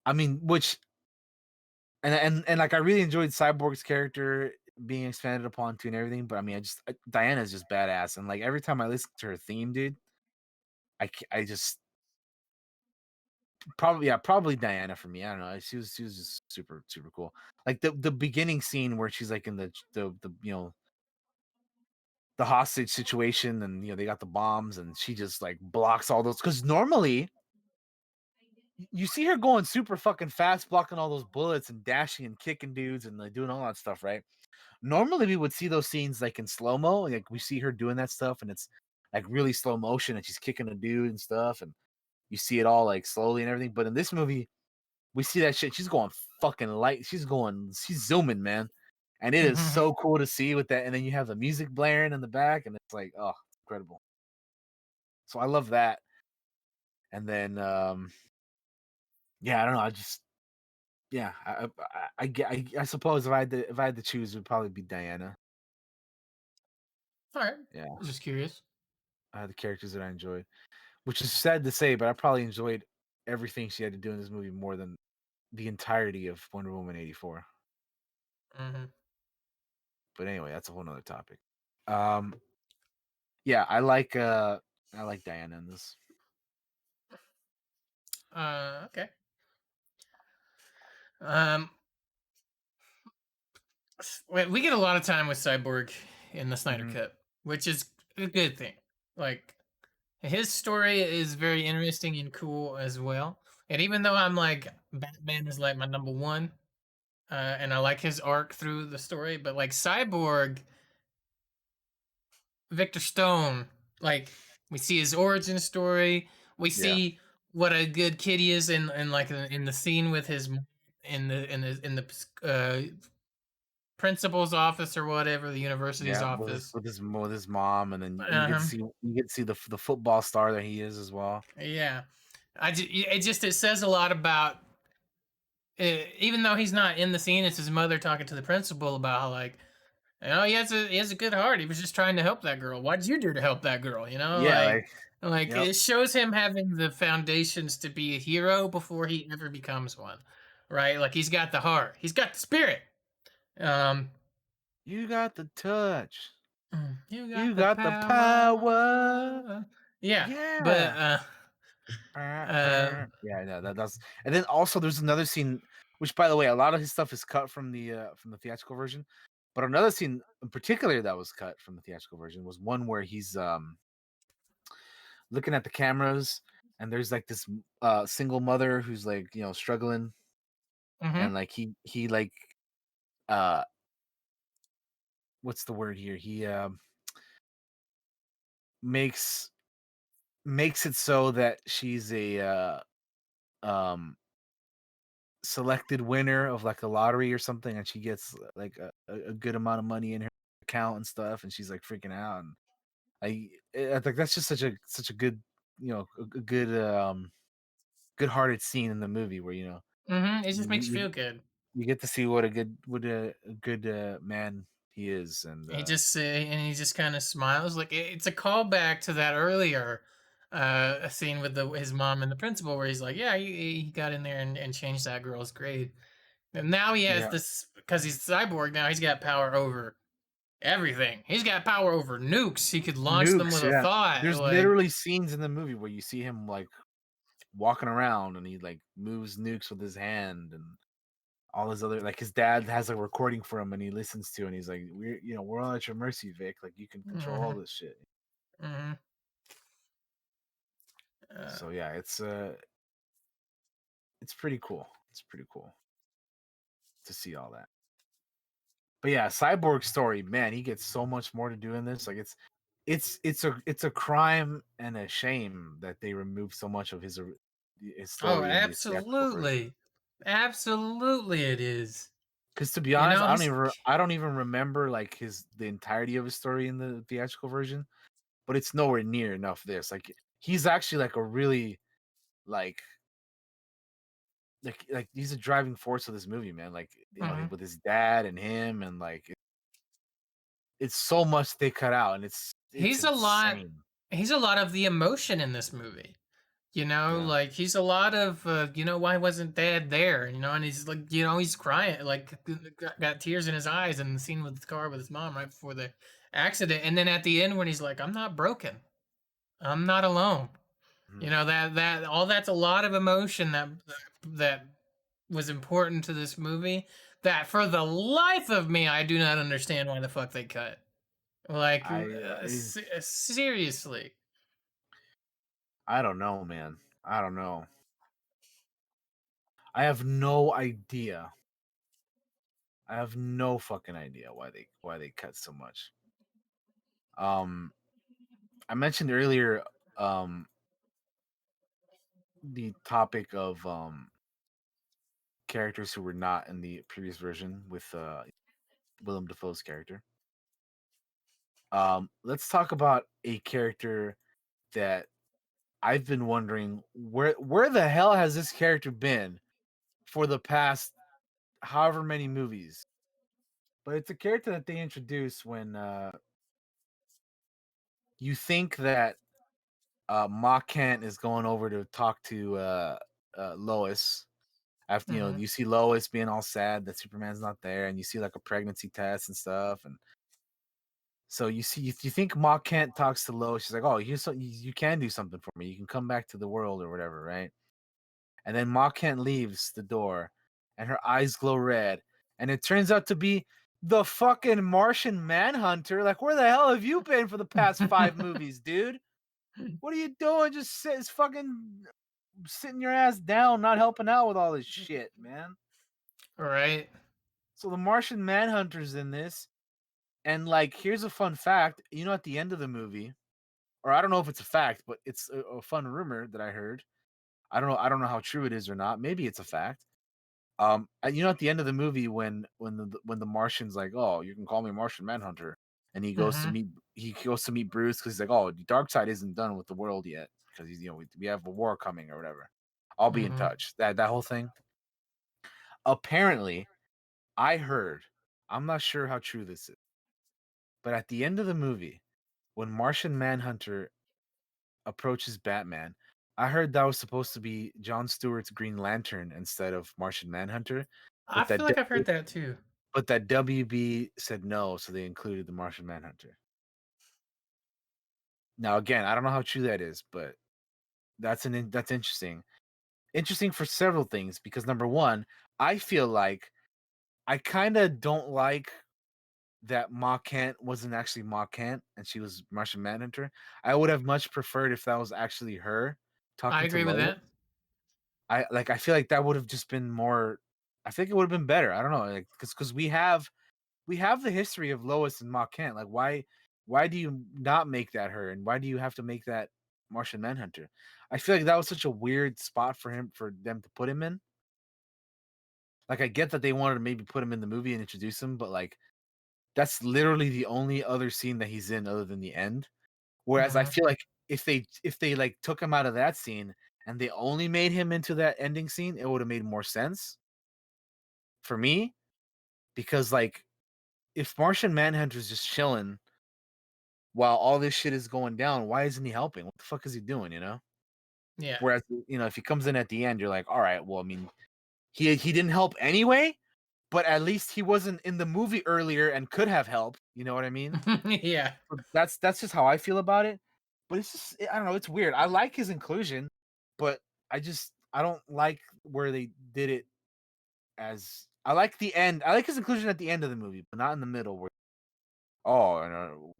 I mean, which and like I really enjoyed Cyborg's character being expanded upon too and everything. But I mean, Diana's just badass, and like every time I listen to her theme, dude, I just probably Diana for me. I don't know. She was just super cool. Like the beginning scene where she's like in the the hostage situation, and they got the bombs, and she just like blocks all those because normally you see her going super fucking fast, blocking all those bullets and dashing and kicking dudes and like doing all that stuff, right? Normally we would see those scenes like in slow mo, like we see her doing that stuff, and it's like really slow motion, and she's kicking a dude and stuff, and you see it all like slowly and everything. But in this movie, we see that shit. She's going fucking light. She's zooming, man, and it is so cool to see with that. And then you have the music blaring in the back, and it's like, oh, incredible. So I love that. And then, yeah, I don't know. I just yeah, I suppose if I had to choose, it would probably be Diana. All right. Yeah, I was just curious. the characters that I enjoyed, which is sad to say, but I probably enjoyed everything she had to do in this movie more than the entirety of Wonder Woman 84. Hmm. But anyway, that's a whole nother topic. Um, yeah, I like Diana in this. Okay. Um, we get a lot of time with Cyborg in the Snyder Hmm. Cut, which is a good thing. Like his story is very interesting and cool as well. And even though I'm like Batman is like my number one, and I like his arc through the story, but like Cyborg, Victor Stone, like we see his origin story. We Yeah, see what a good kid he is in like in the scene with his in the principal's office or whatever, the university's yeah, office. with his mom, and then you get to Uh-huh. see the football star that he is as well. Yeah, it says a lot about even though he's not in the scene. It's his mother talking to the principal about how like he has a good heart. He was just trying to help that girl. What did you do to help that girl? Yeah, Like yep. it shows him having the foundations to be a hero before he ever becomes one, right? Like he's got the heart, he's got the spirit. Um, You got the touch. you You got the got the power. power. Yeah, but Yeah. uh, Yeah, no, that's and then also there's another scene, which by the way, a lot of his stuff is cut from the theatrical version. But another scene in particular that was cut from the theatrical version was one where he's looking at the cameras, and there's like this single mother who's like, struggling, mm-hmm, and like he like uh what's the word here? He makes makes it so that she's a um selected winner of like a lottery or something, and she gets like a good amount of money in her account and stuff, and she's like freaking out. And I think that's just such a good, a good hearted scene in the movie where mm-hmm. It just you, makes you you feel good. you get to see what a good man he is. And He just kind of smiles. Like it's a callback to that earlier a scene with his mom and the principal where he's like, yeah, he got in there and changed that girl's grade. And now he has yeah, this because he's cyborg. Now he's got power over everything. He's got power over nukes. He could launch them nukes, with a yeah, thought. there's Like, literally scenes in the movie where you see him like walking around, and he like moves nukes with his hand, and all his other like his dad has a recording for him and he listens to, and he's like, we're all at your mercy, Vic. Like you can control all Mhm. this shit. Mhm. Uh, So yeah, it's pretty cool. It's pretty cool to see all that. But yeah, Cyborg story, man, he gets so much more to do in this. Like it's a crime and a shame that they removed so much of his oh, story in the theatrical version. absolutely. Absolutely it is. Because to be You honest, know, he's I don't even remember like the entirety of his story in the theatrical version, but it's nowhere near enough this. Like he's actually like a really like like he's a driving force of this movie, man. Like mhm. with his dad and him, and like it's so much they cut out, and it's He's a lot insane. he's a lot of the emotion in this movie. You know, Yeah. like he's a lot of why wasn't dad there? You know, and he's like, he's crying, like got tears in his eyes in the scene with the car with his mom right before the accident. And then at the end when he's like, I'm not broken. I'm not alone. You Mhm. know, that all that's a lot of emotion that was important to this movie that for the life of me I do not understand why the fuck they cut. Like I seriously. I don't know, man. I don't know. I have no idea. I have no fucking idea why they cut so much. Um, I mentioned earlier um the topic of characters who were not in the previous version with Willem Dafoe's character. Let's talk about a character that I've been wondering where the hell has this character been for the past however many movies. But it's a character that they introduce when you think that Ma Kent is going over to talk to Lois. After Hmm. you see Lois being all sad that Superman's not there, and you see like a pregnancy test and stuff, and so you think Ma Kent talks to Lois. She's like, "Oh, you can do something for me. You can come back to the world or whatever, right?" And then Ma Kent leaves the door, and her eyes glow red, and it turns out to be the fucking Martian Manhunter. Like, where the hell have you been for the past 5 movies, dude? What are you doing? Fucking sitting your ass down, not helping out with all this shit, man. Right. So the Martian Manhunter's in this, and like, here's a fun fact. At the end of the movie, or I don't know if it's a fact, but it's a fun rumor that I heard. I don't know. I don't know how true it is or not. Maybe it's a fact. And at the end of the movie, when the Martian's like, "Oh, you can call me Martian Manhunter," and Hmm. he goes to meet Bruce because he's like, "Oh, the dark side isn't done with the world yet because we have a war coming or whatever. I'll be in Hmm. touch." That whole thing. Apparently, I heard. I'm not sure how true this is, but at the end of the movie, when Martian Manhunter approaches Batman, I heard that was supposed to be John Stewart's Green Lantern instead of Martian Manhunter, I but feel like I've heard that too. that WB said no, so they included the Martian Manhunter. Now, again, I don't know how true that is, but that's interesting. Interesting for several things because number one, I feel like I kind of don't like that Ma Kent wasn't actually Ma Kent and she was Martian Manhunter. I would have much preferred if that was actually her I talking to agree with Lois. that. I feel like that would have just been more. I think it would have been better. I don't know, like because we have the history of Lois and Ma Kent. Like, why do you not make that her, and why do you have to make that Martian Manhunter? I feel like that was such a weird spot for them to put him in. Like, I get that they wanted to maybe put him in the movie and introduce him, but like that's literally the only other scene that he's in other than the end. Whereas I Hmm. feel like if they like took him out of that scene and they only made him into that ending scene, it would have made more sense for me because like if Martian Manhunter's just chilling while all this shit is going down, why isn't he helping? What the fuck is he doing? Yeah. Whereas if he comes in at the end, you're like, all right, well, I mean, he didn't help anyway, but at least he wasn't in the movie earlier and could have helped. You know what I mean? Yeah. So that's just how I feel about it. But it's just I don't know. It's weird. I like his inclusion, but I don't like where they did it as I like the end. I like his inclusion at the end of the movie, but not in the middle. Where and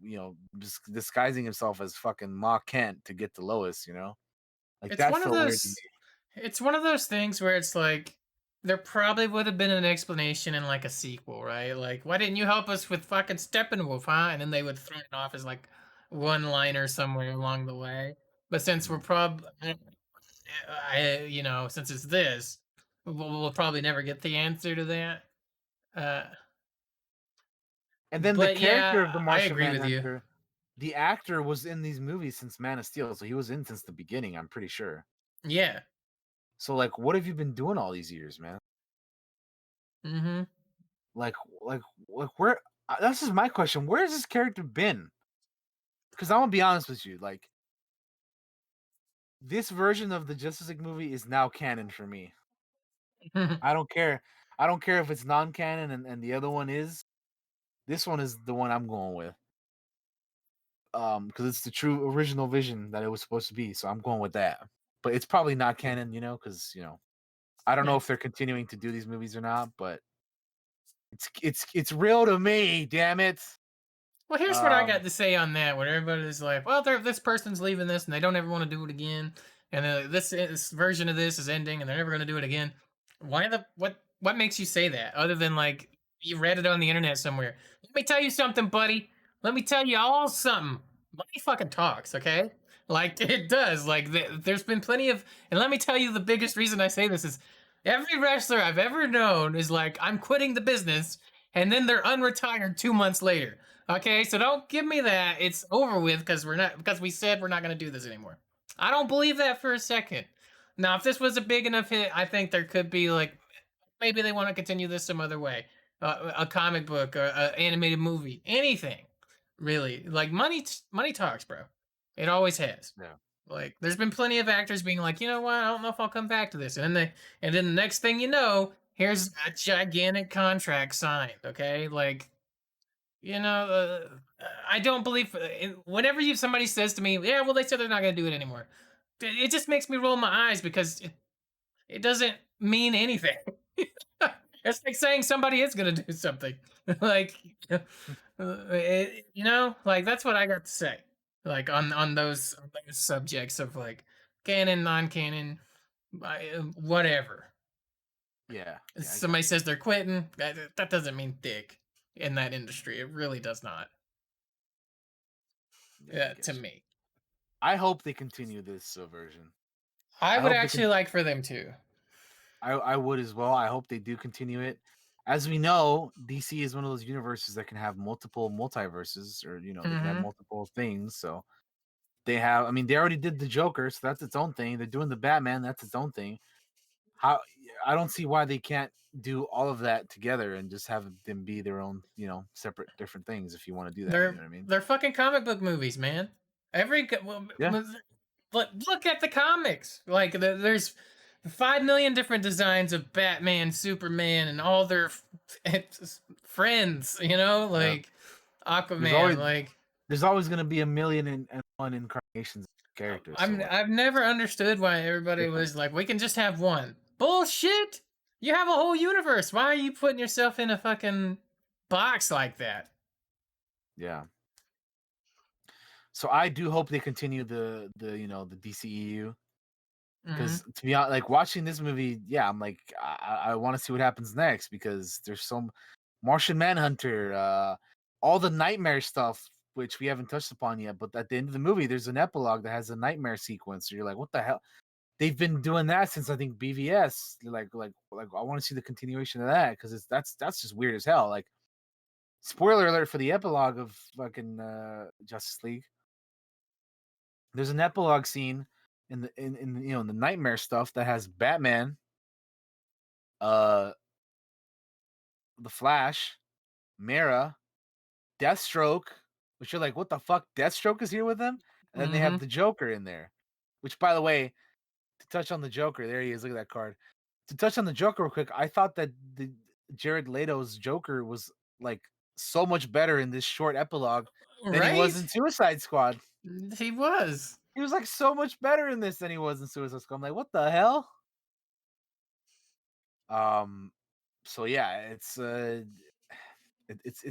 disguising himself as fucking Ma Kent to get to Lois. Like It's that one of felt weird to me. those it's one of those things where it's like there probably would have been an explanation in like a sequel, right? Like, why didn't you help us with fucking Steppenwolf, huh? And then they would throw it off as like one liner somewhere along the way. But since we're Mhm. since it's this, we'll probably never get the answer to that. Uh, And then the but character yeah, of the I Martian agree with you. Manhunter, the actor was in these movies since Man of Steel, so he was in since the beginning. I'm pretty sure. Yeah. So like, what have you been doing all these years, man? Mm-hmm. Like, where? That's just my question. Where has this character been? Because I'm gonna be honest with you, like this version of the Justice League movie is now canon for me. I don't care. I don't care if it's non-canon and the other one is. This one is the one I'm going with. Because it's the true original vision that it was supposed to be. So I'm going with that. But it's probably not canon, because I don't know Yeah. if they're continuing to do these movies or not, but it's real to me, damn it. Well, here's what I Um, got to say on that. When everybody's like, "Well, this person's leaving this, and they don't ever want to do it again," and this version of this is ending, and they're never going to do it again. Why the what makes you say that? Other than like you read it on the internet somewhere. Let me tell you something, buddy. Let me tell you all something. Money fucking talks, okay? Like it does. Like there's been plenty of, and let me tell you, the biggest reason I say this is every wrestler I've ever known is like, I'm quitting the business, and then they're unretired 2 months later. Okay, so don't give me that. It's over with because we said we're not going to do this anymore. I don't believe that for a second. Now, if this was a big enough hit, I think there could be like maybe they want to continue this some other way, a comic book, or an animated movie, anything, really. Like money talks, bro. It always has. yeah, Like, there's been plenty of actors being like, you know what, I don't know if I'll come back to this, and then the next thing you know, here's a gigantic contract signed. Okay, like I don't believe whenever somebody says to me, yeah, well, they said they're not going to do it anymore. It just makes me roll my eyes because it doesn't mean anything. It's like saying somebody is going to do something. Like, like that's what I got to say. Like on those subjects of like canon, non-canon, whatever. yeah, yeah. I got Somebody says they're quitting. That doesn't mean dick in that industry. It really does not. you. Yeah, I To get you. me. I hope they continue this version. I I would hope they actually can. like for them to. I would as well. I hope they do continue it. As we know, DC is one of those universes that can have multiple multiverses, or they can have Hmm. multiple things. So they have. I mean, they already did the Joker, so that's its own thing. They're doing the Batman, that's its own thing. How I don't see why they can't do all of that together and just have them be their own, separate, different things. If you want to do that, you know what I mean? They're fucking comic book movies, man. Yeah, Look at the comics. Like there's 5 million different designs of Batman, Superman, and all their friends. yeah. Like There's Aquaman. always Like there's always gonna be a million and one incarnations of characters. So like, I've never understood why everybody different. was like, we can just have one. Bullshit. You have a whole universe. Why are you putting yourself in a fucking box like that? Yeah. So I do hope they continue the DCEU, Hmm. because to be honest, like watching this movie, yeah, I'm like I want to see what happens next, because there's some Martian Manhunter, all the nightmare stuff which we haven't touched upon yet. But at the end of the movie, there's an epilogue that has a nightmare sequence. So you're like, what the hell? They've been doing that since I think BVS. Like I want to see the continuation of that, because that's just weird as hell. Like, spoiler alert for the epilogue of fucking Justice League. There's an epilogue scene in the nightmare stuff that has Batman, uh, the Flash, Mara, Deathstroke, which you're like, what the fuck? Deathstroke is here with them, and then they Hmm. have the Joker in there. Which, by the way, to touch on the Joker, there he is. Look at that card. To touch on the Joker real quick, I thought that the Jared Leto's Joker was like so much better in this short epilogue than he was in Right? Suicide Squad. He was. He was like so much better in this than he was in Suicide Squad. I'm like, what the hell? Um, So yeah, it's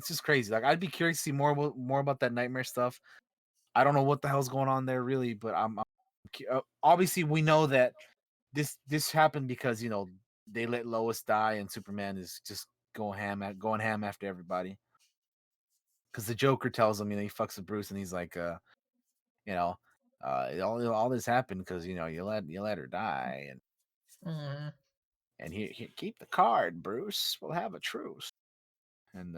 just crazy. Like I'd be curious to see more about that nightmare stuff. I don't know what the hell's going on there really, but obviously we know that this happened because they let Lois die and Superman is just going ham after everybody. Because the Joker tells him, he fucks with Bruce and he's like, you know, all this happened because you let her die Mhm. and he keep the card, Bruce. We'll have a truce. And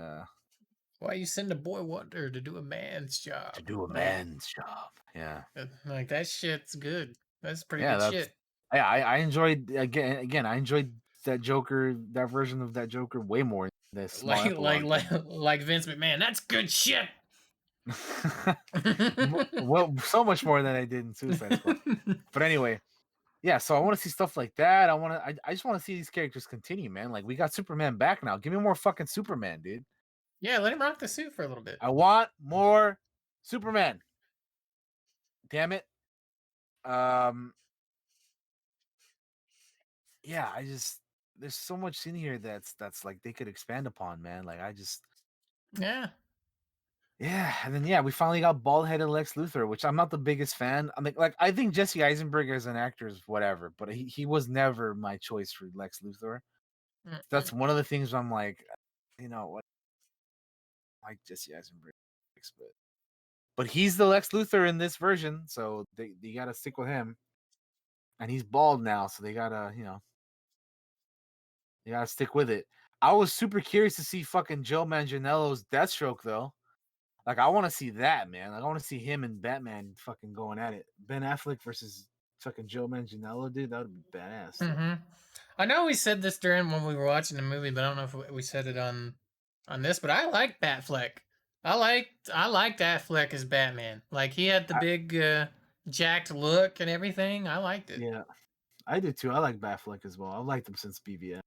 Why you send a boy wonder to do a man's to job? do a Like, man's job. Yeah. like that shit's good. That's pretty Yeah, good that's shit. yeah, I enjoyed again, I enjoyed that version of that Joker way more than the small epilogue did. Like Vince McMahon. That's good shit. Well, so much more than I did in Suicide Squad. But anyway, yeah, so I want to see stuff like that. I just want to see these characters continue, man. Like we got Superman back now. Give me more fucking Superman, dude. Yeah, let him rock the suit for a little bit. I want more Superman. Damn it. Um yeah, there's so much in here that's like they could expand upon, man. Like Yeah. yeah, and then yeah, we finally got bald-headed Lex Luthor, which I'm not the biggest fan. I mean, like I think Jesse Eisenberg as an actor is whatever, but he was never my choice for Lex Luthor. Mm-mm. That's one of the things I'm like, what I like Jesse Eisenberg, but he's the Lex Luthor in this version, so they gotta stick with him, and he's bald now, so they gotta stick with it. I was super curious to see fucking Joe Manganiello's Deathstroke though. Like I want to see that, man. Like I want to see him and Batman fucking going at it. Ben Affleck versus fucking Joe Manganiello, dude. That would be badass, dude. Mm-hmm. I know we said this during when we were watching the movie, but I don't know if we said it on this. But I like Batfleck. I liked Affleck as Batman. Like he had the I, big jacked look and everything. I liked it. yeah, I do too. I like Batfleck as well. I've liked him since BVS.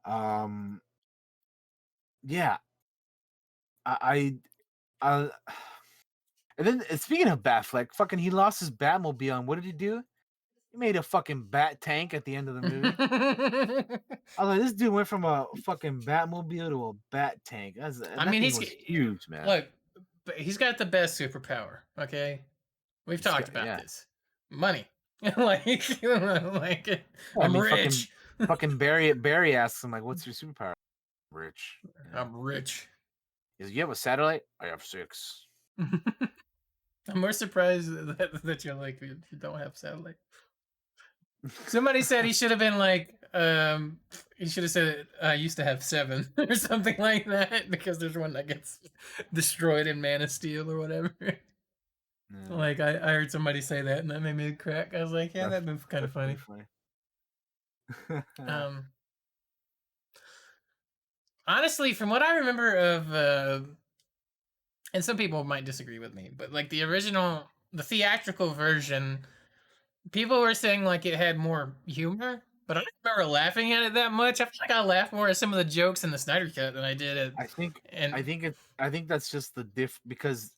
Um, yeah, I, I, and then speaking of Batfleck, fucking he lost his Batmobile. And what did he do? He made a fucking bat tank at the end of the movie. I was like, this dude went from a fucking Batmobile to a bat tank. I That mean, thing was huge, man. look, but he's got the best superpower. Okay, we've He's talked got, about yeah. this. Money, like Yeah, I I'm mean, fucking rich. fucking Barry asks him like, "What's your superpower?" Rich. Yeah. I'm rich. He's like, you have a satellite? I have 6. I'm more surprised that you're like you don't have satellite. Somebody said he should have been like, he should have said I used to have 7 or something like that because there's one that gets destroyed in Man of Steel or whatever. Yeah, Like I heard somebody say that and that made me crack. I was like, yeah, that's that'd been kind of that's pretty funny. funny. Um, Honestly, from what I remember of, and some people might disagree with me, but like the theatrical version, people were saying like it had more humor, but I don't remember laughing at it that much. I feel like I laughed more at some of the jokes in the Snyder Cut than I did at, I think and I think that's just the because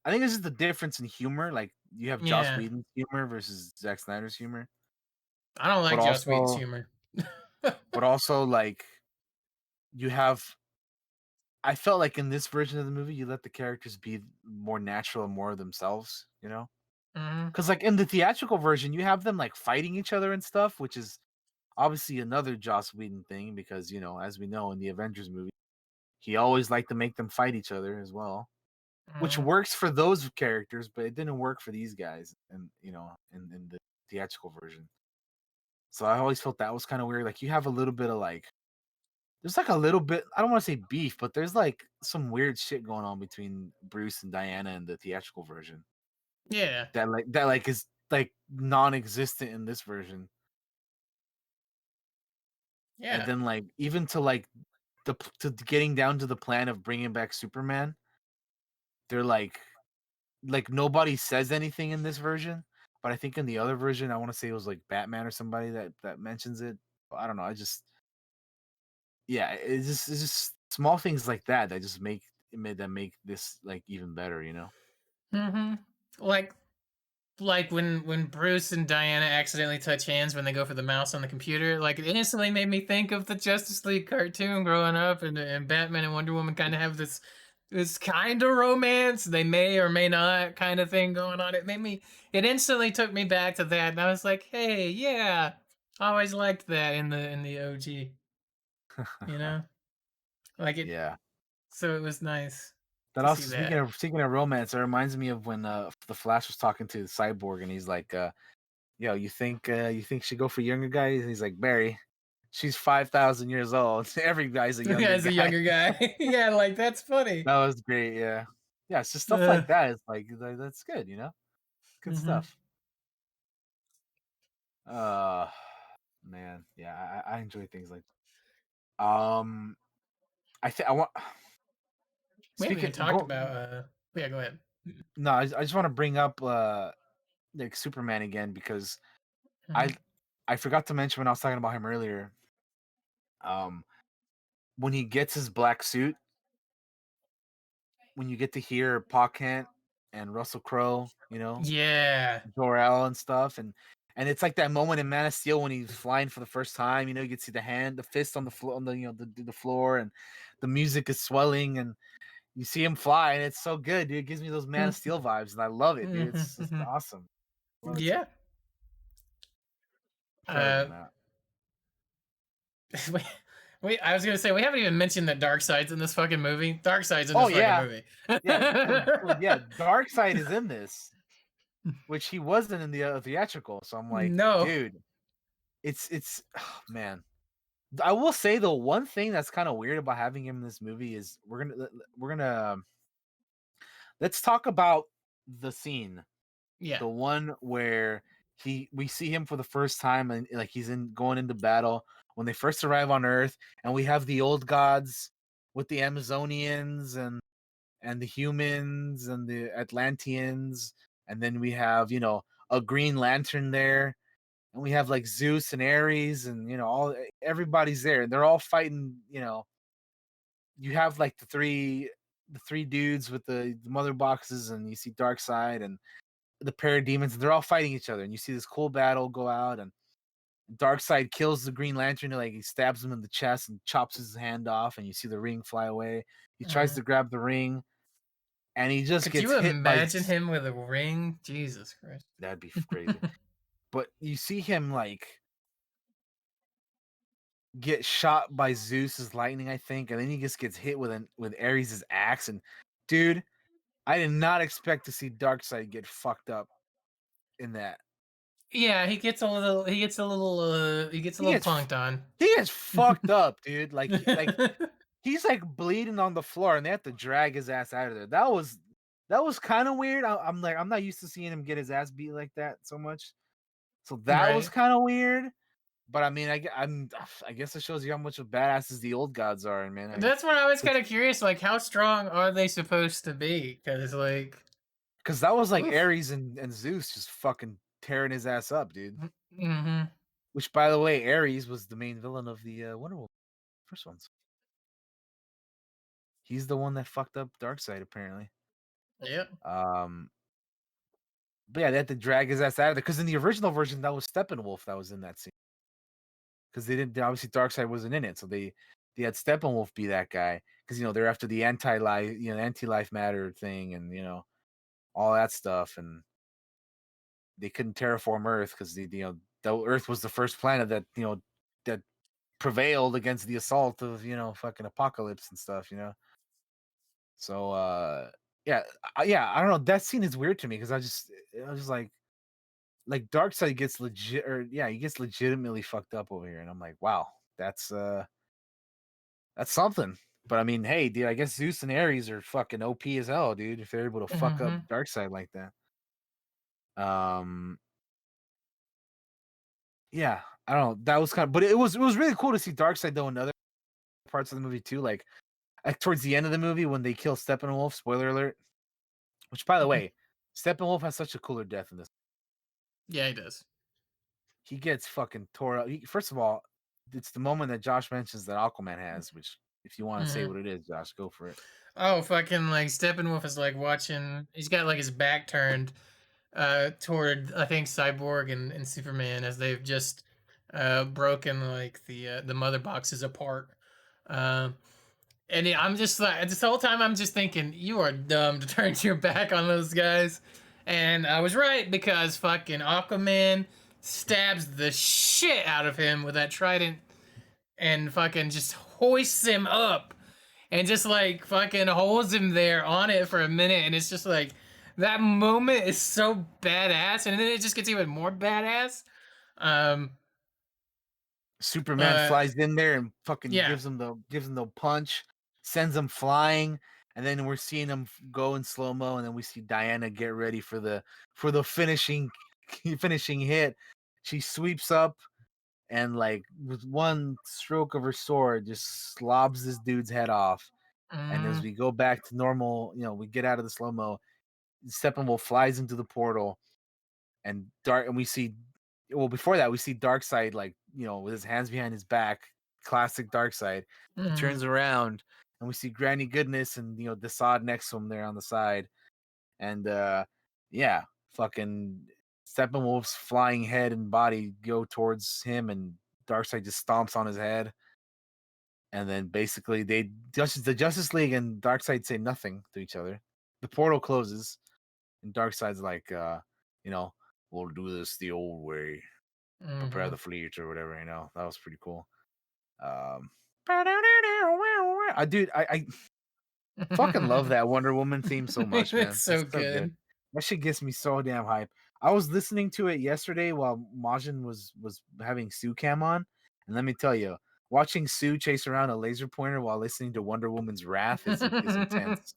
I think it's just the difference in humor. Like you have Joss yeah, Whedon's humor versus Zack Snyder's humor, I don't but like Joss Whedon's also humor. like you have. I felt like in this version of the movie, you let the characters be more natural and more themselves. Hmm. Because like in the theatrical version, you have them like fighting each other and stuff, which is obviously another Joss Whedon thing because as we know in the Avengers movie, he always liked to make them fight each other as well, which Hmm. works for those characters, but it didn't work for these guys, and in the theatrical version. So I always felt that was kind of weird. Like you have a little bit of like, there's like a little bit. I don't want to say beef, but there's like some weird shit going on between Bruce and Diana in the theatrical version Yeah, that is like non-existent in this version. And yeah, then like even to like to getting down to the plan of bringing back Superman, they're like nobody says anything in this version, but I think in the other version, I want to say it was like Batman or somebody that mentions it. I don't know. I just yeah, it's just small things like that that just make this like even better. hmm like like when Bruce and Diana accidentally touch hands when they go for the mouse on the computer, like it instantly made me think of the Justice League cartoon growing up, and Batman and Wonder Woman kind of have this kind of romance. They may or may not kind of thing going on. It instantly took me back to that, and I was like, hey, yeah, I always liked that in the OG, you know, like it. Yeah. So it was nice That to see also that. speaking of romance, it reminds me of when the Flash was talking to Cyborg and he's like, yo, you think she go for younger guys? And he's like, Barry, she's 5,000 years old. Every guy's a younger As a guy. younger guy, yeah, like that's funny. That was great, yeah. Yeah, it's just stuff Uh, like that. It's like that's good, you know? Good hmm stuff. Uh man, yeah, I enjoy things like um I think I want We haven't even speaking talked go about. Yeah, go ahead. no, I just want to bring up like Superman again because I Mhm. I forgot to mention when I was talking about him earlier. Um, when he gets his black suit, when you get to hear Pa Kent and Russell Crowe, you know, Yeah. Jor-El and stuff, and it's like that moment in Man of Steel when he's flying for the first time. You know, you can see the hand, the fist on the floor, on the the floor, and the music is swelling, and you see him fly, and it's so good, dude. It gives me those Man of Steel vibes, and I love it, dude. It's just awesome. Love it so Yeah. incredible, Uh, man. we, I was gonna say we haven't even mentioned that Darkseid's in this fucking movie. Darkseid's in Oh this fucking yeah, movie. yeah. So yeah, Darkseid is in this, which he wasn't in the theatrical. So I'm like, No. dude, it's oh, man. I will say the one thing that's kind of weird about having him in this movie is we're gonna let's talk about the scene, Yeah. the one where we see him for the first time and like he's in going into battle when they first arrive on Earth, and we have the old gods with the Amazonians and the humans and the Atlanteans, and then we have a Green Lantern there, and we have like Zeus and Ares, and all everybody's there, and they're all fighting. You have like the three dudes with the mother boxes, and you see Darkseid and the parademons, and they're all fighting each other, and you see this cool battle go out, and Darkseid kills the Green Lantern, like he stabs him in the chest and chops his hand off, and you see the ring fly away. He tries Mhm. to grab the ring, and he just Could gets you hit by imagine him with a ring? Jesus Christ. that'd be crazy. But you see him like get shot by Zeus's lightning, I think, and then he just gets hit with Ares' axe. And dude, I did not expect to see Darkseid get fucked up in that. Yeah, he gets a He little gets punked on. he gets fucked up, dude. Like he's like bleeding on the floor, and they have to drag his ass out of there. That was kind of weird. I'm like, I'm not used to seeing him get his ass beat like that so much. So that was Right. kind of weird. But I mean, I guess it shows you how much of badasses the old gods are, and man, That's what I was kind because of curious, like how strong are they supposed to be? Because like, that was like oof. Ares and Zeus just fucking tearing his ass up, dude. Mm-hmm. Which, by the way, Ares was the main villain of the Wonder Woman first ones. He's the one that fucked up Darkseid, apparently. Yep. Um, but yeah, they had to drag his ass out of there because in the original version, that was Steppenwolf that was in that scene. Because they didn't obviously Darkseid wasn't in it, so they had Steppenwolf be that guy because they're after the anti-life anti-life matter thing, and all that stuff, and they couldn't terraform Earth because the Earth was the first planet that prevailed against the assault of fucking apocalypse and stuff. So yeah, yeah, I don't know. That scene is weird to me because I was just like Darkseid gets legit, or yeah, he gets legitimately fucked up over here, and I'm like, wow, that's something. But I mean, hey, dude, I guess Zeus and Ares are fucking OP as hell, dude. If they're able to fuck up Mm-hmm. Darkseid like that. Um, yeah, I don't know. That was kind of, but it was really cool to see Darkseid though in other parts of the movie too. Like towards the end of the movie when they kill Steppenwolf. Spoiler alert. Which, by the way, Steppenwolf has such a cooler death in this. Yeah, he does. He gets fucking tore up. First of all, it's the moment that Josh mentions that Aquaman has. Which, if you want to say Mm-hmm. what it is, Josh, go for it. Oh, fucking like Steppenwolf is like watching. He's got like his back turned, toward I think Cyborg and Superman as they've just broken like the mother boxes apart. Um, and I'm just like this whole time I'm just thinking you are dumb to turn your back on those guys, and I was right because fucking Aquaman stabs the shit out of him with that trident and fucking just hoists him up and just like fucking holds him there on it for a minute, and it's just like that moment is so badass, and then it just gets even more badass. Um, Superman uh, flies in there and fucking yeah. gives him the punch, sends him flying, and then we're seeing him go in slow mo, and then we see Diana get ready for the finishing hit. She sweeps up and like with one stroke of her sword just slobs this dude's head off. And as Mm, we go back to normal, we get out of the slow mo. Steppenwolf flies into the portal, and we see, well, before that we see Darkseid, like, with his hands behind his back, classic Darkseid. He mm, turns around and we see Granny Goodness and Desaad next to him there on the side. And yeah, fucking Steppenwolf's flying head and body go towards him, and Darkseid just stomps on his head. And then basically the Justice League and Darkseid say nothing to each other. The portal closes, and Darkseid's like, you know, we'll do this the old way. Prepare mm-hmm. the fleet or whatever. That was pretty cool. I fucking love that Wonder Woman theme so much, It's man. It's so so good. good. That shit gets me so damn hype. I was listening to it yesterday while Majin was having Sue Cam on, and let me tell you, watching Sue chase around a laser pointer while listening to Wonder Woman's Wrath is intense,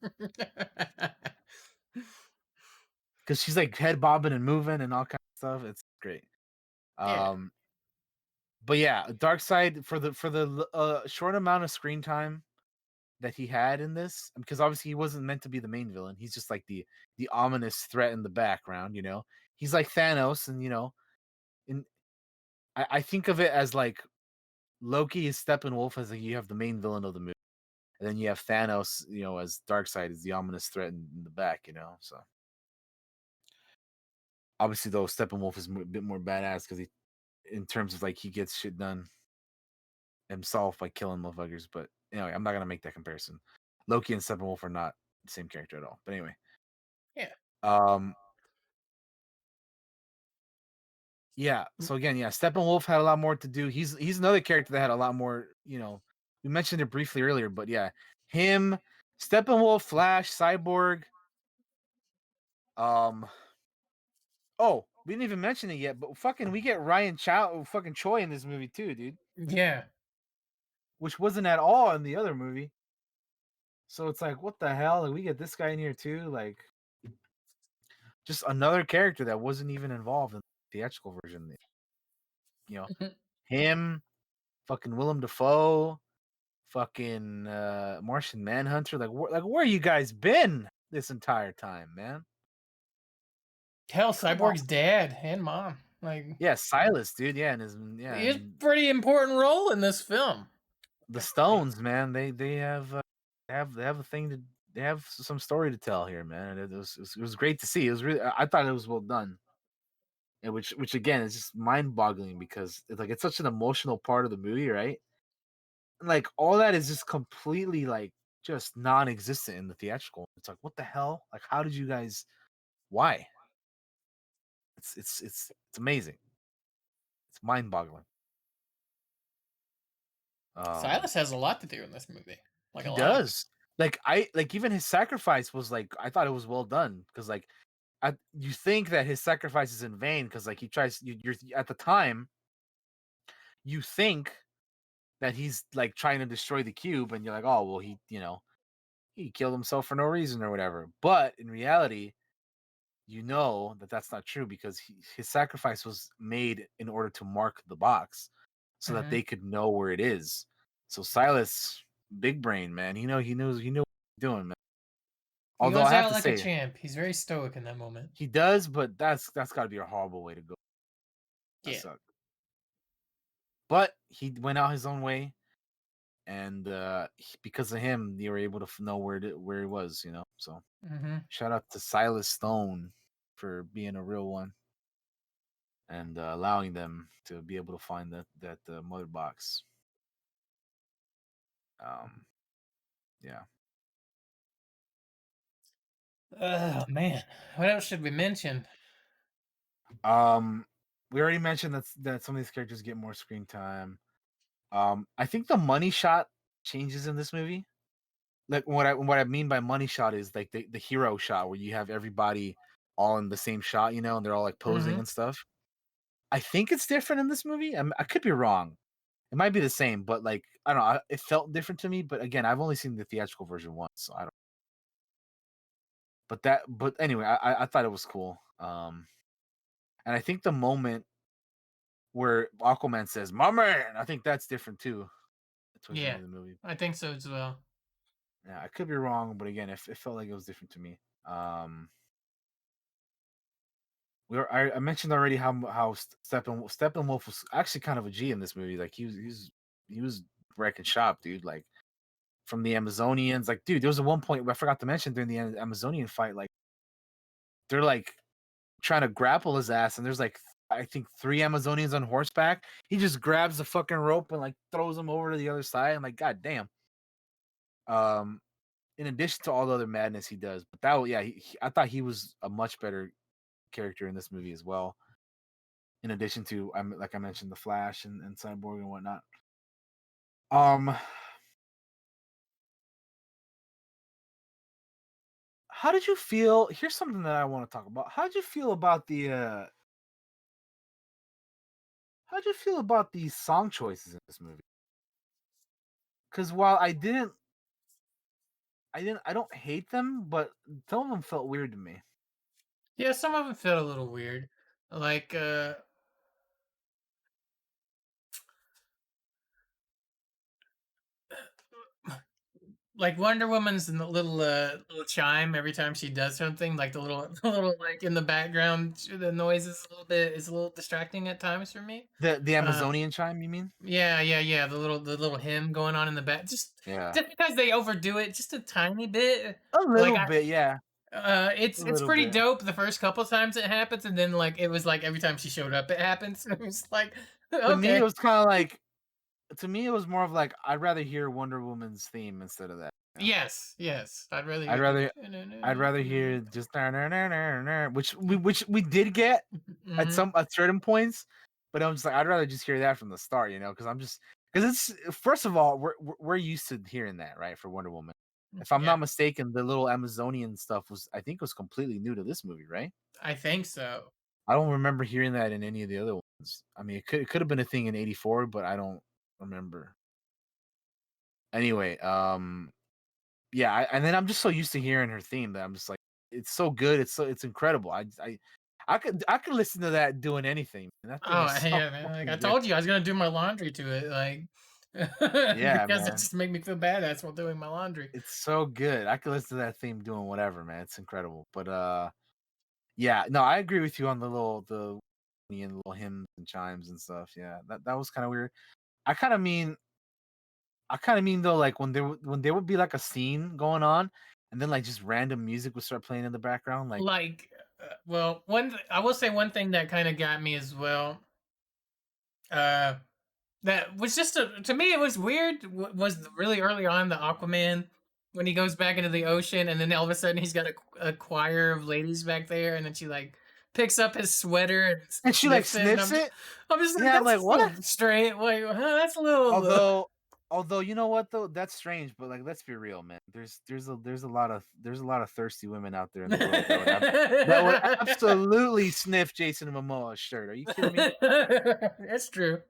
because she's like head bobbing and moving and all kinds of stuff. It's great. Yeah. Um, but yeah, Darkseid, for the short amount of screen time that he had in this, because obviously he wasn't meant to be the main villain. He's just like the ominous threat in the background. He's like Thanos, and in I think of it as like Loki is Steppenwolf, as like you have the main villain of the movie, and then you have Thanos, as Darkseid is the ominous threat in the back. So obviously though Steppenwolf is a bit more badass because he, in terms of like, he gets shit done himself by killing motherfuckers. But anyway, I'm not gonna make that comparison. Loki and Steppenwolf are not the same character at all. But anyway, Yeah. um, yeah. So again, yeah, Steppenwolf had a lot more to do. He's another character that had a lot more. We mentioned it briefly earlier, but yeah, him, Steppenwolf, Flash, Cyborg. Um. Oh, we didn't even mention it yet, but fucking we get Ryan Chow, fucking Choi in this movie too, dude. Yeah. Which wasn't at all in the other movie. So it's like, what the hell? Like, we get this guy in here too, like just another character that wasn't even involved in the theatrical version. You know, him, fucking Willem Dafoe, fucking Martian Manhunter. Like where you guys been this entire time, man? Hell, Come on. Cyborg's dad and mom. Like, Yeah, Silas, dude. Yeah, and it's and pretty important role in this film. the Definitely. Stones, man. They have a thing to they have some story to tell here, man. It was great to see. It was really, I thought it was well done. And which again is just mind boggling, because it's such an emotional part of the movie, right? Like all that is just completely like just non-existent in the theatrical. It's like, what the hell? Like, how did you guys? Why? It's amazing. It's mind-boggling. Um, Silas has a lot to do in this movie. Like he a lot. does. Like even his sacrifice was like, I thought it was well done, because like you think that his sacrifice is in vain, because like he tries. You're at the time you think that he's like trying to destroy the cube, and you're like, oh well, he killed himself for no reason or whatever. But in reality, that that's not true, because his sacrifice was made in order to mark the box so that Hmm. they could know where it is. So Silas, big brain, man. He knew what he was doing, man. He Although goes I have out to like a say, champ. He's very stoic in that moment. he does, but that's got to be a horrible way to go. That Yeah. sucks. But he went out his own way, and because of him, they were able to know where he was. So Hmm. shout out to Silas Stone for being a real one and allowing them to be able to find that mother box. Um, yeah. Oh man, what else should we mention? Um, we already mentioned that some of these characters get more screen time. I think the money shot changes in this movie. Like what I mean by money shot is like the hero shot where you have everybody all in the same shot, and they're all like posing Hmm. and stuff. I think it's different in this movie. I could be wrong. It might be the same, but like I don't know. It felt different to me. But again, I've only seen the theatrical version once, so I don't. But anyway, I thought it was cool. And I think the moment where Aquaman says "My man," I think that's different too. Towards the end Yeah, of the movie. I think so as well. Yeah, I could be wrong, but again, it felt like it was different to me. Um, I mentioned already how Steppenwolf was actually kind of a G in this movie. Like he was wrecking shop, dude. Like from the Amazonians, like dude, there was a one point I forgot to mention during the Amazonian fight, like they're like trying to grapple his ass, and there's like I think 3 Amazonians on horseback. He just grabs the fucking rope and like throws him over to the other side. I'm like, god damn. Um, in addition to all the other madness he does, but yeah, I thought he was a much better character in this movie as well. In addition to, like I mentioned, the Flash and Cyborg and whatnot. Um, how did you feel? Here's something that I want to talk about. How did you feel about the? How did you feel about the song choices in this movie? Because while I don't hate them, but some of them felt weird to me. Yeah, some of it felt a little weird. Like like Wonder Woman's little chime every time she does something, like the little the little like in the background, the noise is a little distracting at times for me. The Uh, Amazonian chime, you mean? yeah, yeah, yeah. The little hymn going on in the back, Yeah, just because they overdo it just a tiny bit. a Like little bit, yeah, a it's little pretty bit. dope the first couple times it happens, and then like it was like every time she showed up, it happens. It was like To me, it okay, was kind of like to me, it was more of like I'd rather hear Wonder Woman's theme instead of that. yes, yes. I'd rather I'd hear the. rather I'd rather hear just which we did get Mhm. at certain points, but I'm just like I'd rather just hear that from the start, because I'm just because it's first of all we're used to hearing that, right, for Wonder Woman. If I'm Yeah, not mistaken, the little Amazonian stuff I think was completely new to this movie, right? I think so. I don't remember hearing that in any of the other ones. I mean, it could have been a thing in '84, but I don't remember. Anyway, yeah, and then I'm just so used to hearing her theme that I'm just like, it's so good, it's incredible. I could listen to that doing anything. And that thing Oh, is so yeah, man. Like I fucking good. told you, I was gonna do my laundry to it, like Yeah, because it man, just made me feel badass while doing my laundry. it's so good. I could listen to that theme doing whatever, man. It's incredible. But yeah, no, I agree with you on the little hymns and chimes and stuff. Yeah, that was kind of weird. I kind of mean I kind of mean though, like when there would be like a scene going on, and then like just random music would start playing in the background, like. Like, well, I will say one thing that kind of got me as well. Uh, that was just to me it was weird. Was really early on the Aquaman when he goes back into the ocean, and then all of a sudden he's got a choir of ladies back there, and then she like picks up his sweater and And she like sniffs it, and sniffs it. I'm just like Yeah, I'm that's like, just a what? little strange. Like, huh, that's a little. Although you know what though, that's strange. But like, let's be real, man. There's a lot of thirsty women out there in the world that would absolutely sniff Jason Momoa's shirt. Are you kidding me? That's true.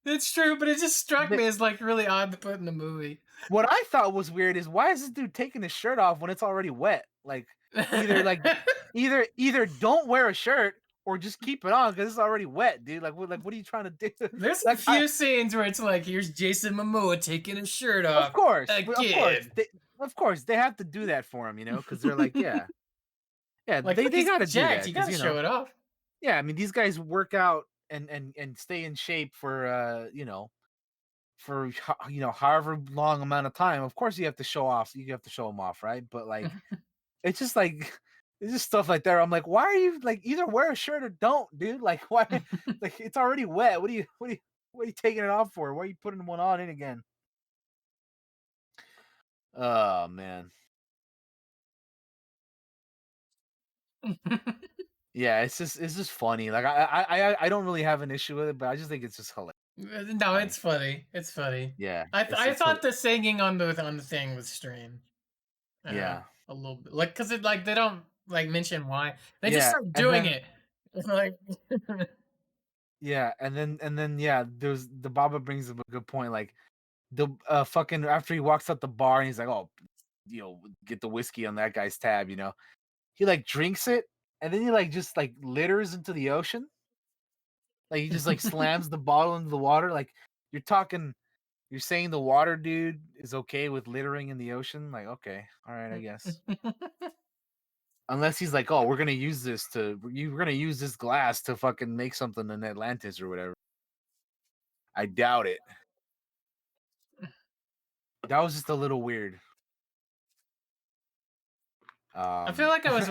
It's true, but it just struck The, me as like really odd to put in the movie. what I thought was weird is why is this dude taking his shirt off when it's already wet? Like, either like either don't wear a shirt or just keep it on because it's already wet, dude. Like what are you trying to do? There's a like I few scenes where it's like, here's Jason Momoa taking his shirt Of off course, again. of course, they have to do that for him, because they're like, yeah, yeah, Like, look, they he's got to do jacked. that You because gotta show it off. yeah, I mean, these guys work out and stay in shape for for however long amount of time. Of course, you have to show off. You have to show them off, right? But like, it's just like It's just stuff like that. I'm like, why are you like either wear a shirt or don't, dude? Like, why? Like, it's already wet. What are you taking it off for? Why are you putting one on in again? Oh man, yeah. It's just funny. Like, I don't really have an issue with it, but I just think it's just hilarious. No, Funny. it's funny. It's funny. Yeah, I thought the singing on the thing was strange. yeah, A little bit, like, cause it like they don't like mention why they just yeah. start And doing then it. Like, yeah, and then yeah. There's the Baba brings up a good point. Like the fucking after he walks out the bar and he's like, oh, get the whiskey on that guy's tab. He like drinks it and then he like just like litters into the ocean. Like he just like slams the bottle into the water. Like you're talking, you're saying the water dude is okay with littering in the ocean. Like okay, all right, I guess. Unless he's like, oh, we're gonna use this glass to fucking make something in Atlantis or whatever. I doubt it. That was just a little weird. I feel Um, like I was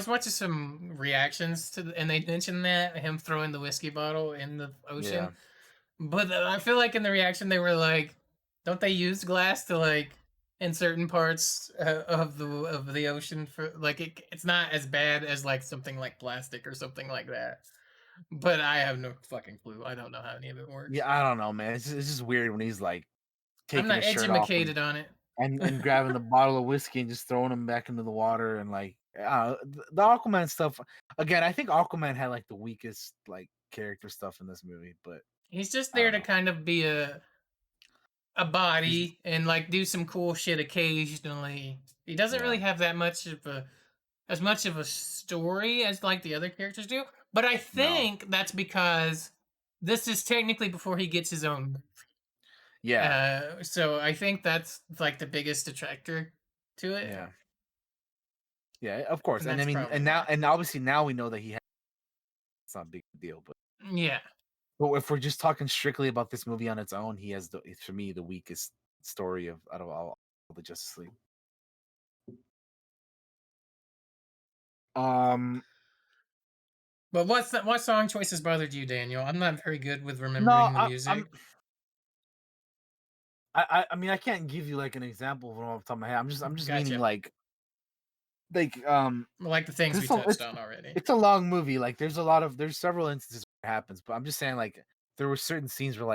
watching some reactions and they mentioned that him throwing the whiskey bottle in the yeah, ocean. But I feel like in the reaction they were like, don't they use glass to like in certain parts of the ocean for like it's not as bad as like something like plastic or something like that. But I have no fucking clue. I don't know how any of it works. yeah. I don't know, man. It's just weird when he's like I'm taking not his shirt off educated on it. and grabbing the bottle of whiskey and just throwing him back into the water and like the Aquaman stuff. Again, I think Aquaman had like the weakest like character stuff in this movie, but He's just I there don't to know. kind of be a He's body and like do some cool shit occasionally. He doesn't yeah, really have that much of a as much of a story as like the other characters do. But I no, think that's because this is technically before he gets his own. yeah, So I think that's like the biggest detractor to it, yeah, yeah. Of course, and and I that's mean, probably why. and obviously now we know that it's not a big deal, Yeah. but if we're just talking strictly about this movie on its own, he has for me the weakest story of out of all the Justice League. Um, But what song choices bothered you, Daniel? I'm not very good with no, remembering the I'm music. I mean I can't give you like an example of it off the top of my head. I'm just meaning Gotcha. like Like the things because we touched on already. it's a long movie. Like there's several instances where it happens, but I'm just saying like there were certain scenes where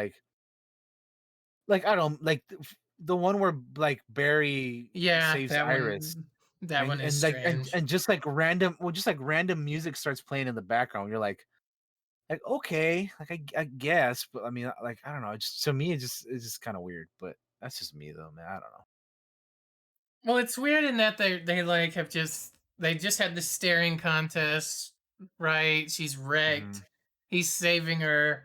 like I don't like the one where like Barry Yeah, saves Iris that one is strange. and just like random music starts playing in the background. You're like okay, like I guess, but I mean like I don't know. Just to me it's just kind of weird, but that's just me though, man. I don't know. Well, it's weird in that they like have they just had this staring contest, right? She's wrecked. Hmm. He's saving her.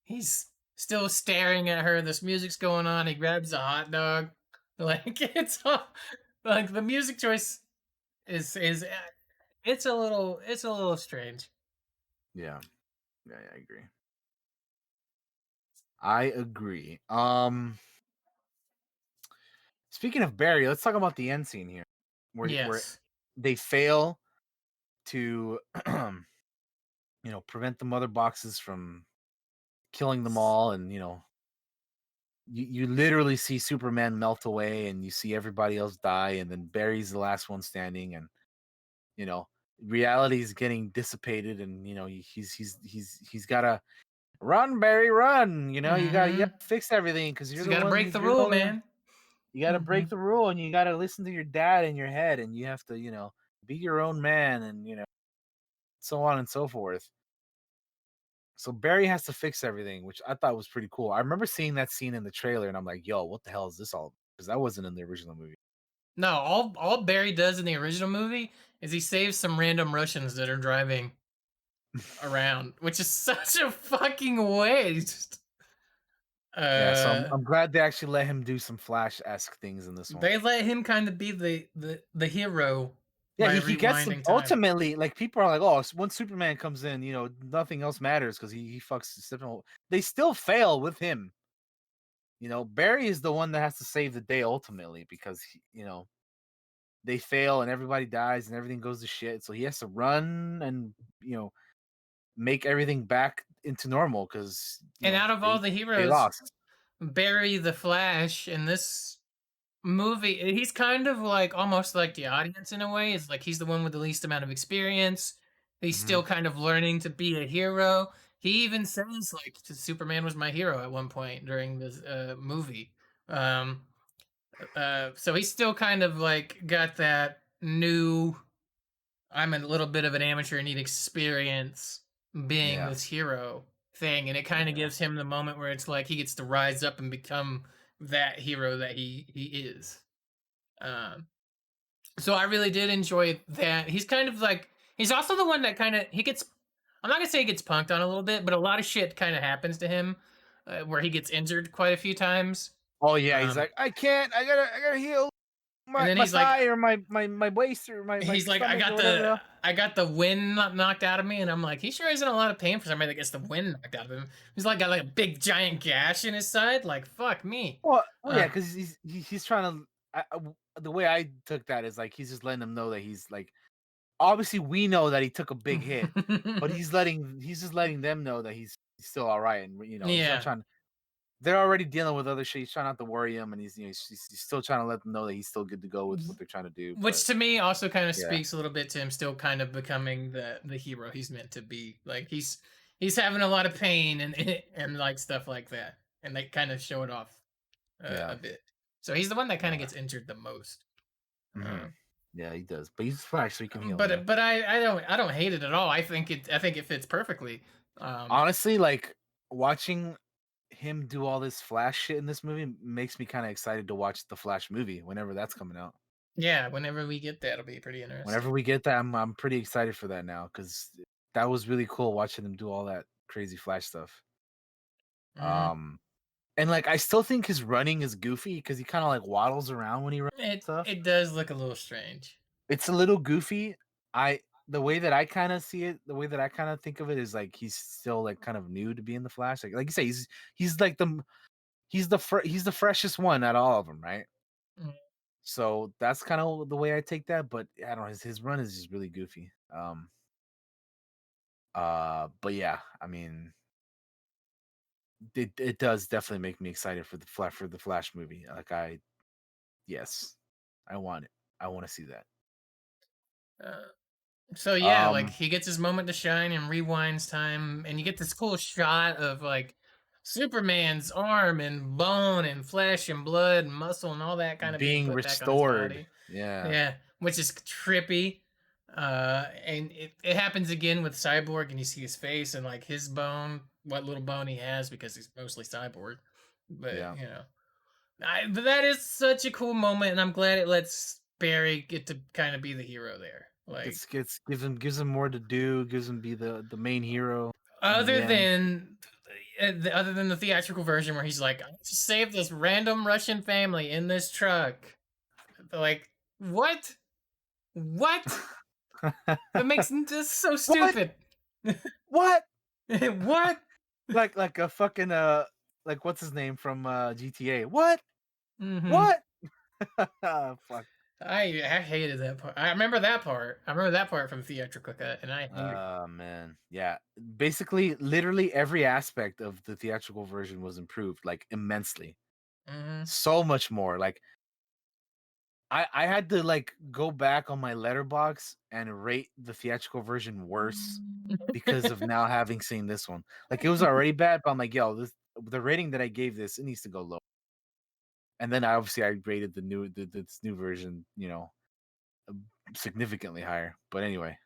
He's still staring at her. This music's going on. He grabs a hot dog. Like it's all, like the music choice is it's a little strange. Yeah. Yeah, I agree. I agree. Speaking of Barry, let's talk about the end scene here, where Yes. they fail to, prevent the mother boxes from killing them all, and you literally see Superman melt away, and you see everybody else die, and then Barry's the last one standing, and you know reality is getting dissipated, and he's gotta run, Barry, run. You Mm-hmm. gotta fix everything because So you got to break the rule, man. you got to Mm-hmm. break the rule and you got to listen to your dad in your head and you have to, be your own man and, so on and so forth. So Barry has to fix everything, which I thought was pretty cool. I remember seeing that scene in the trailer and I'm like, yo, what the hell is this all? Because that wasn't in the original movie. No, all Barry does in the original movie is he saves some random Russians that are driving around, which is such a fucking waste. Yeah, so I'm, Uh, I'm glad they actually let him do some Flash esque things in this one. they let him kind of be the hero Yeah, by he gets the rewinding time. ultimately like people are like, oh, once Superman comes in, nothing else matters because he fucks the Steppenwolf. They still fail with him. Barry is the one that has to save the day ultimately because they fail and everybody dies and everything goes to shit. So he has to run and you know make everything back into normal because And out of all the they heroes, lost. Barry the Flash in this movie, he's kind of like almost like the audience in a way. It's like he's the one with the least amount of experience. He's Hmm. still kind of learning to be a hero. He even says like Superman was my hero at one point during this movie. Um, so he's still kind of like got that new. I'm a little bit of an amateur and need experience being Yeah, this hero thing, and it kind of yeah, gives him the moment where it's like he gets to rise up and become that hero that he is. Um, so I really did enjoy that. He's kind of like he's also the one that kind of he gets. I'm not gonna say he gets punked on a little bit, but a lot of shit kind of happens to him where he gets injured quite a few times. oh yeah, he's Um, like, I can't, I gotta heal and then my he's like, thigh or my waist or my I stomach or got whatever the hell. the wind knocked out of me, and I'm like, he sure is in a lot of pain for somebody that gets the wind knocked out of him. He's like got like a big giant gash in his side. Like fuck me. Well, yeah, Uh, because he's trying to. The way I took that is like he's just letting them know that he's like. Obviously, we know that he took a big hit, but he's just letting them know that he's still all right, and he's not yeah. trying. They're already dealing with other shit. He's trying not to worry him, and he's still trying to let them know that he's still good to go with what they're trying to do. But Which to me also kind of yeah, speaks a little bit to him still kind of becoming the hero he's meant to be. Like he's having a lot of pain and and like stuff like that, and they kind of show it off yeah, a bit. So he's the one that kind of uh, gets injured the most. hmm, Uh, yeah, he does. But he's Flash, so he can heal. but I don't hate it at all. I think it fits perfectly. Um, Honestly, like watching him do all this Flash shit in this movie makes me kind of excited to watch the Flash movie whenever that's coming out. yeah, whenever we get that, it'll be pretty Whenever interesting. we get that, I'm pretty excited for that now because that was really cool watching them do all that crazy Flash stuff. Hmm. Um, and like I still think his running is goofy because he kind of like waddles around when he runs stuff. It does look a little strange. It's a little goofy. I The way that I kind of see it, the way that I kind of think of it is like he's still like kind of new to being the Flash. Like you say, he's like he's the freshest one out of all of them, right? Mm. So that's kind of the way I take that. But I don't know, his run is just really goofy. But yeah, I mean, it does definitely make me excited for the Flash movie. Like yes, I want it. I want to see that. Uh, So yeah, like Um, he gets his moment to shine and rewinds time, and you get this cool shot of like Superman's arm and bone and flesh and blood and muscle and all that kind of being being put back on his restored. body. Yeah, Yeah, which is trippy. And it happens again with Cyborg, and you see his face and like his bone, what little bone he has because he's mostly cyborg. But yeah. but that is such a cool moment, and I'm glad it lets Barry get to kind of be the hero there. Like Gets gives him more to do. Gives him be the main hero in the other end. than other than the theatrical version where he's like, I just saved this random Russian family in this truck. Like, what? What? That makes this so What? stupid. What? What? Like a fucking like what's his name from GTA? What? Hmm. What? Fuck. I hated that part. I remember that part. I remember that part from theatrical cut, and I hated. Man. Yeah. Basically, literally every aspect of the theatrical version was improved, like immensely. Hmm. So much more. Like I had to like go back on my letterbox and rate the theatrical version worse because of now having seen this one. Like it was already bad, but I'm like, yo, the rating that I gave this, it needs to go low. And then I rated this new version, uh, significantly higher. But anyway,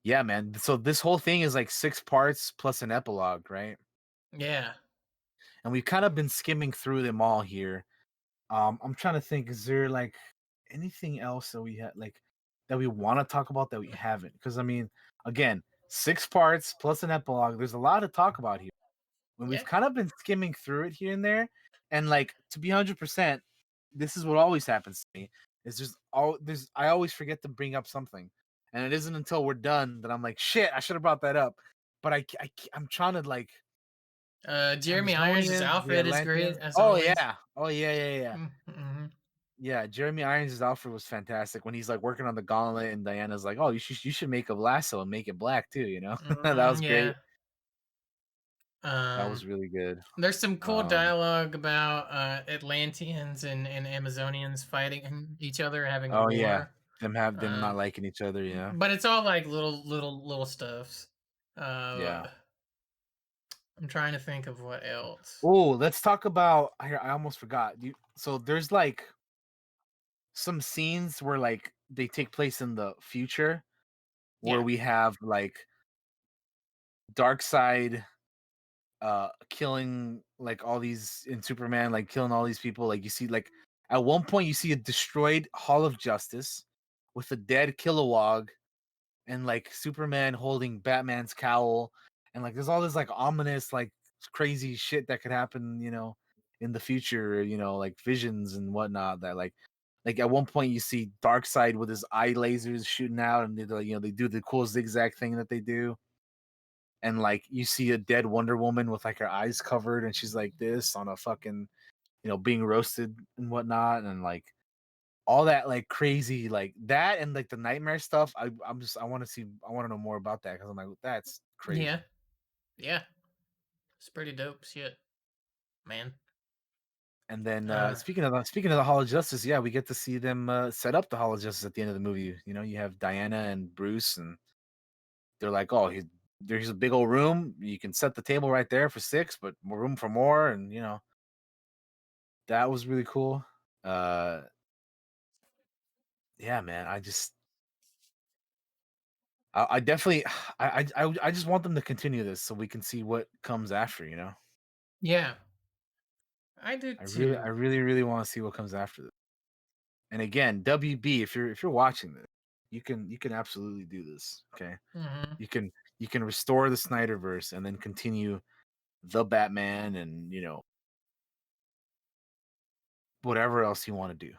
yeah, man. So this whole thing is like 6 parts plus an epilogue, right? Yeah. And we've kind of been skimming through them all here. I'm trying to think, is there like anything else that we had like that we want to talk about that we haven't? Because I mean, again, 6 parts plus an epilogue. There's a lot to talk about here. When we've Yeah. kind of been skimming through it here and there, and like to be 100%, this is what always happens to me. It's just all there's. I always forget to bring up something, and it isn't until we're done that I'm like, shit, I should have brought that up. But I'm trying to like Jeremy Irons as Amazonians, the Alfred is great Atlanteans. as Oh always. yeah, oh yeah, yeah, yeah. Mm-hmm. Yeah, Jeremy Irons' Alfred was fantastic when he's like working on the gauntlet, and Diana's like, "Oh, you should make a lasso and make it black too," you know? That was Yeah. great. That was really good. There's some cool Um, dialogue about Atlanteans and Amazonians fighting each other, having a oh yeah, war. them Uh, not liking each other, yeah. but it's all like little stuffs. Uh, Yeah. I'm trying to think of what else. Oh, let's talk about I almost forgot. So there's like some scenes where like they take place in the future where Yeah, we have like Dark Side killing like all these in Superman, like killing all these people. Like you see like at one point you see a destroyed Hall of Justice with a dead Kilowog and like Superman holding Batman's cowl, and like there's all this like ominous like crazy shit that could happen, in the future, like visions and whatnot that like at one point you see Darkseid with his eye lasers shooting out, and they do the cool zigzag thing that they do, and like you see a dead Wonder Woman with like her eyes covered and she's like this on a fucking being roasted and whatnot, and like all that like crazy like that, and like the nightmare stuff. I want to see, I want to know more about that because I'm like, that's yeah, crazy. yeah. It's pretty dope shit, man. And then Uh, speaking of the Hall of Justice, yeah, we get to see them set up the Hall of Justice at the end of the movie. You have Diana and Bruce, and they're like, oh, there's a big old room. You can set the table right there for six, but more room for more, and that was really cool. Uh, yeah, man, I definitely, I just want them to continue this so we can see what comes after. yeah, I do I too. really, really want to see what comes after this. And again, WB, if you're watching this, you can absolutely do this. Okay, Hmm. you can you can restore the Snyderverse and then continue the Batman and whatever else you want to do.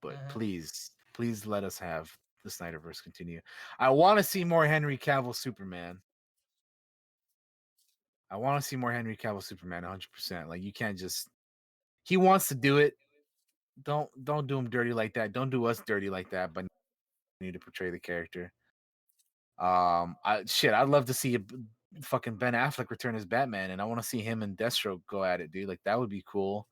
But Hmm. please, please let us have the Snyderverse continue. I want to see more Henry Cavill Superman. I want to see more Henry Cavill Superman 100%. Like you can't just he wants to do it. Don't do him dirty like that. Don't do us dirty like that, but need to portray the character. I'd love to see fucking Ben Affleck return as Batman, and I want to see him and Deathstroke go at it, dude. Like that would be cool.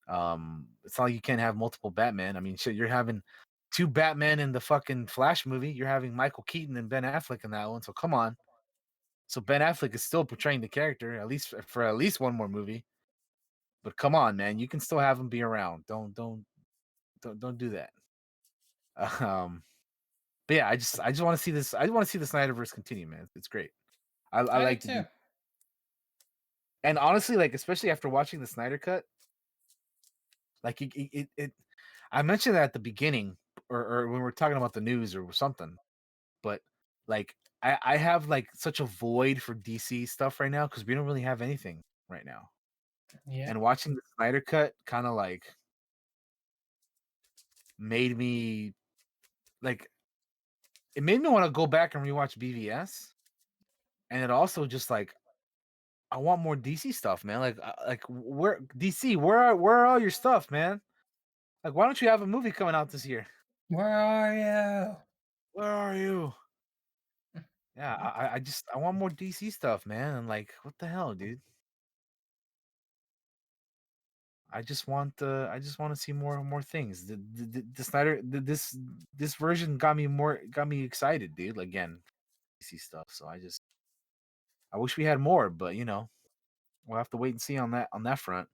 It's not like you can't have multiple Batman. I mean, shit, you're having two Batman in the fucking Flash movie. You're having Michael Keaton and Ben Affleck in that one. So come on. So Ben Affleck is still portraying the character at least for at least one more movie. But come on, man, you can still have him be around. Don't do that. Um, but yeah, I just want to see this. I want to see the Snyderverse continue, man. It's great. I I do like to too. do, and honestly, like especially after watching the Snyder Cut, like it I mentioned that at the beginning, or when we're talking about the news or something, but like I have like such a void for DC stuff right now because we don't really have anything right now. Yeah. And watching the Snyder Cut kind of like made me like it made me want to go back and rewatch BVS, and it also just like I want more DC stuff, man. Like where DC, where are all your stuff, man? Like why don't you have a movie coming out this year? Where are you? Where are you? Yeah, I want more DC stuff, man. And like, what the hell, dude? I just want to see more things. The Snyder this version got me excited, dude. Again, DC stuff. So I wish we had more, but we'll have to wait and see on that front.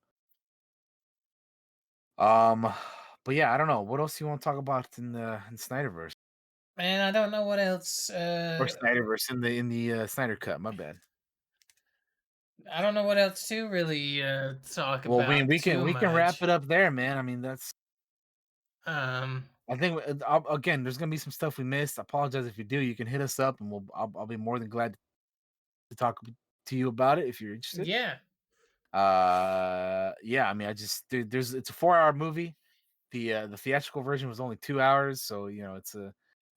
Um, but yeah, I don't know. What else do you want to talk about in Snyderverse Man, I don't know what else. or Snyderverse in the Snyder Cut? My bad. I don't know what else to really talk Well, about we can wrap too it up there, man. I mean, that's much. I think again, there's gonna be some stuff we missed. I apologize if you do. You can hit us up, and I'll be more than glad to talk to you about it if you're interested. Yeah, Yeah. I mean, it's a 4-hour movie. The theatrical version was only 2 hours, so it's a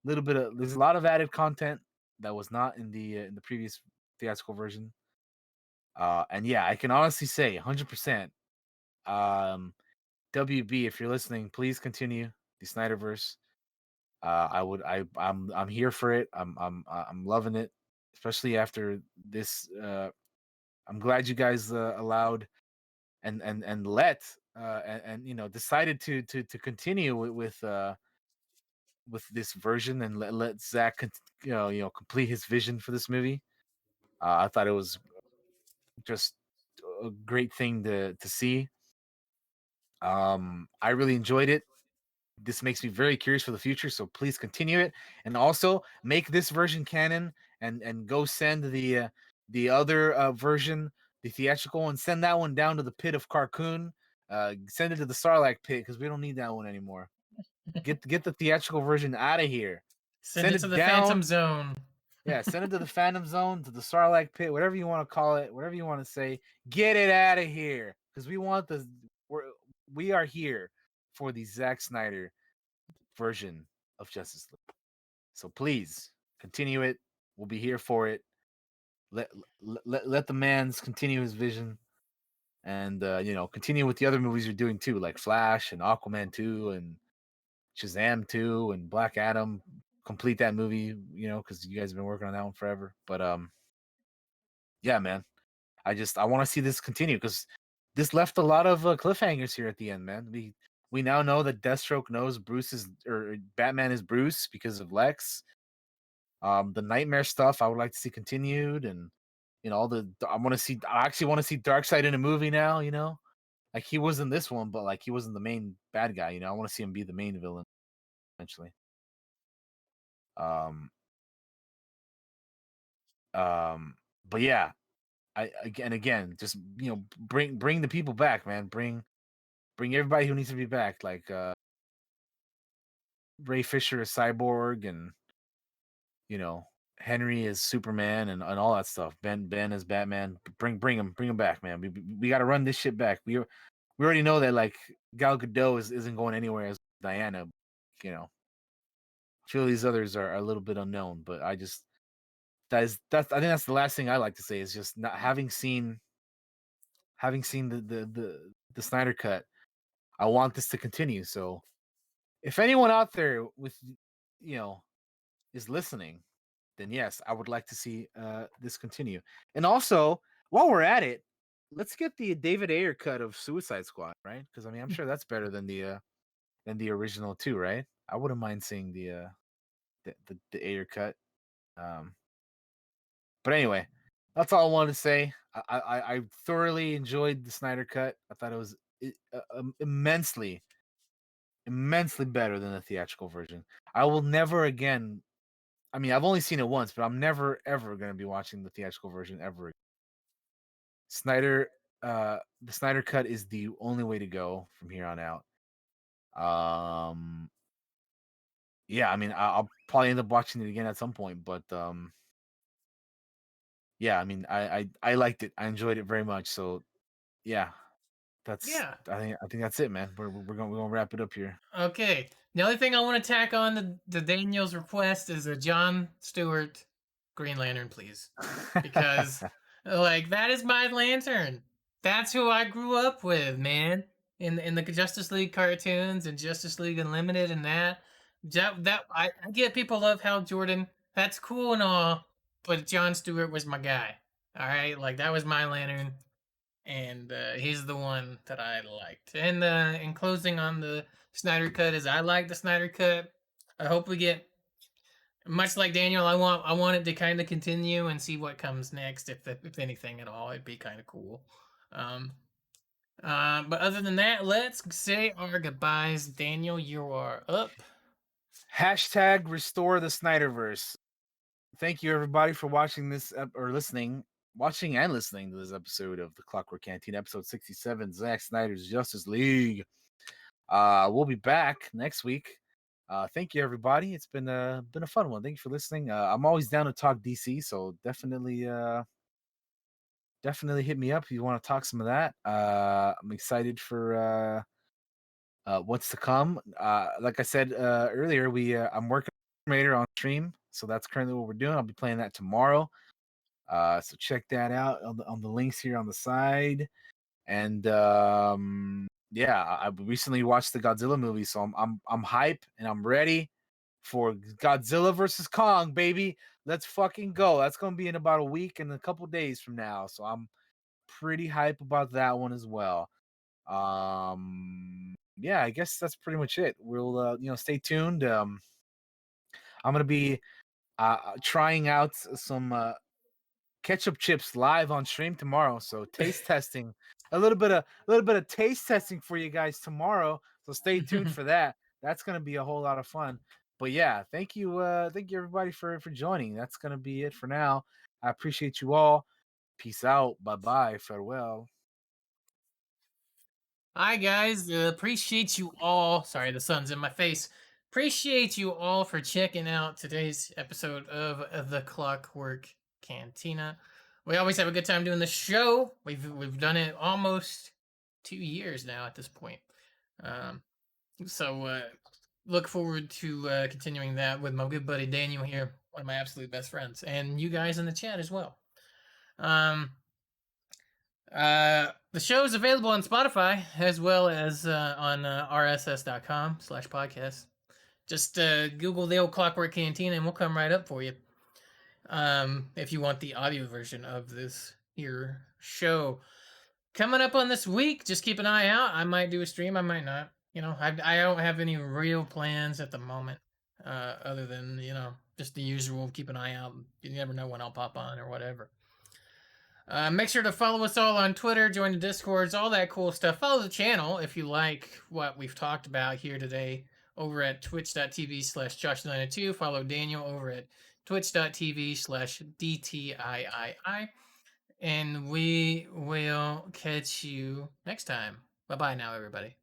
little bit of there's a lot of added content that was not in the previous theatrical version. And yeah, I can honestly say 100%. Um, WB, if you're listening, please continue the Snyderverse. I'm here for it. I'm loving it, especially after this. I'm glad you guys allowed and let and decided to continue with this version and let Zach complete his vision for this movie. I thought it was just a great thing to see. I really enjoyed it. This makes me very curious for the future, so please continue it, and also make this version canon, and go send the other version, the theatrical one, send that one down to the pit of Carcoon. Send it to the Sarlacc pit because we don't need that one anymore. Get the theatrical version out of here. Send Send it to it the Phantom down. Zone. Yeah, send it to the Phantom Zone, to the Sarlacc pit, whatever you want to call it, whatever you want to say. Get it out of here because we're, we are here for the Zack Snyder version of Justice League. So please continue it. We'll be here for it. Let the man's continue his vision, and continue with the other movies you're doing too, like Flash and Aquaman 2 and Shazam 2 and Black Adam. Complete that movie, because you guys have been working on that one forever. But yeah, man, I want to see this continue because this left a lot of cliffhangers here at the end, man. We now know that Deathstroke knows Bruce is, or Batman is Bruce because of Lex. The nightmare stuff I would like to see continued, and all the I actually want to see Darkseid in a movie now. Like he was in this one, but like he wasn't the main bad guy. I want to see him be the main villain eventually. Um, but yeah, again, just bring the people back, man. Bring everybody who needs to be back, like Ray Fisher as Cyborg, and you know Henry as Superman, and all that stuff. Ben as Batman. Bring him back, man. We got to run this shit back. We already know that like Gal Gadot isn't going anywhere as Diana. A few of these others are a little bit unknown, but that's I think that's the last thing I like to say is just not having seen the Snyder cut. I want this to continue. So if anyone out there with you know is listening, then yes, I would like to see this continue. And also, while we're at it, let's get the David Ayer cut of Suicide Squad, right? Because I mean, I'm sure that's better than the original too, right? I wouldn't mind seeing the Ayer cut. Um, but anyway, that's all I wanted to say. I thoroughly enjoyed the Snyder cut. I thought it was immensely better than the theatrical version. I will never again. I mean, I've only seen it once, but I'm never ever going to be watching the theatrical version ever again. Snyder, the Snyder cut is the only way to go from here on out. Yeah, I mean, I'll probably end up watching it again at some point, but yeah, I mean, I liked it. I enjoyed it very much. So yeah, that's Yeah. I think that's it, man. We're gonna wrap it up here. Okay. The only thing I want to tack on to Daniel's request is a John Stewart Green Lantern, please. Because, like, that is my lantern. That's who I grew up with, man. In the Justice League cartoons and Justice League Unlimited and that. I get people love Hal Jordan. That's cool and all, but John Stewart was my guy. All right, like that was my lantern, and he's the one that I liked. And in closing on the Snyder Cut, is I like the Snyder Cut. I hope we get much like Daniel. I want it to kind of continue and see what comes next, if anything at all. It'd be kind of cool. Um, but other than that, let's say our goodbyes. Daniel, you are up. Hashtag restore the Snyderverse. Thank you everybody for watching this or watching and listening to this episode of the Clockwork Canteen, episode 67, Zack Snyder's Justice League. We'll be back next week. Thank you everybody. It's been a fun one. Thank you for listening. I'm always down to talk DC, so definitely hit me up if you want to talk some of that. I'm excited for what's to come. Like I said earlier, I'm working on Raider on stream, so that's currently what we're doing. I'll be playing that tomorrow. So check that out on the links here on the side. And yeah, I recently watched the Godzilla movie, so I'm hype and I'm ready for Godzilla versus Kong, baby. Let's fucking go. That's gonna be in about a week and a couple days from now, so I'm pretty hype about that one as well. Yeah, I guess that's pretty much it. We'll stay tuned. I'm gonna be trying out some ketchup chips live on stream tomorrow. So taste testing, a little bit of taste testing for you guys tomorrow. So stay tuned for that. That's gonna be a whole lot of fun. But yeah, thank you everybody for joining. That's gonna be it for now. I appreciate you all. Peace out. Bye bye. Farewell. Hi guys, appreciate you all. Sorry, the sun's in my face. Appreciate you all for checking out today's episode of the Clockwork Cantina. We always have a good time doing the show. We've done it almost 2 years now at this point. Um, so look forward to continuing that with my good buddy Daniel here, one of my absolute best friends, and you guys in the chat as well. Um, the show is available on Spotify as well as on rss.com/podcast. Just Google the old Clockwork Cantina and we'll come right up for you. If you want the audio version of this here show. Coming up on this week, just keep an eye out. I might do a stream, I might not. I don't have any real plans at the moment, other than, just the usual keep an eye out. You never know when I'll pop on or whatever. Make sure to follow us all on Twitter, join the Discords, all that cool stuff. Follow the channel if you like what we've talked about here today over at twitch.tv/Josh902. Follow Daniel over at twitch.tv/DTIII. And we will catch you next time. Bye bye now, everybody.